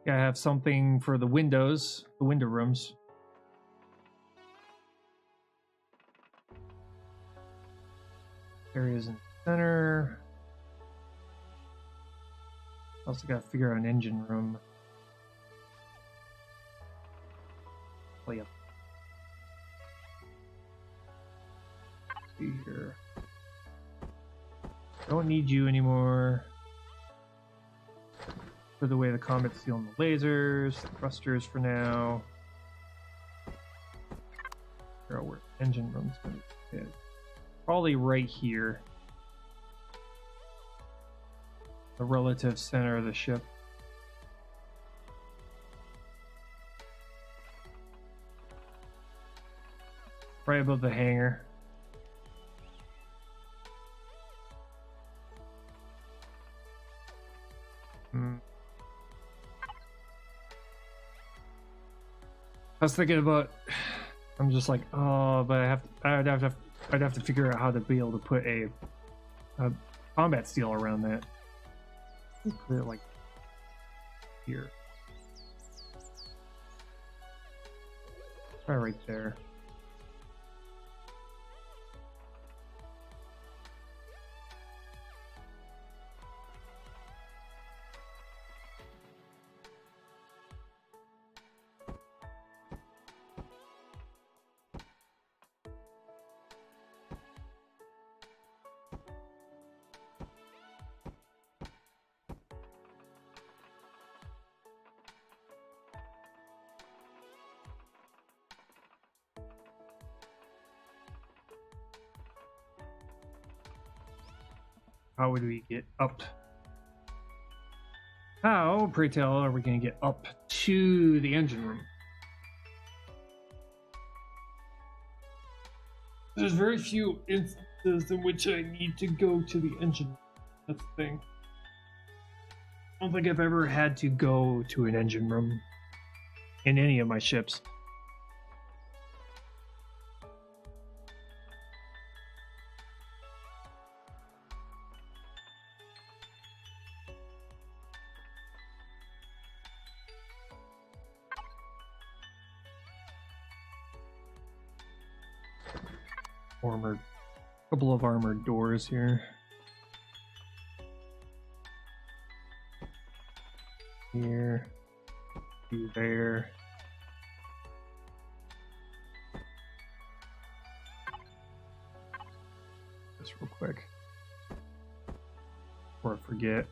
Yeah, I have something for the windows, the window rooms. Areas in the center. Also got to figure out an engine room. Oh, yeah. See here. Don't need you anymore. For the way the combat's stealing the lasers, the thrusters for now. Figure out where engine room's gonna be. Probably right here. The relative center of the ship. Right above the hangar. I was thinking about. I'm just like, oh, but I'd have to figure out how to be able to put a combat steel around that. Put it like here. Try right there. How would we get up? How, pray tell, are we going to get up to the engine room? There's very few instances in which I need to go to the engine room. That's the thing. I don't think I've ever had to go to an engine room in any of my ships. Armored, couple of armored doors here. Here, two there. Just real quick before I forget.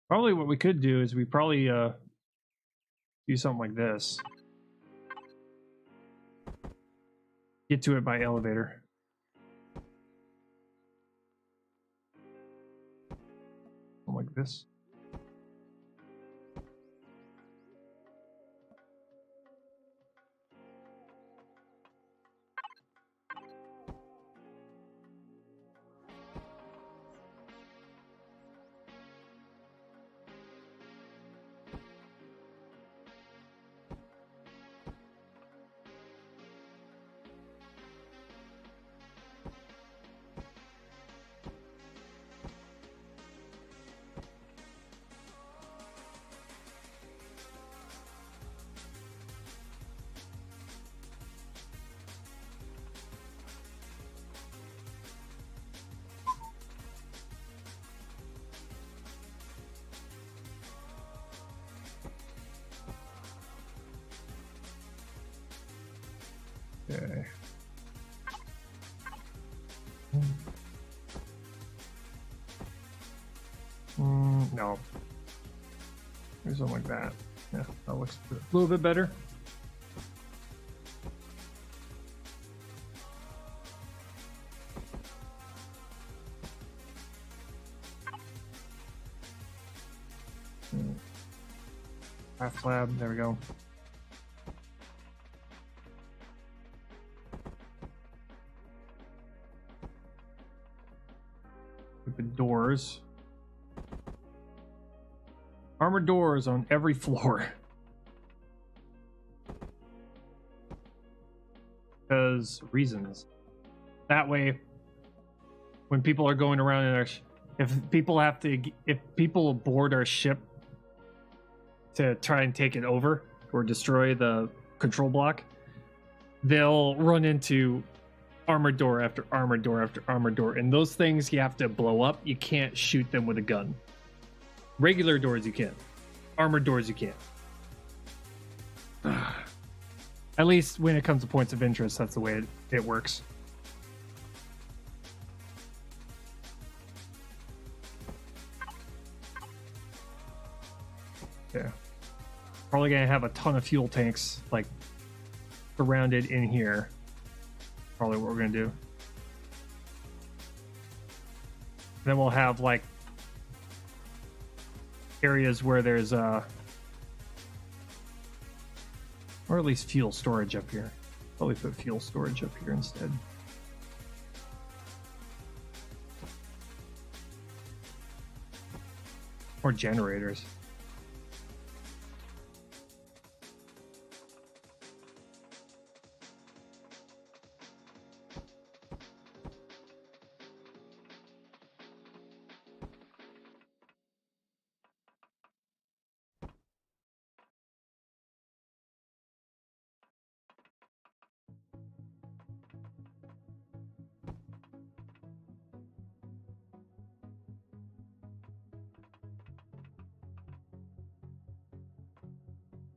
Probably what we could do is we probably do something like this. Get to it by elevator. Something like this. No. There's something like that. Yeah, that looks a little bit better. Half lab, there we go. Open doors. Armored doors on every floor. Because reasons. That way, when people are going around in our, if people board our ship to try and take it over or destroy the control block, they'll run into armored door after armored door after armored door, and those things you have to blow up. You can't shoot them with a gun. Regular doors you can. Armored doors you can't. At least when it comes to points of interest, that's the way it works. Yeah. Probably gonna have a ton of fuel tanks like surrounded in here. Probably what we're gonna do. Then we'll have like areas where there's or at least fuel storage up here. Probably put fuel storage up here instead. Or generators.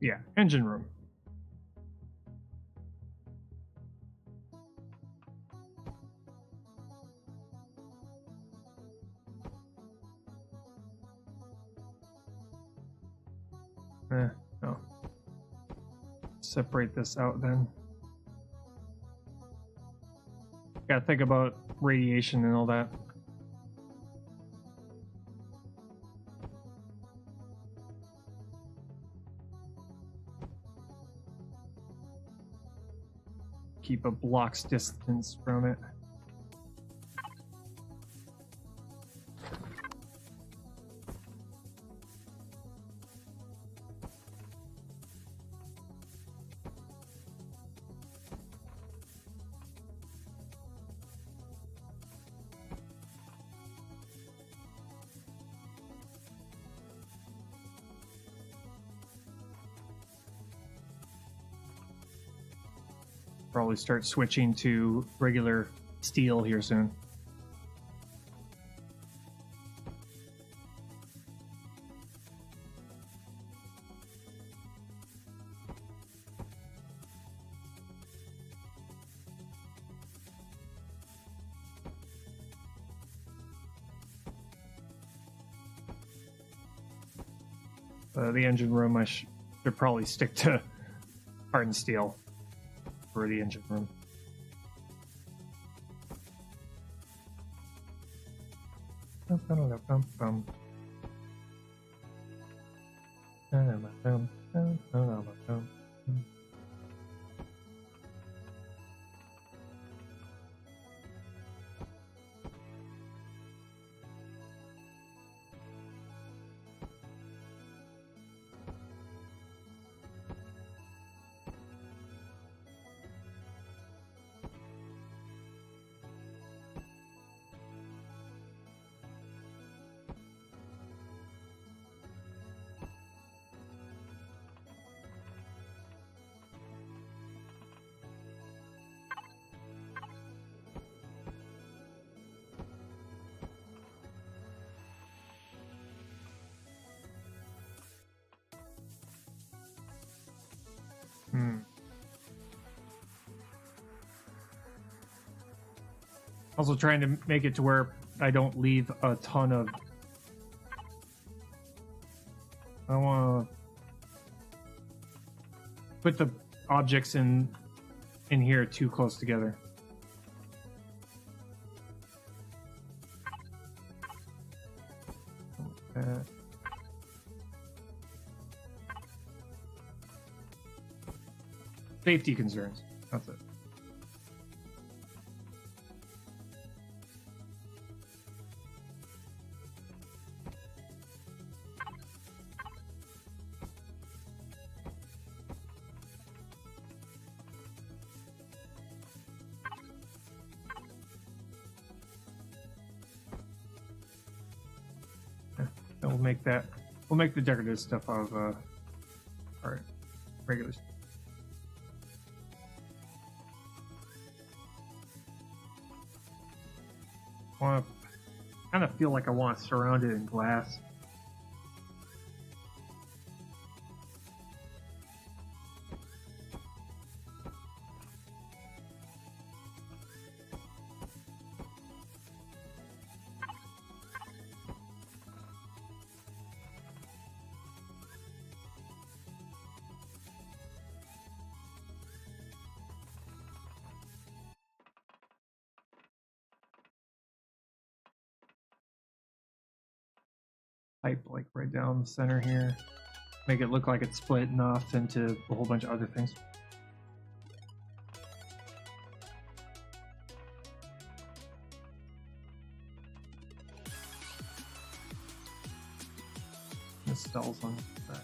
Yeah, engine room. No. Separate this out then. Gotta think about radiation and all that. Keep a block's distance from it. Probably start switching to regular steel here soon. The engine room, I should probably stick to hardened steel for the engine room. Also trying to make it to where I don't leave a ton of... I want to put the objects in here too close together. Safety concerns. That's it. We'll make that. We'll make the decorative stuff out of our regular stuff. I kind of feel like I want to surround it in glass. Pipe like right down the center here. Make it look like it's splitting off into a whole bunch of other things. The stalls on that.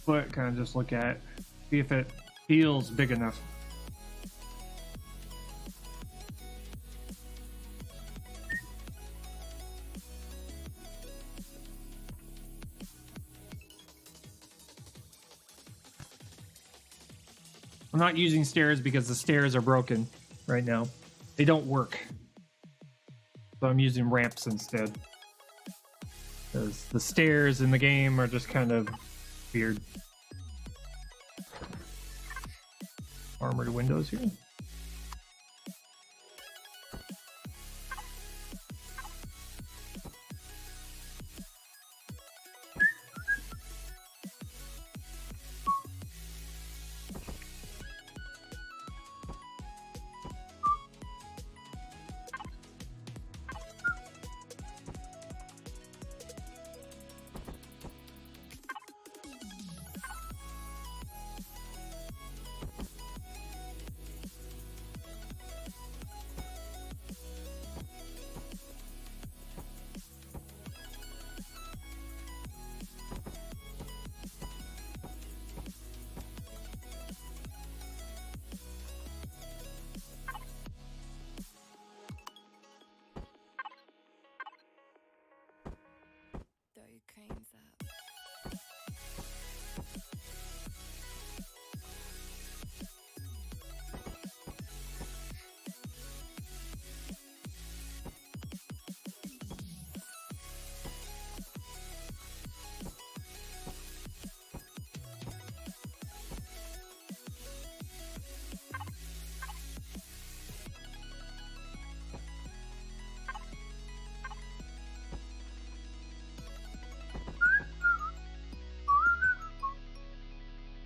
But kind of just look at it, see if it feels big enough. I'm not using stairs because the stairs are broken right now. They don't work. So I'm using ramps instead. Because the stairs in the game are just kind of weird. Armored windows here.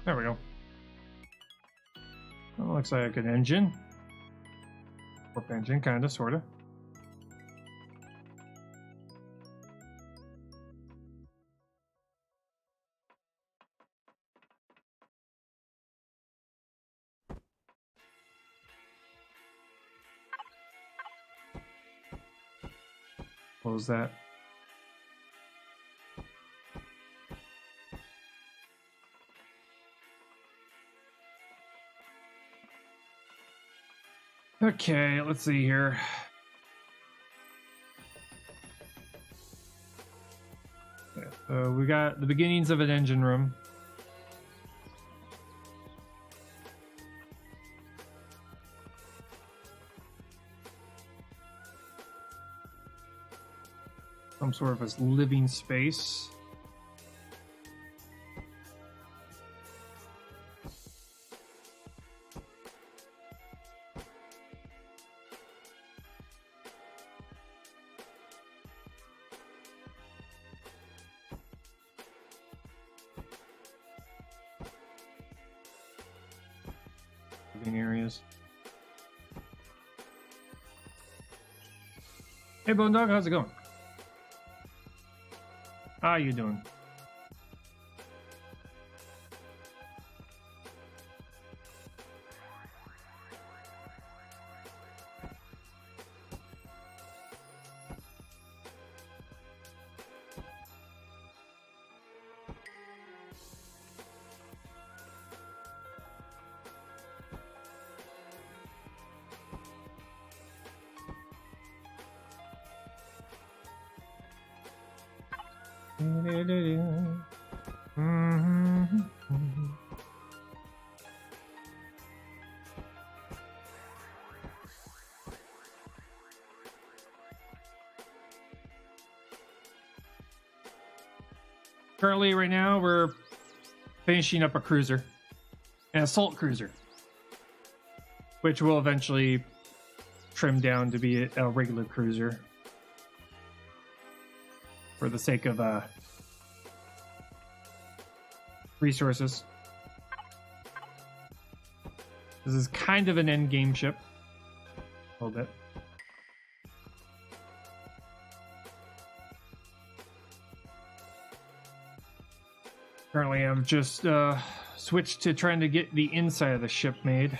There we go. That looks like an engine. Warp engine, kinda, sorta. Close that. Okay, let's see here. Okay, so we got the beginnings of an engine room. some sort of a living space. Living areas. Hey, Bone Dog, how's it going? How you doing? Currently, right now, we're finishing up a cruiser, an assault cruiser, which will eventually trim down to be a regular cruiser for the sake of resources. This is kind of an end game ship, a little bit. Currently, I'm just switched to trying to get the inside of the ship made.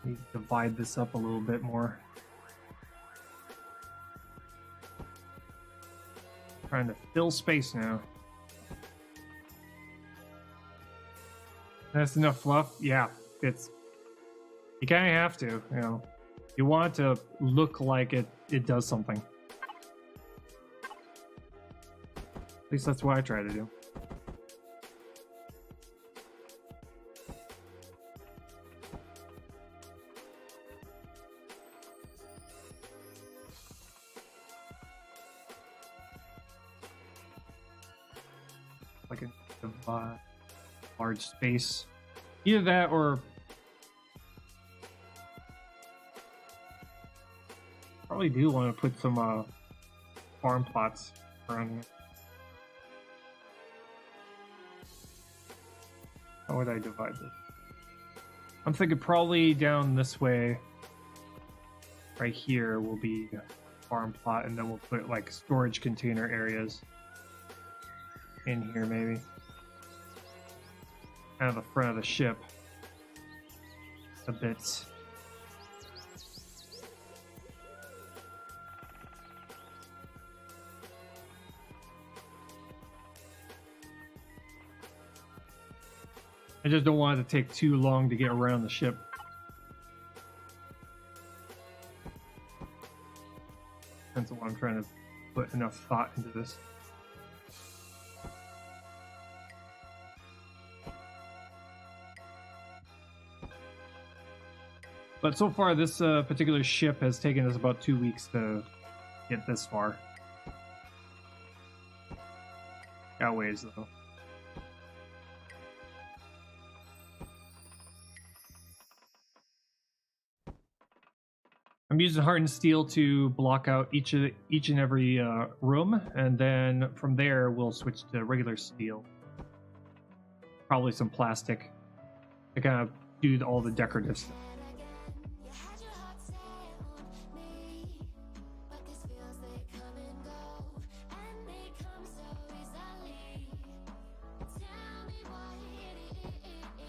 Need to divide this up a little bit more. Trying to fill space now. That's enough fluff? Yeah, it's... You kind of have to, you know. You want it to look like it does something. At least that's what I try to do. Like a large space. Either that or probably do want to put some farm plots around here. How would I divide this? I'm thinking probably down this way, right here will be a farm plot, and then we'll put like storage container areas in here, maybe. Kind of the front of the ship. A bit. I just don't want it to take too long to get around the ship. That's why I'm trying to put enough thought into this. But so far, this particular ship has taken us about 2 weeks to get this far. Got ways, though. I'm using hardened steel to block out each and every room, and then from there we'll switch to regular steel. Probably some plastic to kind of do all the decorative stuff.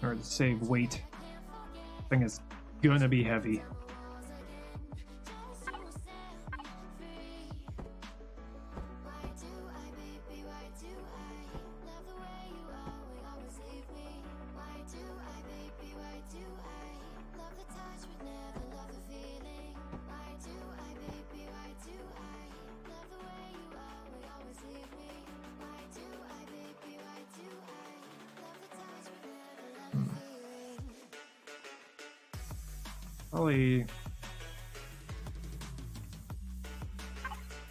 Or to save weight. Thing is gonna be heavy. Probably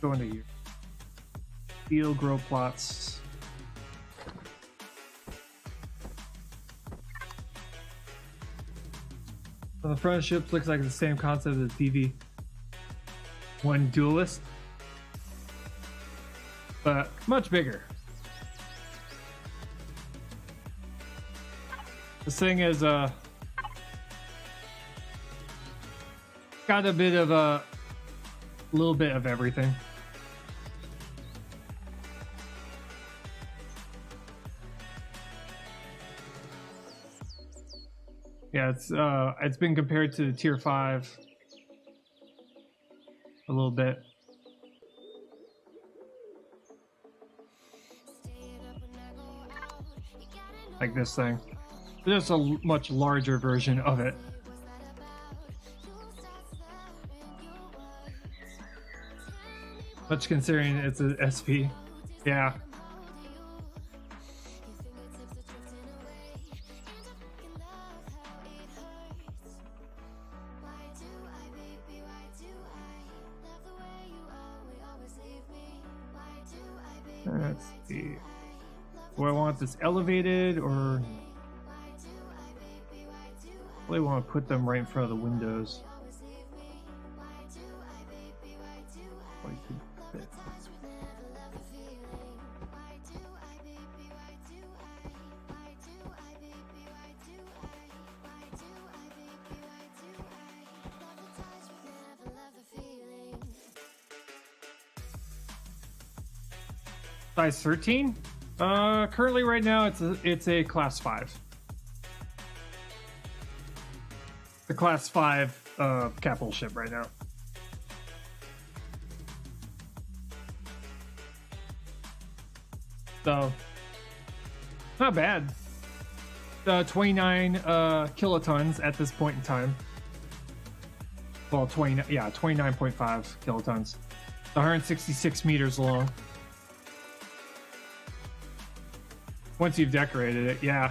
go into here. Field grow plots. So the front ship looks like the same concept as PV1 Duelist, but much bigger. This thing is got a bit of a little bit of everything. Yeah, it's been compared to the Tier 5 a little bit. Like this thing. There's a much larger version of it. Much considering it's an SP. Yeah. Let's see. Do I want this elevated or really want to put them right in front of the windows? Size 13? Currently right now it's a class 5. The class 5 capital ship right now. So not bad. 29 kilotons at this point in time. Well, 29.5 kilotons. 166 meters long. Once you've decorated it, yeah.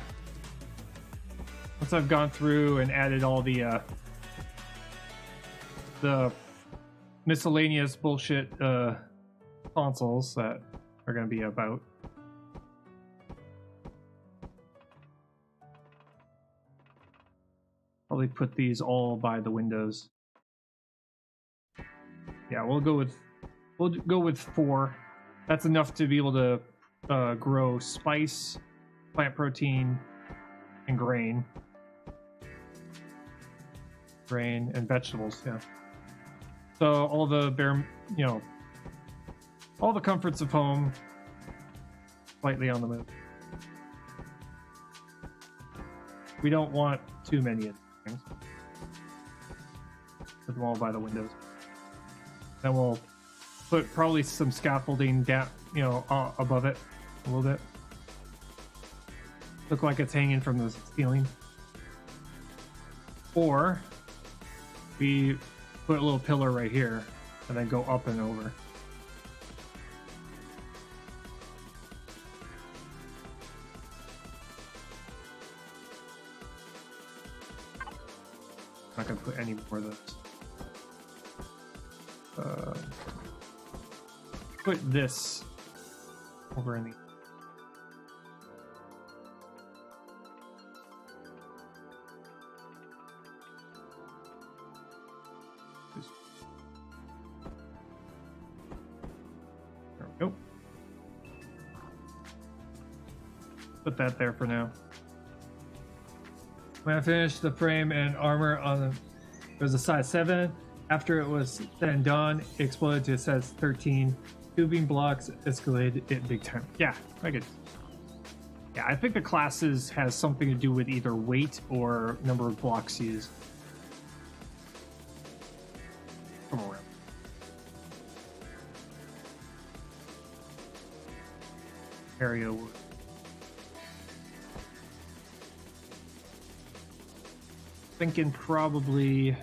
Once I've gone through and added all the miscellaneous bullshit consoles that are going to be about. Probably put these all by the windows. Yeah, we'll go with 4. That's enough to be able to grow spice, plant protein, and grain and vegetables. Yeah. So all the all the comforts of home, slightly on the move. We don't want too many of these things. Put them all by the windows. Then we'll put probably some scaffolding down, above it a little bit. Look like it's hanging from the ceiling. Or we put a little pillar right here and then go up and over. I'm not gonna put any more of those. Put this over in the there we go. Put that there for now. When I finished the frame and armor on it was a size 7. After it was then done, it exploded to a size 13. Tubing blocks escalated it big time. Yeah, I could. Yeah, I think the classes has something to do with either weight or number of blocks used. Come around. Area. Thinking probably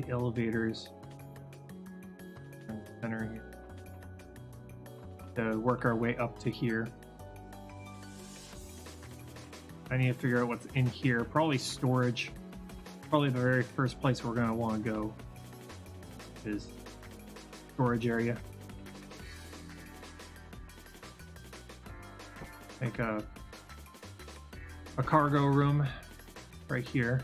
elevators. Center here. To work our way up to here. I need to figure out what's in here. Probably storage. Probably the very first place we're going to want to go is storage area. Make a cargo room right here.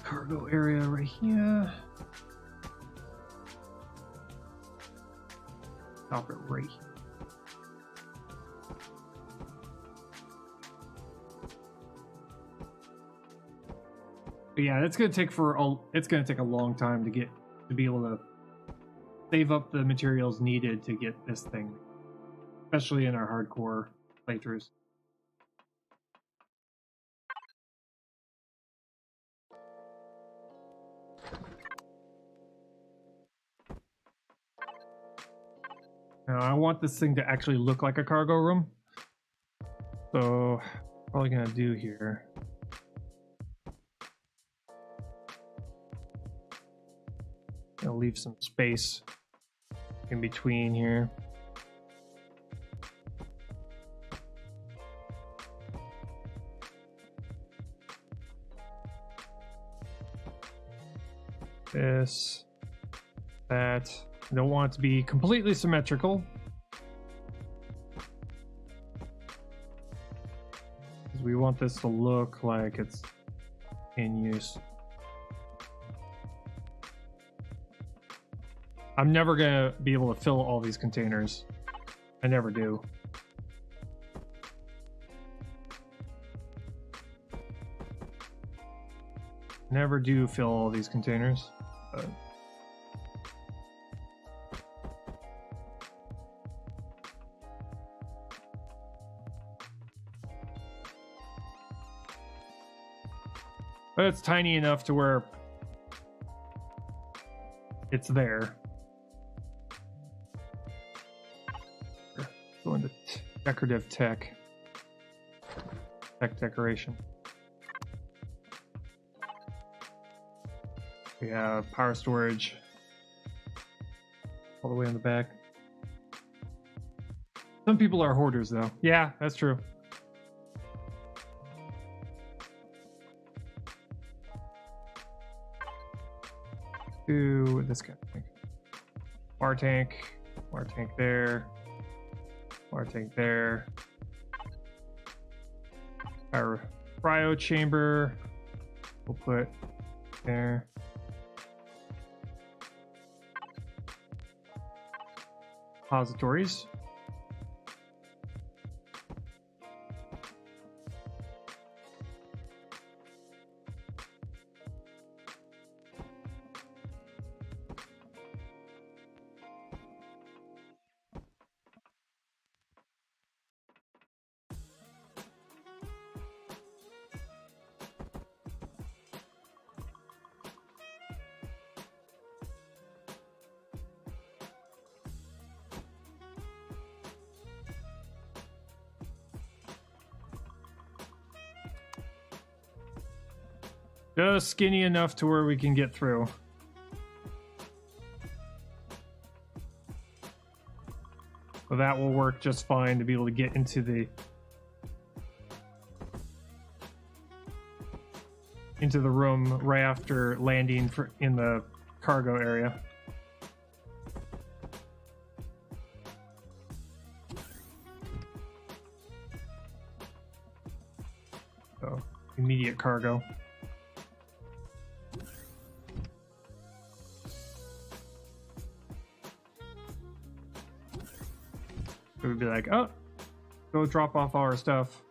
Cargo area right here. Stop it right here. But yeah, it's gonna take a long time to be able to save up the materials needed to get this thing, especially in our hardcore playthroughs. Now, I want this thing to actually look like a cargo room. So, all I'm gonna do here. I'll leave some space in between here. This, that. I don't want it to be completely symmetrical, because we want this to look like it's in use. I'm never gonna be able to fill all these containers. I never do. Never do fill all these containers. But it's tiny enough to where it's there. Go into decorative tech. Tech decoration. We have power storage all the way in the back. Some people are hoarders though. Yeah, that's true. Do this kind of thing. Water tank there, water tank there. Our cryo chamber, we'll put there. Repositories. Just skinny enough to where we can get through. So that will work just fine to be able to get into the room right after landing in the cargo area. So immediate cargo. It would be like, oh, go drop off all our stuff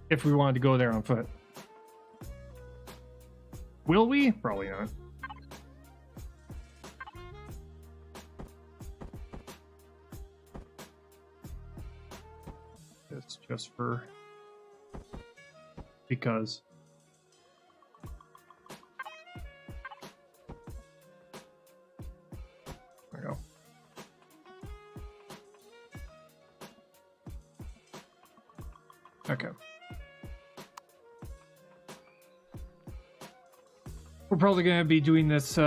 if we wanted to go there on foot. Will we? Probably not. It's just for because. There we go. Okay. We're probably going to be doing this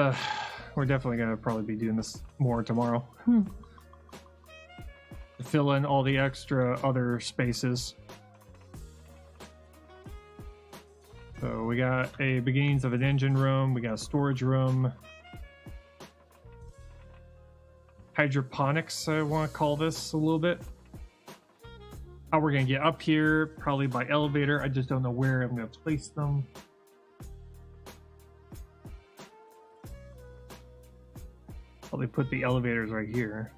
we're definitely gonna probably be doing this more tomorrow. To fill in all the extra other spaces. So we got a beginnings of an engine room, we got a storage room. Hydroponics, I want to call this a little bit. How we're gonna get up here, probably by elevator. I just don't know where I'm gonna place them. Probably put the elevators right here.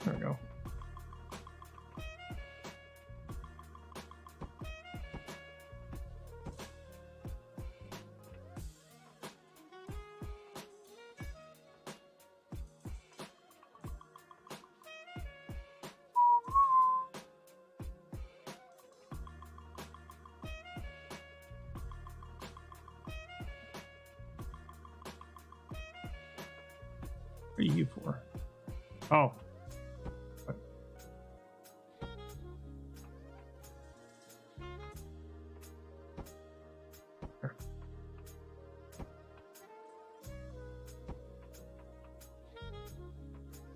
There we go. What are you for? Oh.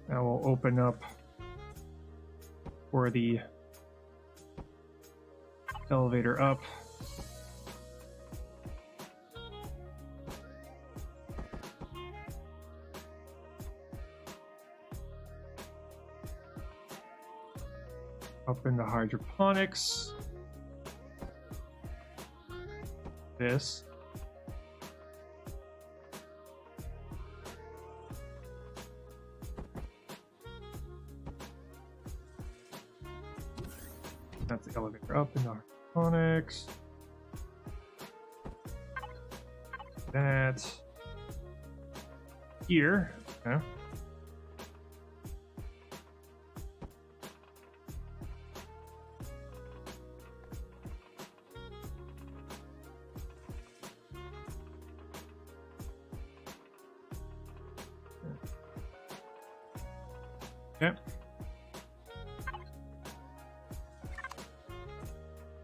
Now we'll open up for the elevator up. Up into hydroponics. This. That's the elevator up into hydroponics. That here. Okay. Yep.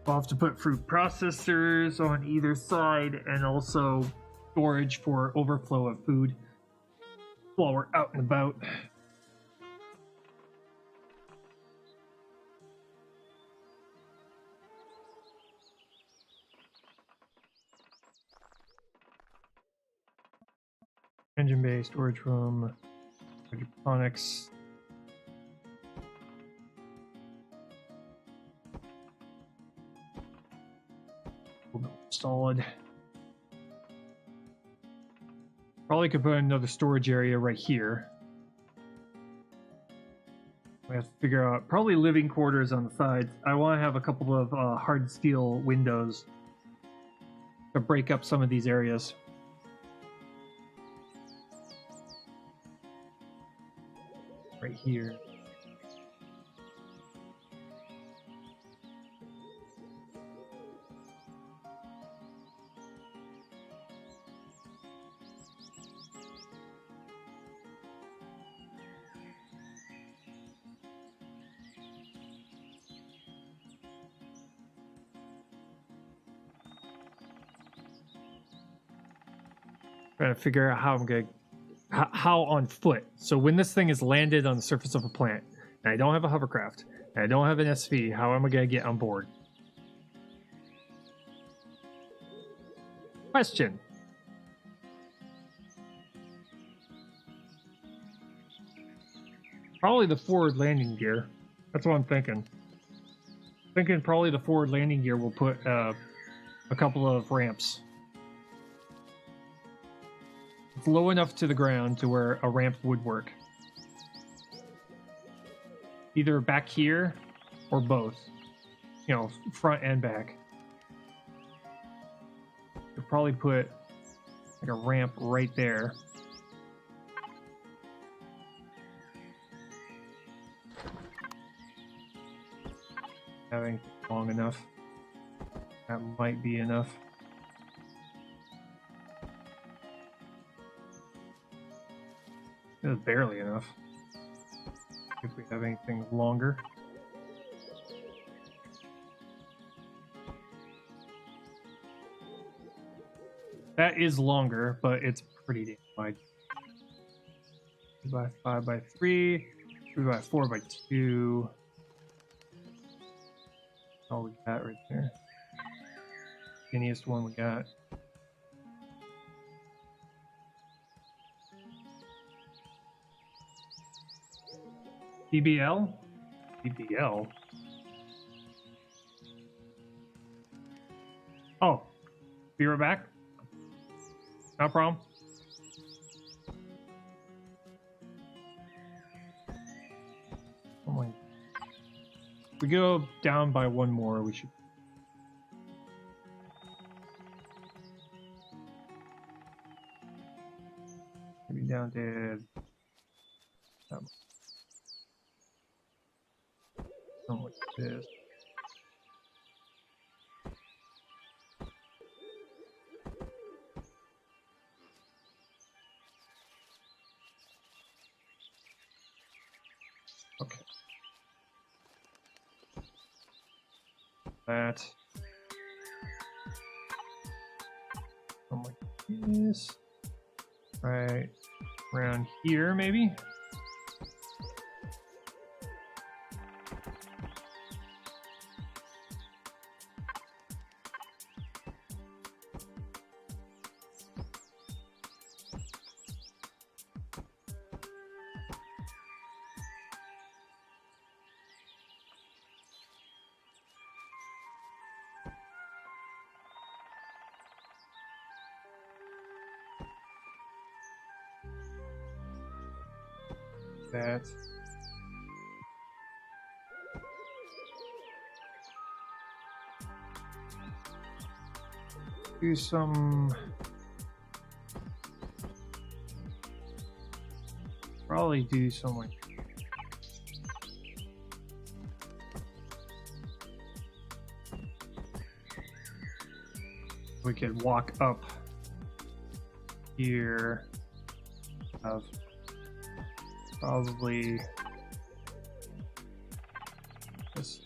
We'll have to put fruit processors on either side and also storage for overflow of food while we're out and about. Engine bay, storage room, hydroponics. Solid. Probably could put another storage area right here. We have to figure out probably living quarters on the sides. I want to have a couple of hard steel windows to break up some of these areas. Right here. Trying to figure out how I'm going to, how on foot. So when this thing is landed on the surface of a plant, and I don't have a hovercraft, and I don't have an SV, how am I going to get on board? Question. Probably the forward landing gear. That's what I'm thinking. Thinking probably the forward landing gear will put a couple of ramps. It's low enough to the ground to where a ramp would work. Either back here or both. You know, front and back. Could probably put like a ramp right there. Having long enough. That might be enough. That's barely enough. If we have anything longer. That is longer, but it's pretty damn wide. 2 by 5 by 3, 3 by 4 by 2. All we got right there. Skinniest one we got. BBL? BBL? Oh, be right back. No problem. Oh my. If we go down by one more, we should. Maybe down to. Something like this. Okay. That. Something like this. Right around here, maybe. That. Do some. Probably do some like. We could walk up here. Of probably this.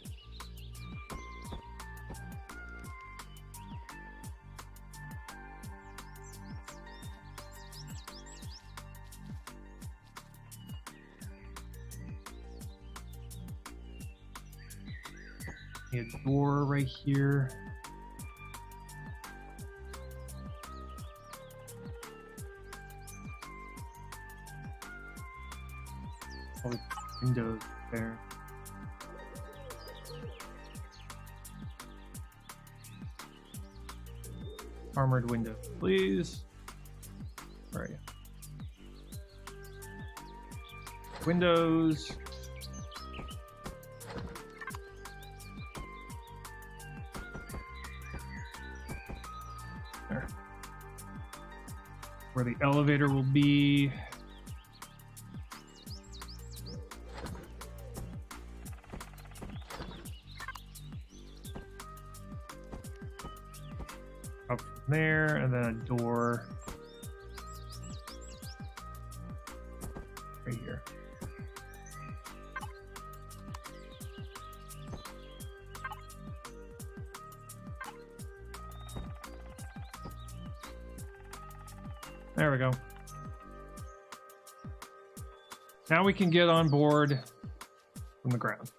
A door right here. Probably windows there. Armored window, please. Where are you? Windows. There. Where the elevator will be. Up from there, and then a door right here. There we go. Now we can get on board from the ground.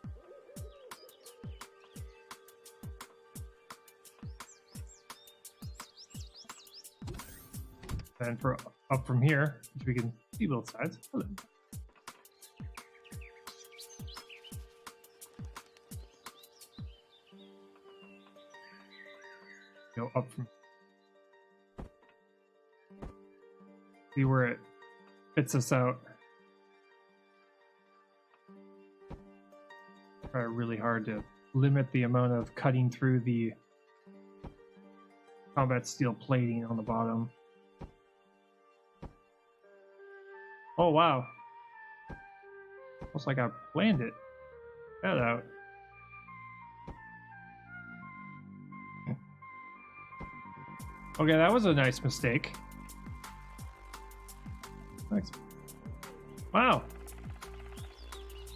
And for up from here, which we can see both sides. Hello. Go up from. See where it fits us out. Try really hard to limit the amount of cutting through the combat steel plating on the bottom. Oh wow. Looks like I planned it. That out. Okay, that was a nice mistake. Thanks. Wow.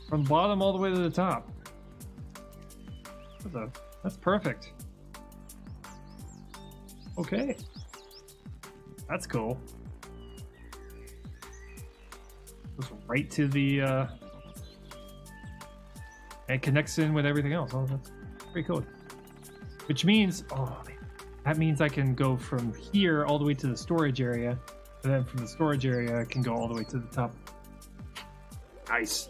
From the bottom all the way to the top. That's perfect. Okay. That's cool. Goes right to the and connects in with everything else. Oh, that's pretty cool. Which means, oh, that means I can go from here all the way to the storage area, and then from the storage area I can go all the way to the top. Nice.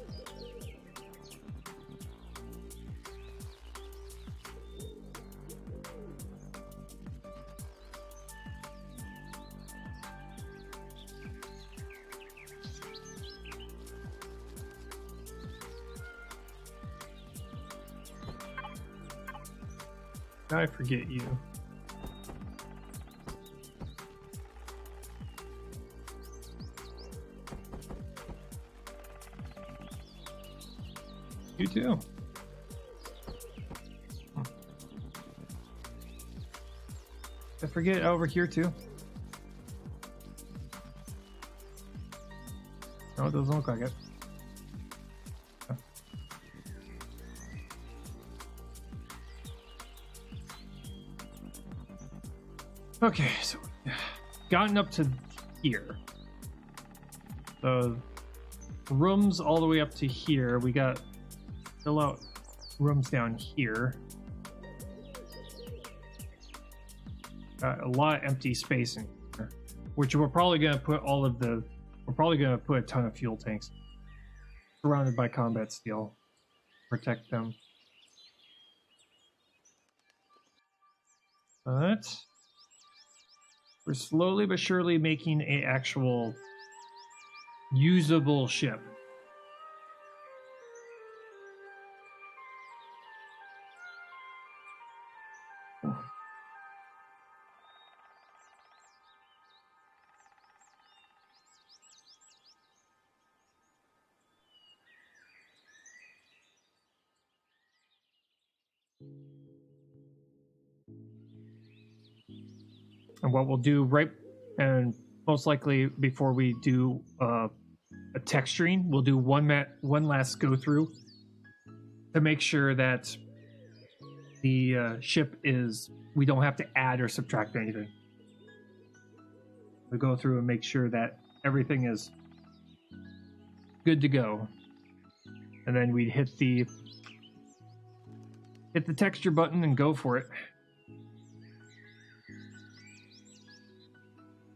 I forget you. You too. I forget over here too. No, it doesn't look like it. Okay, so gotten up to here. So rooms all the way up to here. We got fill out rooms down here. Got a lot of empty space in here, which we're probably gonna put we're probably gonna put a ton of fuel tanks surrounded by combat steel. Protect them. But we're slowly but surely making an actual usable ship. And what we'll do and most likely before we do a texturing, we'll do one last go through to make sure that the ship we don't have to add or subtract anything. We go through and make sure that everything is good to go, and then we'd hit the texture button and go for it.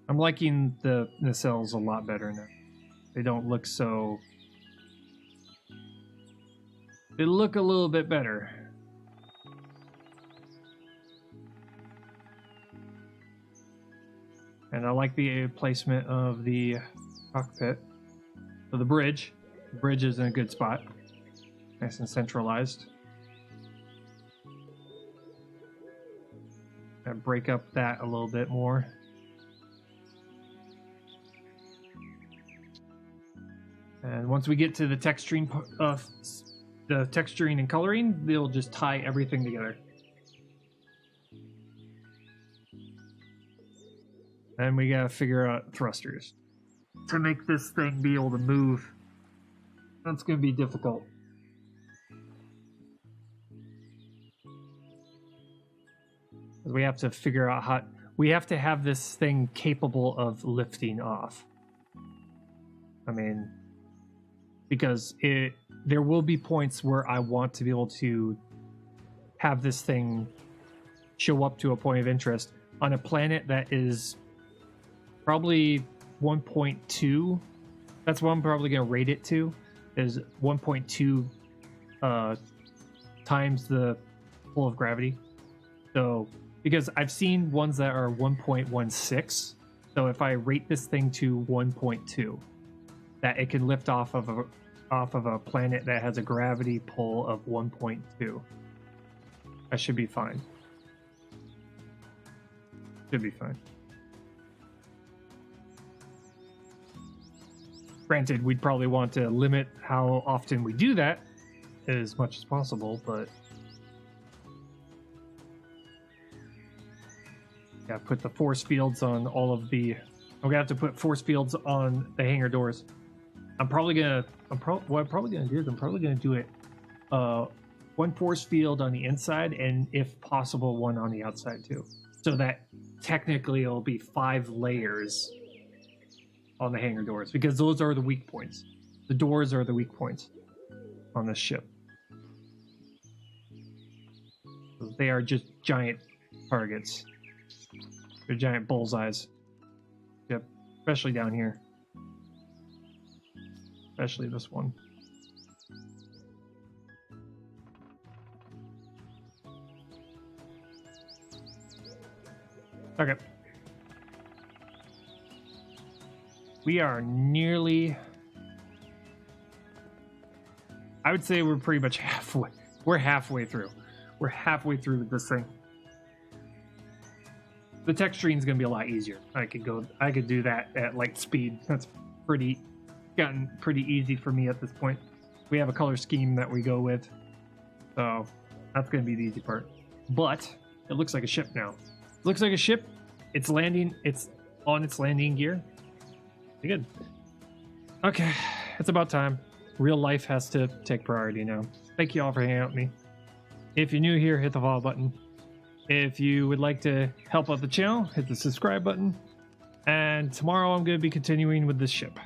I'm liking the nacelles a lot better now. They don't look so... They look a little bit better. And I like the placement of the cockpit. So the bridge. The bridge is in a good spot. Nice and centralized. And break up that a little bit more. And once we get to the texturing and coloring, they'll just tie everything together. Then we gotta figure out thrusters to make this thing be able to move. That's gonna be difficult. We have to figure out we have to have this thing capable of lifting off. I mean, because there will be points where I want to be able to have this thing show up to a point of interest on a planet that is probably 1.2. That's what I'm probably going to rate it to, is 1.2 times the pull of gravity. So, because I've seen ones that are 1.16. So if I rate this thing to 1.2, that it can lift off of a planet that has a gravity pull of 1.2. That should be fine. Should be fine. Granted, we'd probably want to limit how often we do that as much as possible, but yeah, put the force fields on all of the... I'm gonna have to put force fields on the hangar doors. what I'm probably gonna do is I'm probably gonna do it one force field on the inside, and if possible one on the outside too, so that technically it'll be 5 layers on the hangar doors, because those are the weak points. The doors are the weak points on this ship. They are just giant targets. They're giant bullseyes. Yep, especially down here. Especially this one. Okay. We are nearly... I would say we're pretty much halfway. We're halfway through. We're halfway through with this thing. The tech screen is going to be a lot easier. I could do that at light speed. That's gotten pretty easy for me at this point. We have a color scheme that we go with. So that's going to be the easy part. But it looks like a ship now. It looks like a ship. It's landing. It's on its landing gear. Pretty good. Okay. It's about time. Real life has to take priority now. Thank you all for hanging out with me. If you're new here, hit the follow button. If you would like to help out the channel, hit the subscribe button. And tomorrow I'm going to be continuing with this ship.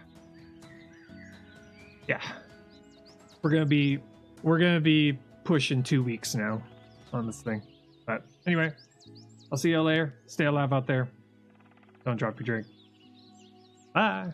Yeah. We're going to be pushing 2 weeks now on this thing. But anyway, I'll see you later. Stay alive out there. Don't drop your drink. Bye.